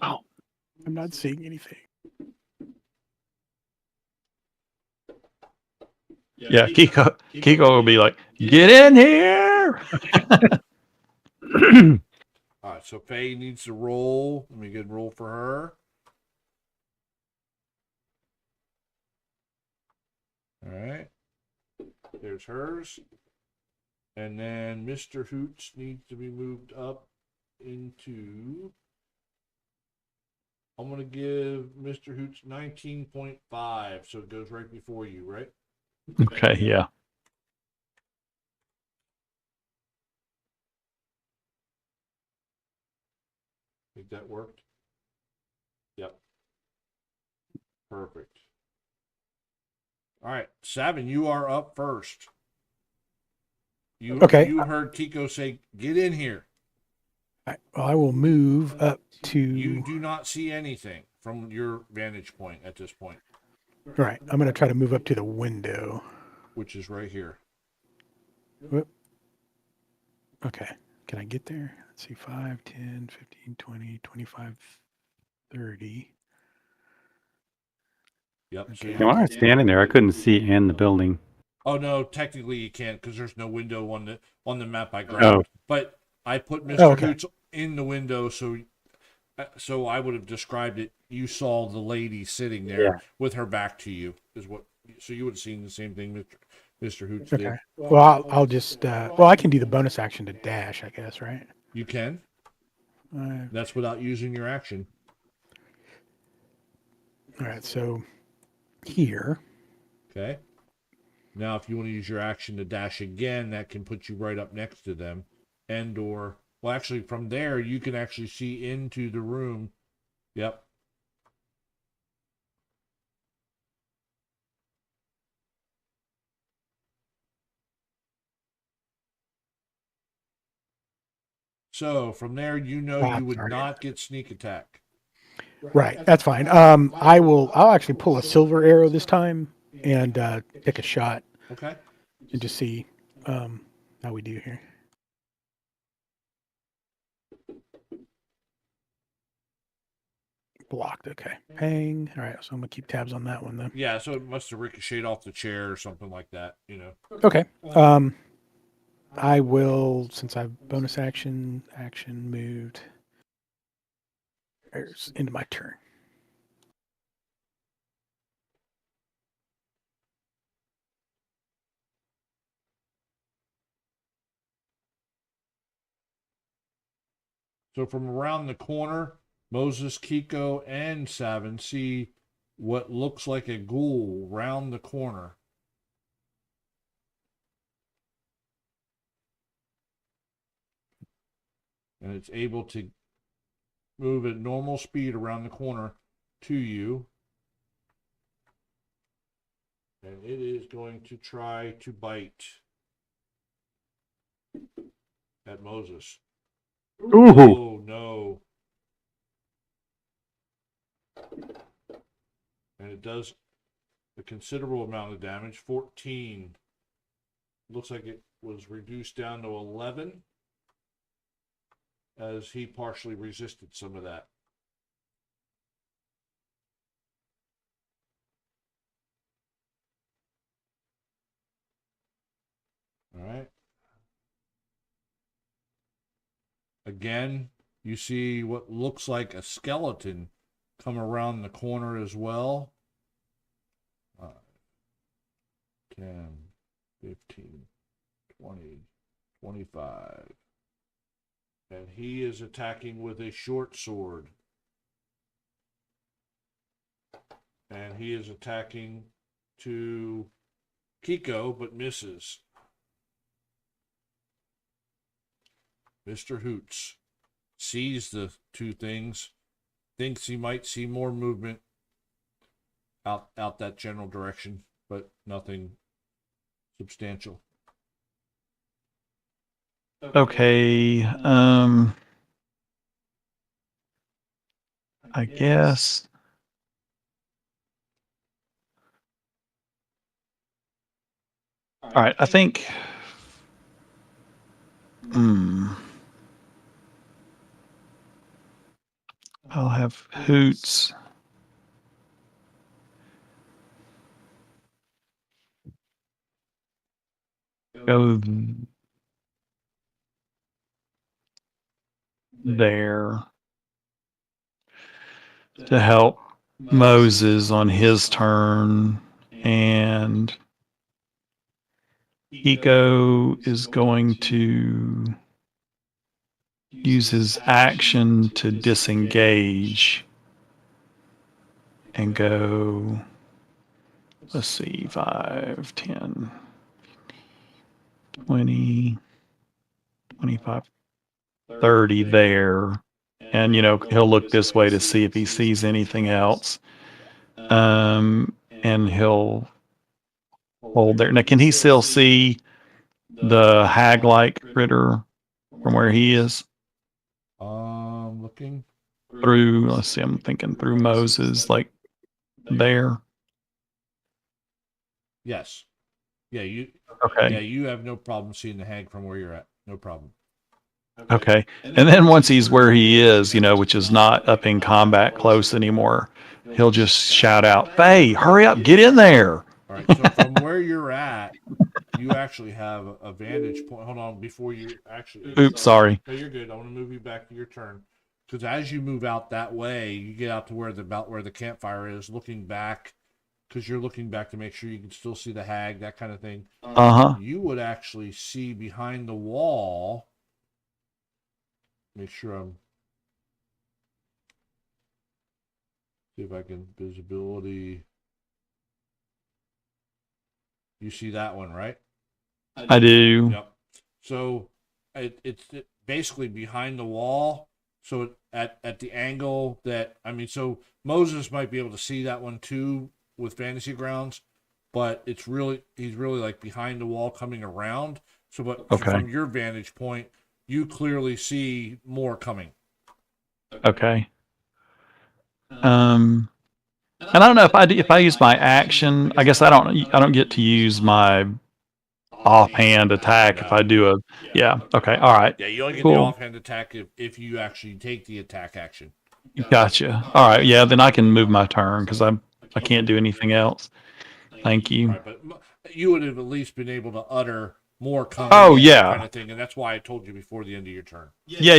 I'm not seeing anything. Yeah, Kiko will be like, get in here. All right, so Faye needs to roll. Let me get a roll for her. All right. There's hers. And then Mr. Hoots needs to be moved up into... I'm going to give Mr. Hoots 19.5, so it goes right before you, right? Okay, yeah. Think that worked? Yep. Perfect. All right, Savin, you are up first. Okay. You heard Kiko say, "Get in here." I will move up to. You do not see anything from your vantage point at this point, Right. I'm going to try to move up to the window. which is right here. Whoop. Okay. Can I get there? Let's see. 5, 10, 15, 20, 25, 30. Yep. So Okay. Yeah, when I was standing there, I couldn't see in the building. oh no, technically you can't because there's no window on the map I grabbed. Oh. But I put Mr. Oh, okay. Hoots in the window, so I would have described it. You saw the lady sitting there Yeah. with her back to you. So you would have seen the same thing Mr. Hoots did. Okay. Well, I'll just. Well, I can do the bonus action to dash, I guess, right? You can. That's without using your action. All right. So here. Okay. Now, if you want to use your action to dash again, that can put you right up next to them, well, actually, from there you can actually see into the room. Yep. So from there, you know you would sorry. not get sneak attack. Right. That's fine. I'll actually pull a silver arrow this time and take a shot Okay. and just see how we do here. Blocked. Okay. Hang. All right. So I'm gonna keep tabs on that one then. Yeah, so it must have ricocheted off the chair or something like that, Okay. I will, since I've bonus action moved into my turn. So from around the corner, Moses, Kiko, and Savin see what looks like a ghoul round the corner. And it's able to move at normal speed around the corner to you. And it is going to try to bite at Moses. Ooh. Oh, no. And it does a considerable amount of damage. 14. Looks like it was reduced down to 11 as he partially resisted some of that. All right. Again, you see what looks like a skeleton come around the corner as well. 10, 15, 20, 25. And he is attacking with a short sword. And he is attacking to Kiko, but misses. Mr. Hoots sees the two things, thinks he might see more movement out that general direction, but nothing substantial. Okay. I guess. All right. I think. I'll have Hoots. Go there to help Moses on his turn, and Kiko is going to use his action to disengage and go, let's see, 5, 10, 20, 25, 30 there. And, he'll look this way to see if he sees anything else. And he'll hold there. Now, can he still see the hag-like critter from where he is? Looking Through, let's see, I'm thinking through Moses, like there. Yes. Yeah, you. Okay. Yeah, you have no problem seeing the hag from where you're at. No problem. Okay. And then once he's where he is, which is not up in combat close anymore, he'll just shout out, "Faye, hurry up, get in there." All right. So from where you're at, you actually have a vantage point. Hold on, before you actually. Oops, sorry. No, you're good. I want to move you back to your turn, because as you move out that way, you get out to where the campfire is, looking back, because you're looking back to make sure you can still see the hag, that kind of thing. You would actually see behind the wall. Make sure I'm. See if I can visibility. You see that one, right? I do. Yep. So it's basically behind the wall. So at the angle that, so Moses might be able to see that one too with Fantasy Grounds, but he's really like behind the wall coming around. So, but Okay. From your vantage point, you clearly see more coming. Okay. And I don't know if I use my action. I guess I don't get to use my offhand attack if I do a. Yeah. Okay. All right. Yeah, you only get the Cool. offhand attack if you actually take the attack action. Gotcha. All right. Yeah. Then I can move my turn because I can't do anything else. Thank you. Right, but you would have at least been able to utter more coming Oh, in yeah. kind of thing, and that's why I told you before the end of your turn. Yeah.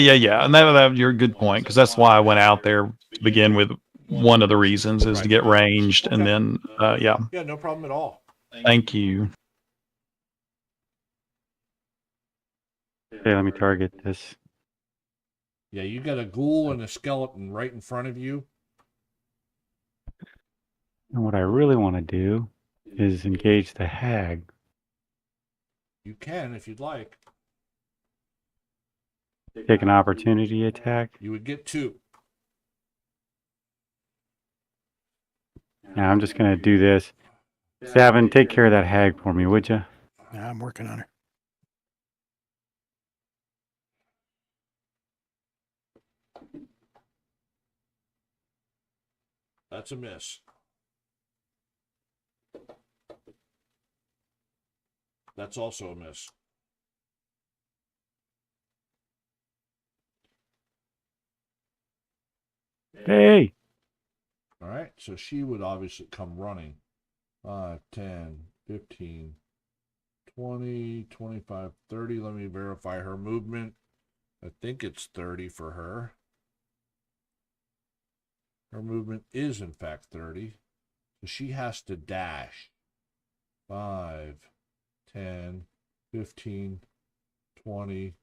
And that you're a good point because that's why I went out there to begin with. One of the reasons is to get ranged, and then yeah. Yeah, no problem at all. Thank you. Okay, let me target this. Yeah, you got a ghoul and a skeleton right in front of you. And what I really want to do is engage the hag. You can if you'd like. Take an opportunity attack. You would get 2. Now I'm just going to do this. Savin, take care of that hag for me, would you? I'm working on her. That's a miss. That's also a miss. Hey! All right, so she would obviously come running. 5, 10, 15, 20, 25, 30. Let me verify her movement. I think it's 30 for her. Her movement is, in fact, 30. So she has to dash. 5, 10, 15, 20,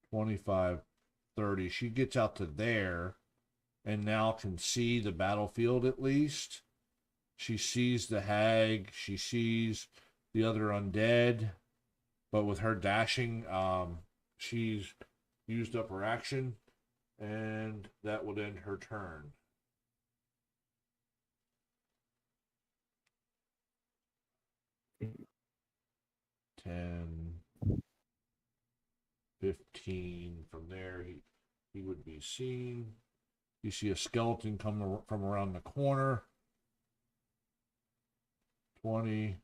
25, 30. She gets out to there and now can see the battlefield at least. She sees the hag. She sees the other undead. But with her dashing, she's used up her action. And that would end her turn. Ten, 15. From there, he would be seen. You see a skeleton come from around the corner. 20,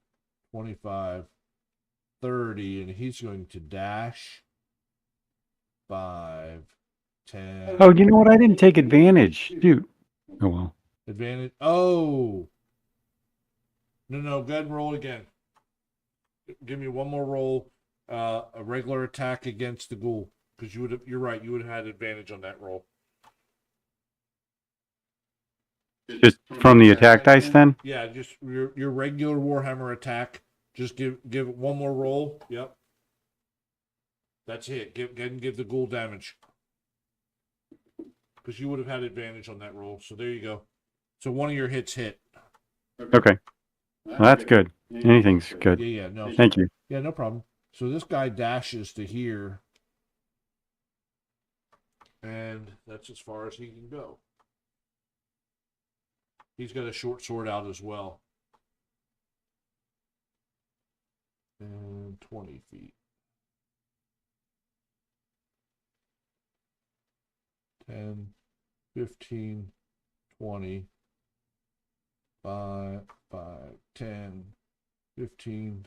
25, 30, and he's going to dash. 5, 10. Oh, you know what? I didn't take advantage. Shoot. Oh, well. Advantage. Oh. No. Go ahead and roll again. Give me one more roll. A regular attack against the ghoul. Because you're right, you would have had advantage on that roll. Just from the attack dice then? Yeah, just your regular Warhammer attack. Just give it one more roll. Yep. That's it. Give the ghoul damage. Because you would have had advantage on that roll. So there you go. So one of your hits hit. Okay. Well, that's good. Anything's good. Yeah, no. Thank you. Yeah, no problem. So this guy dashes to here. And that's as far as he can go. He's got a short sword out as well. And 20 feet. 10, 15, 20, 5, 10, 15.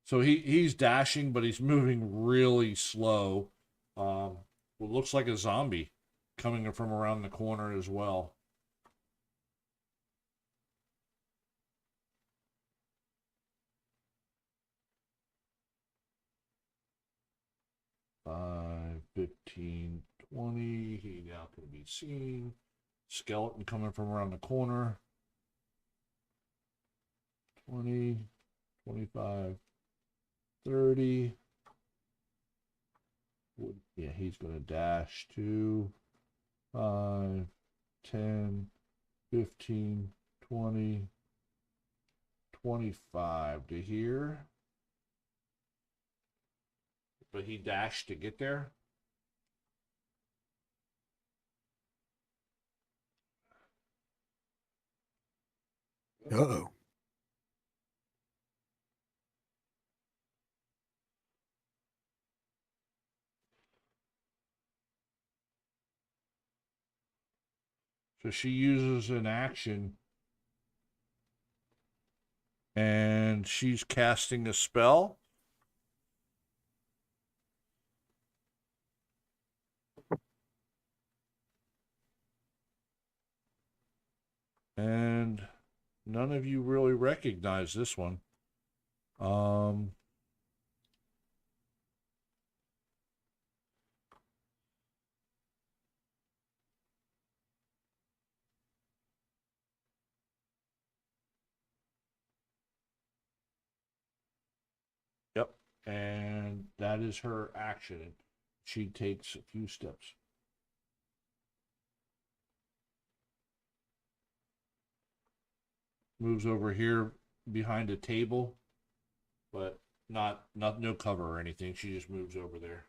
So he's dashing, but he's moving really slow. What looks like a zombie coming from around the corner as well. Five, 15, 20. He now can be seen. Skeleton coming from around the corner. 20, 25, 30. Yeah, he's going to dash to 5, 10, 15, 20, 25 to here. But he dashed to get there. Uh-oh. So she uses an action, and she's casting a spell. And none of you really recognize this one. Yep. And that is her action. She takes a few steps. Moves over here behind a table, but no cover or anything. She just moves over there.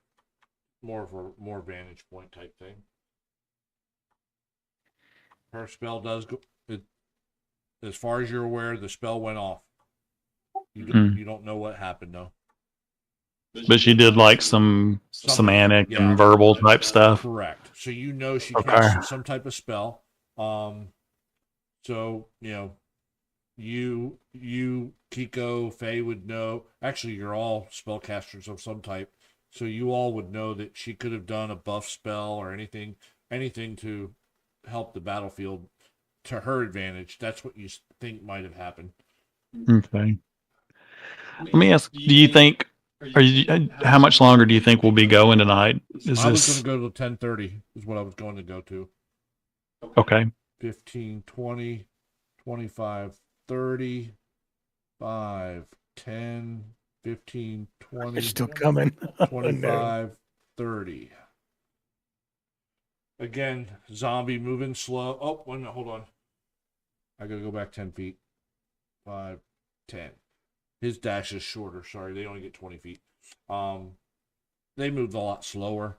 More vantage point type thing. Her spell does go. As far as you're aware, the spell went off. You don't know what happened though. But she did like some semantic yeah, and verbal type stuff. Correct. So you know she Okay. cast some type of spell. So you, Kiko, Faye would know. Actually, you're all spellcasters of some type, so you all would know that she could have done a buff spell or anything to help the battlefield to her advantage. That's what you think might have happened. Okay. Let me ask, do you think, how much longer do you think we'll be going tonight? I was going to go to 10:30 is what I was going to go to. Okay. 15, 20, 25, 30, 5, 10, 15, 20. They're still coming. 25, 30. Again, zombie moving slow. Oh, wait a minute, hold on. I gotta go back 10 feet. 5, 10. His dash is shorter. Sorry, they only get 20 feet. They moved a lot slower.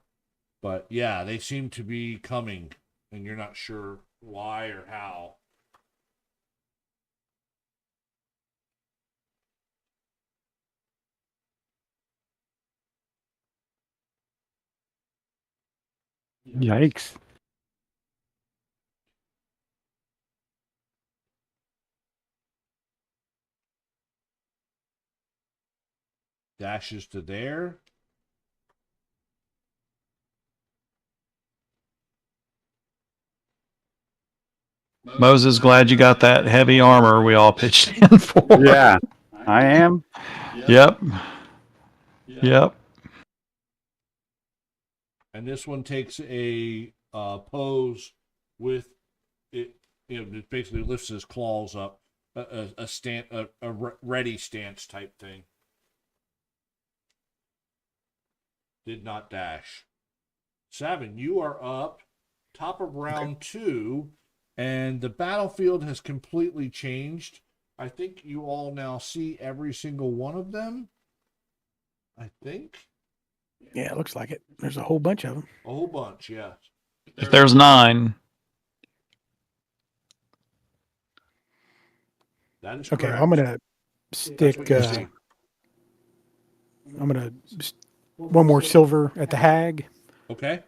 But yeah, they seem to be coming, and you're not sure why or how. Yikes. Dashes to there. Moses, glad you got that heavy armor we all pitched in for. Yeah, I am. Yep. Yep. And this one takes a pose with it. It basically lifts his claws up, a ready stance type thing. Did not dash. Savin, you are up, top of round 2, and the battlefield has completely changed. I think you all now see every single one of them. I think. Yeah, it looks like it. There's a whole bunch of them. A whole bunch, yeah. If there's 9. That is Okay, correct. I'm gonna That's stick. what you see. I'm gonna one more silver at the hag. Okay.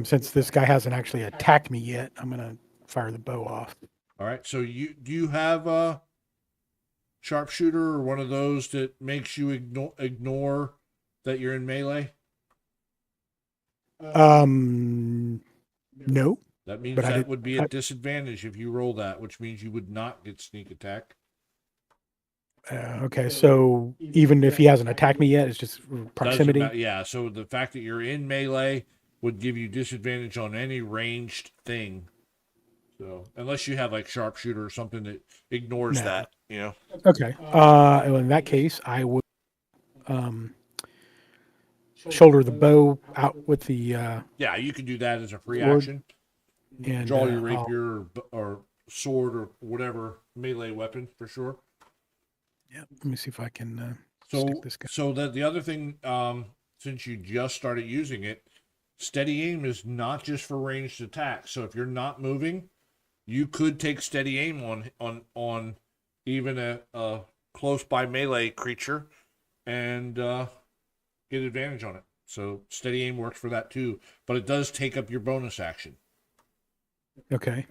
Since this guy hasn't actually attacked me yet, I'm gonna fire the bow off. All right. So do you have a sharpshooter or one of those that makes you ignore that you're in melee? No. That means But that would be a disadvantage if you roll that, which means you would not get sneak attack. Okay, so even if he hasn't attacked me yet, it's just proximity. Yeah. So the fact that you're in melee would give you disadvantage on any ranged thing. So unless you have like sharpshooter or something that ignores that, Okay. Well, in that case, I would shoulder the bow out with the yeah, you can do that as a free sword. action. And Draw your rapier or sword or whatever melee weapon for sure. Yeah, let me see if I can So stick this guy. so that the other thing, since you just started using it, steady aim is not just for ranged attacks. So if you're not moving, you could take steady aim on even a close by melee creature and get advantage on it. So steady aim works for that too, but it does take up your bonus action. Okay.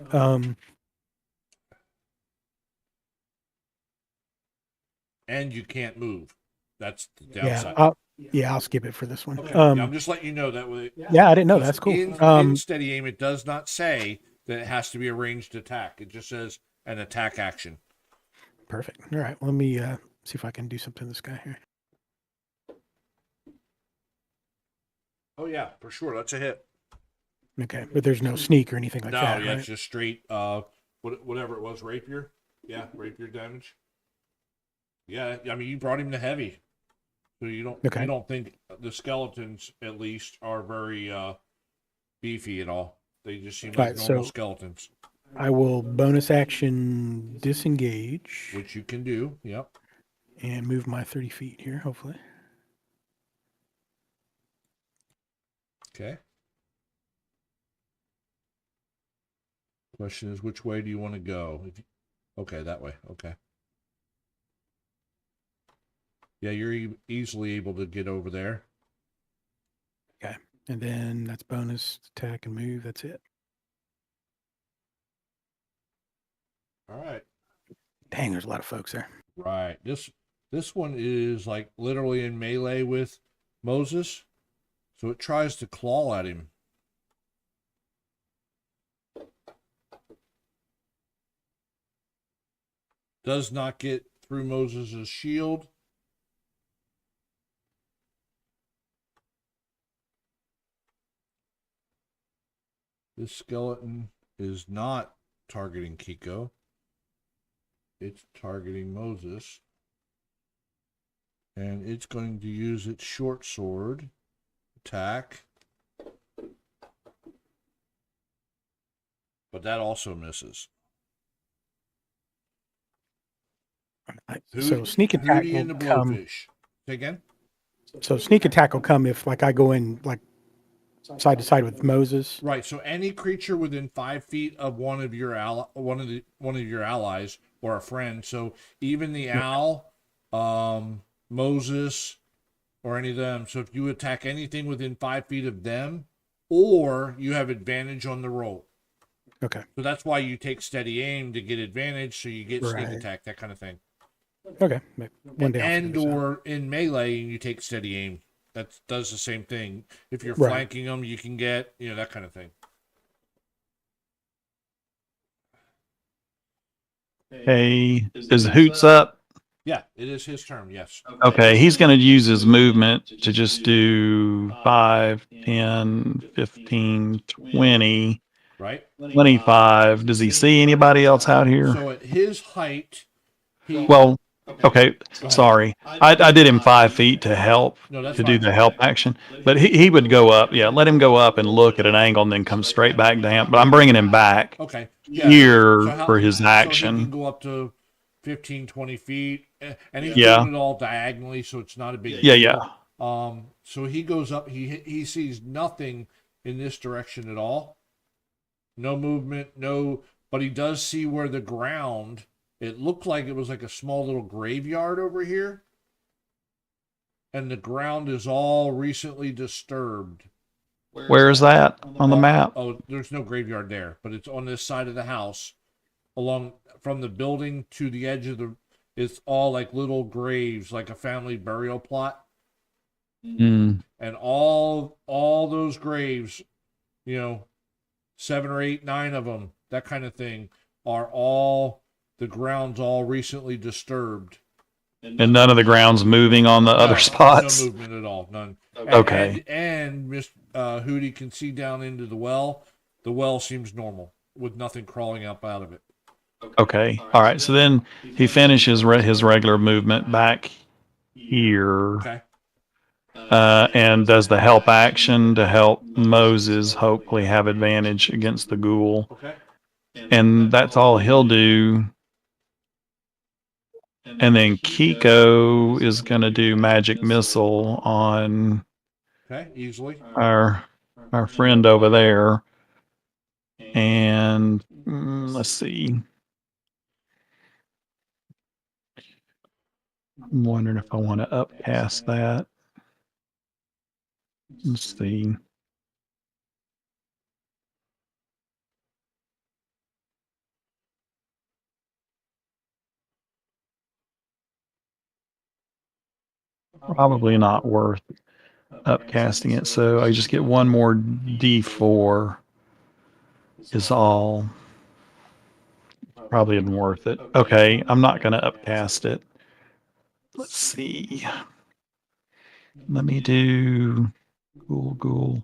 And you can't move. That's the Yeah. downside. I'll skip it for this one. Okay. Yeah, I'm just letting you know that way. Yeah, I didn't know. Because That's cool. in steady aim, it does not say that it has to be a ranged attack. It just says an attack action. Perfect. All right. Let me see if I can do something to this guy here. Oh yeah, for sure. That's a hit. Okay, but there's no sneak or anything like No, that, yeah, right? it's just straight whatever it was, rapier. Yeah, rapier damage. Yeah, I mean you brought him to heavy. So you Okay. don't think the skeletons at least are very beefy at all. They just seem like Right, normal so- skeletons, I will bonus action disengage which you can do. Yep. and move my 30 feet here, hopefully. Okay. Question is, which way do you want to go? Okay, that way. Okay. Yeah, you're easily able to get over there. And then that's bonus attack and move. That's it. All right. Dang, there's a lot of folks there. Right. This one is like literally in melee with Moses. So it tries to claw at him. Does not get through Moses' shield. This skeleton is not targeting Kiko. It's targeting Moses. And it's going to use its short sword attack. But that also misses. So sneak attack Hootie and the will come. Blowfish. Say again? So sneak attack will come if, like, I go in like side to side with Moses. Right. So any creature within 5 feet of one of your allies or a friend. So even the owl, Moses, or any of them. So if you attack anything within 5 feet of them, or you have advantage on the roll. Okay. So that's why you take steady aim to get advantage. So you get sneak Right. attack, that kind of thing. Okay. One day. I'll And figure this out. or in melee, you take steady aim. That does the same thing. If you're Right. flanking them, you can get, that kind of thing. Hey, is Hoots up? Yeah, it is his turn. Yes. Okay, he's going to use his movement to just do 5, 10, 15, 20, Right. 25. Does he see anybody else out here? So at his height, he Well, okay, sorry. I did him 5 feet to help, no, that's to do fine. the help action. But he would go up. Yeah, let him go up and look at an angle and then come straight back down. But I'm bringing him back Okay. Yeah. here So for his So he can action. go up to 15, 20 feet, and he's Yeah. doing it all diagonally, so it's not a big Yeah, deal. yeah. So he goes up. He sees nothing in this direction at all. No movement. No. But he does see where the ground. It looked like it was like a small little graveyard over here, and the ground is all recently disturbed. Where is that on the map? Oh, there's no graveyard there, but it's on this side of the house, along from the building to the edge of the. It's all like little graves, like a family burial plot, Hmm. and all those graves, 7 or 8, 9 of them, that kind of thing, are all the ground's all recently disturbed. And none of the ground's moving on the other No, spots. No movement at all, none. Okay. And Miss Hootie can see down into the well. The well seems normal with nothing crawling up out of it. Okay. All right. So then he finishes his regular movement back here, Okay. and does the help action to help Moses hopefully have advantage against the ghoul. Okay. And that's all he'll do. And then Kiko is going to do magic missile on Okay. Easily. our friend over there. And let's see. I'm wondering if I want to upcast that. Let's see. probably not worth upcasting it. So I just get one more D4 is all. Probably isn't worth it. Okay, I'm not going to upcast it. Let's see. Let me do ghoul.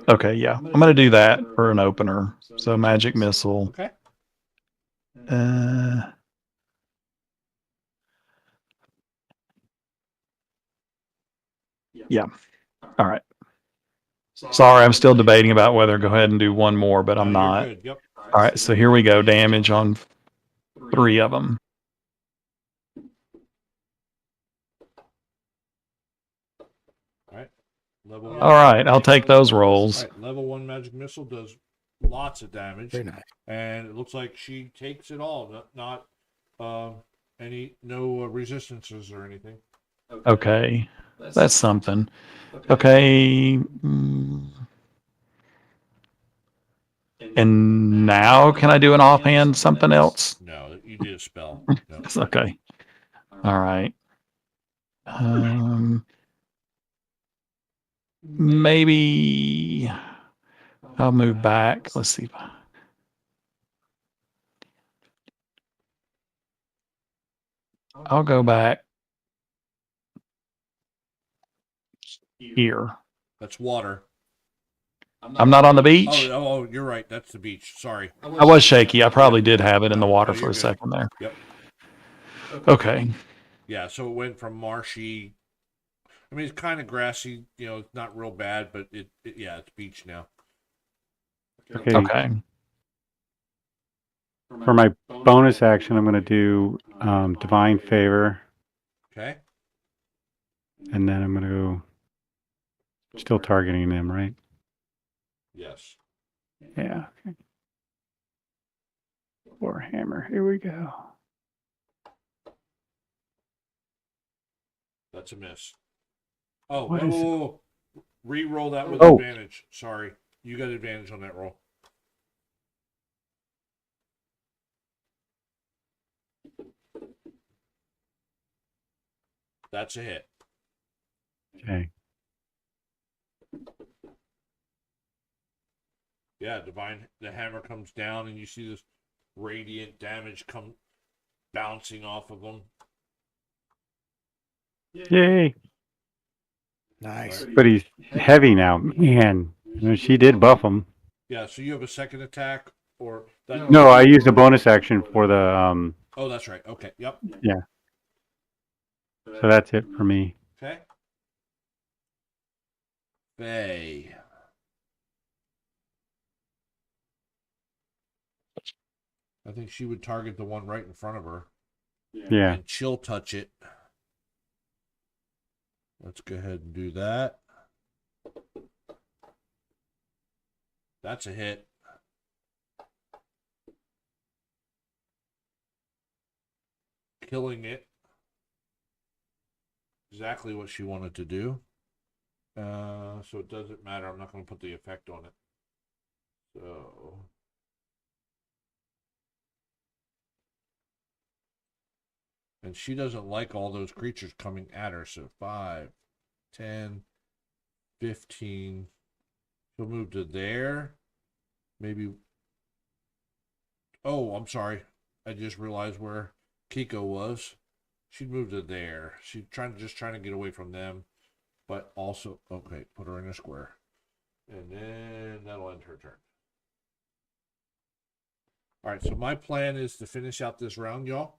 Okay, yeah. I'm going to do that for an opener. So magic missile. Okay. Yeah. All right. Sorry, I'm still debating about whether to go ahead and do one more, but I'm No, you're not. good. Yep. All right, so here we go. Damage on 3 of them. All right. Level All right, I'll take those All rolls. right. Level 1 magic missile does lots of damage. Very nice. And it looks like she takes it all, not no resistances or anything. Okay, that's something. Okay. And now can I do an offhand something else? No, you did a spell. No. It's okay. All right. Maybe I'll move back. Let's see. I'll go back here. That's water. I'm not on the beach. Oh, you're right. That's the beach. Sorry. I was shaky. I probably did have it in the water No, for you're a good. second there. Yep. Okay. Yeah, so it went from marshy. I mean, it's kind of grassy. It's not real bad, but yeah, it's beach now. Okay. Okay. For my bonus action, I'm going to do Divine Favor, Okay. and then I'm going to go. Still targeting them, right? Yes. Yeah. Okay. Warhammer. Here we go. That's a miss. Oh, What whoa, is- whoa, whoa. Re-roll that with Oh. advantage. Sorry. You got advantage on that roll. That's a hit. Okay. Yeah, the hammer comes down and you see this radiant damage come bouncing off of them. Yay! Nice. But he's heavy now, man. She did buff him. Yeah, so you have a second attack or that? No, I used a bonus action for the Oh, that's right. Okay. Yep. So that's it for me. Okay. Faye. I think she would target the one right in front of her. Yeah. And chill touch it. Let's go ahead and do that. That's a hit. Killing it. Exactly what she wanted to do. So it doesn't matter. I'm not going to put the effect on it. So. And she doesn't like all those creatures coming at her. So 5, 10, 15. She'll move to there. Maybe. Oh, I'm sorry. I just realized where Kiko was. She'd move to there. She's trying to get away from them. But also, okay, put her in a square. And then that'll end her turn. All right, so my plan is to finish out this round, y'all.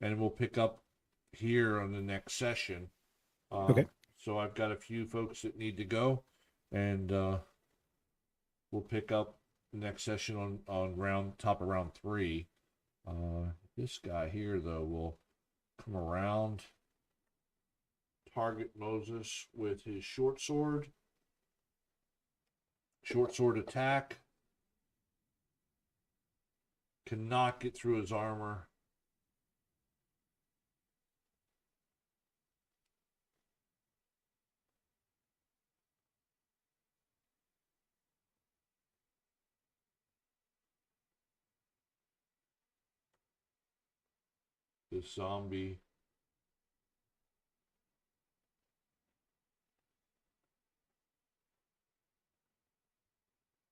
And we'll pick up here on the next session. Okay. So I've got a few folks that need to go. And we'll pick up the next session on top of round 3. This guy here, though, will come around, target Moses with his short sword. Short sword attack. Cannot get through his armor. This zombie.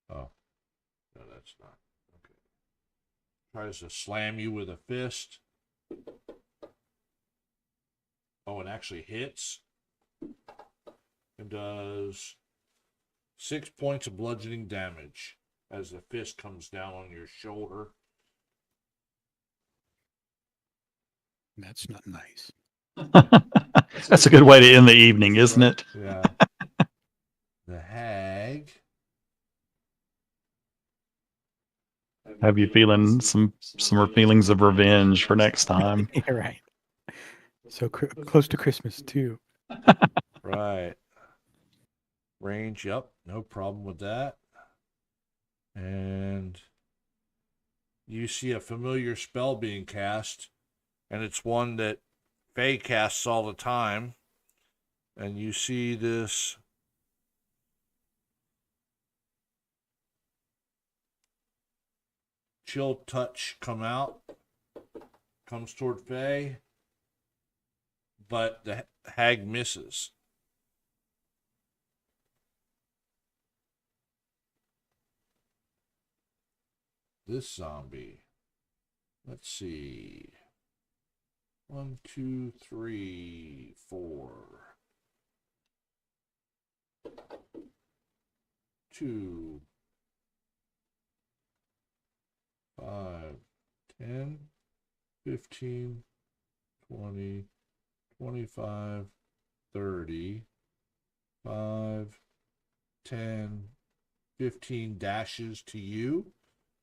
Oh, no, that's not. Okay. Tries to slam you with a fist. Oh, it actually hits. And does 6 points of bludgeoning damage as the fist comes down on your shoulder. That's not nice. That's a good way to end the evening, isn't it? Yeah. The hag. Have you feeling some more feelings of revenge for next time? Yeah, right. So close to Christmas too. Right. Range, yep, no problem with that. And you see a familiar spell being cast, and it's one that Faye casts all the time. And you see this chill touch come out, comes toward Faye, but the hag misses. This zombie, let's see, 1, 2, 3, 4, 2, 5, 10, 15, 20, 25, 30, 5, 10, 15 dashes to you,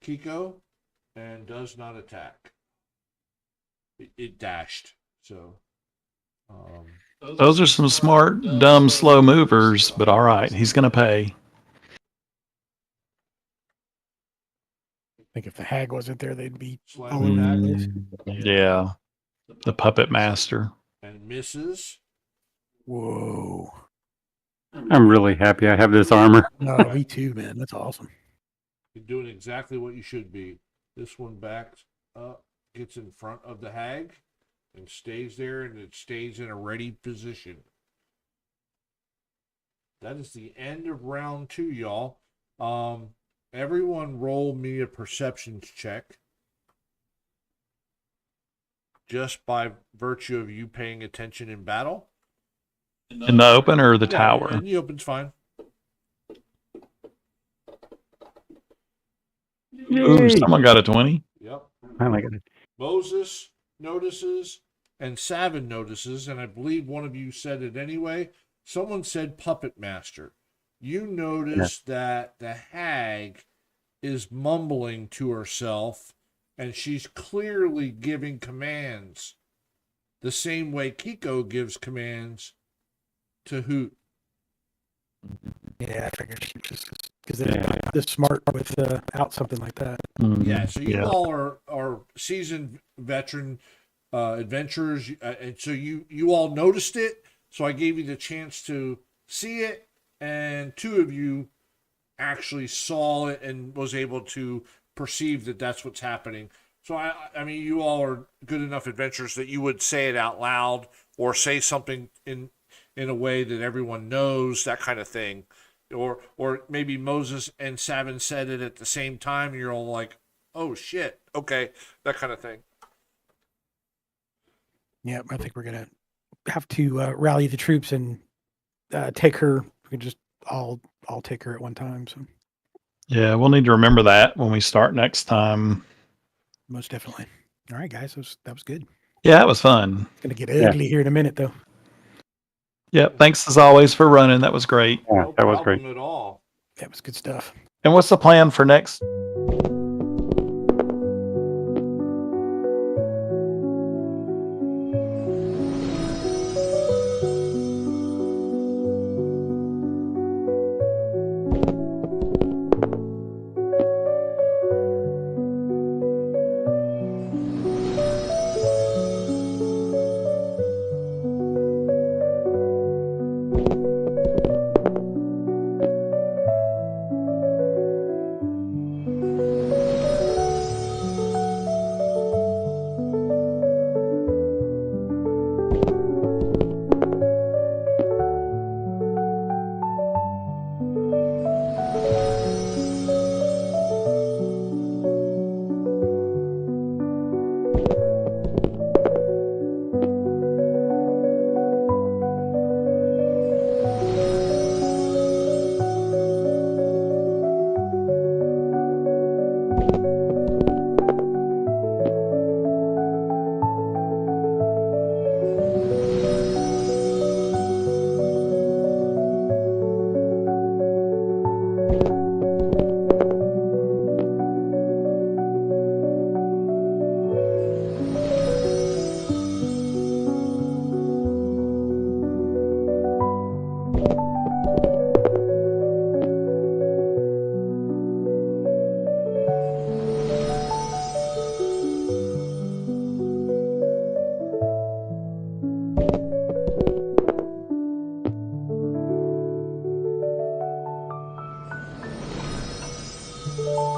Kiko, and does not attack. It dashed, so. Those are some smart, dumb, slow movers, but all right, he's going to pay. I think if the hag wasn't there, they'd be Slam all over attack the place. Yeah. The puppet master. and misses. Whoa. I'm really happy I have this armor. No, me too, man. That's awesome. You're doing exactly what you should be. This one backs up, gets in front of the hag, and stays there, and it stays in a ready position. That is the end of round 2, y'all. Everyone roll me a perceptions check. Just by virtue of you paying attention in battle. In the open or the tower? In the open's fine. Ooh, Yay. someone got a 20. Yep. Finally got it. Moses notices and Savin notices, and I believe one of you said it anyway. Someone said puppet master. You notice that the hag is mumbling to herself, and she's clearly giving commands the same way Kiko gives commands to Hoot. Yeah, I figured she was because they're this smart without something like that. Yeah, so you Yeah. all are seasoned veteran adventurers, and so you all noticed it. So I gave you the chance to see it, and 2 of you actually saw it and was able to perceive that that's what's happening. So I mean, you all are good enough adventurers that you would say it out loud or say something in a way that everyone knows, that kind of thing. Or maybe Moses and Savin said it at the same time, and you're all like, oh shit, okay, that kind of thing. Yeah, I think we're gonna have to rally the troops and take her. We can just all take her at one time. So Yeah, we'll need to remember that when we start next time. most definitely. All right, guys, that was good. Yeah, that was fun. It's gonna get ugly here in a minute, though. Yep. Thanks as always for running. That was great. Yeah, No that was great. problem at all. That was good stuff. And what's the plan for next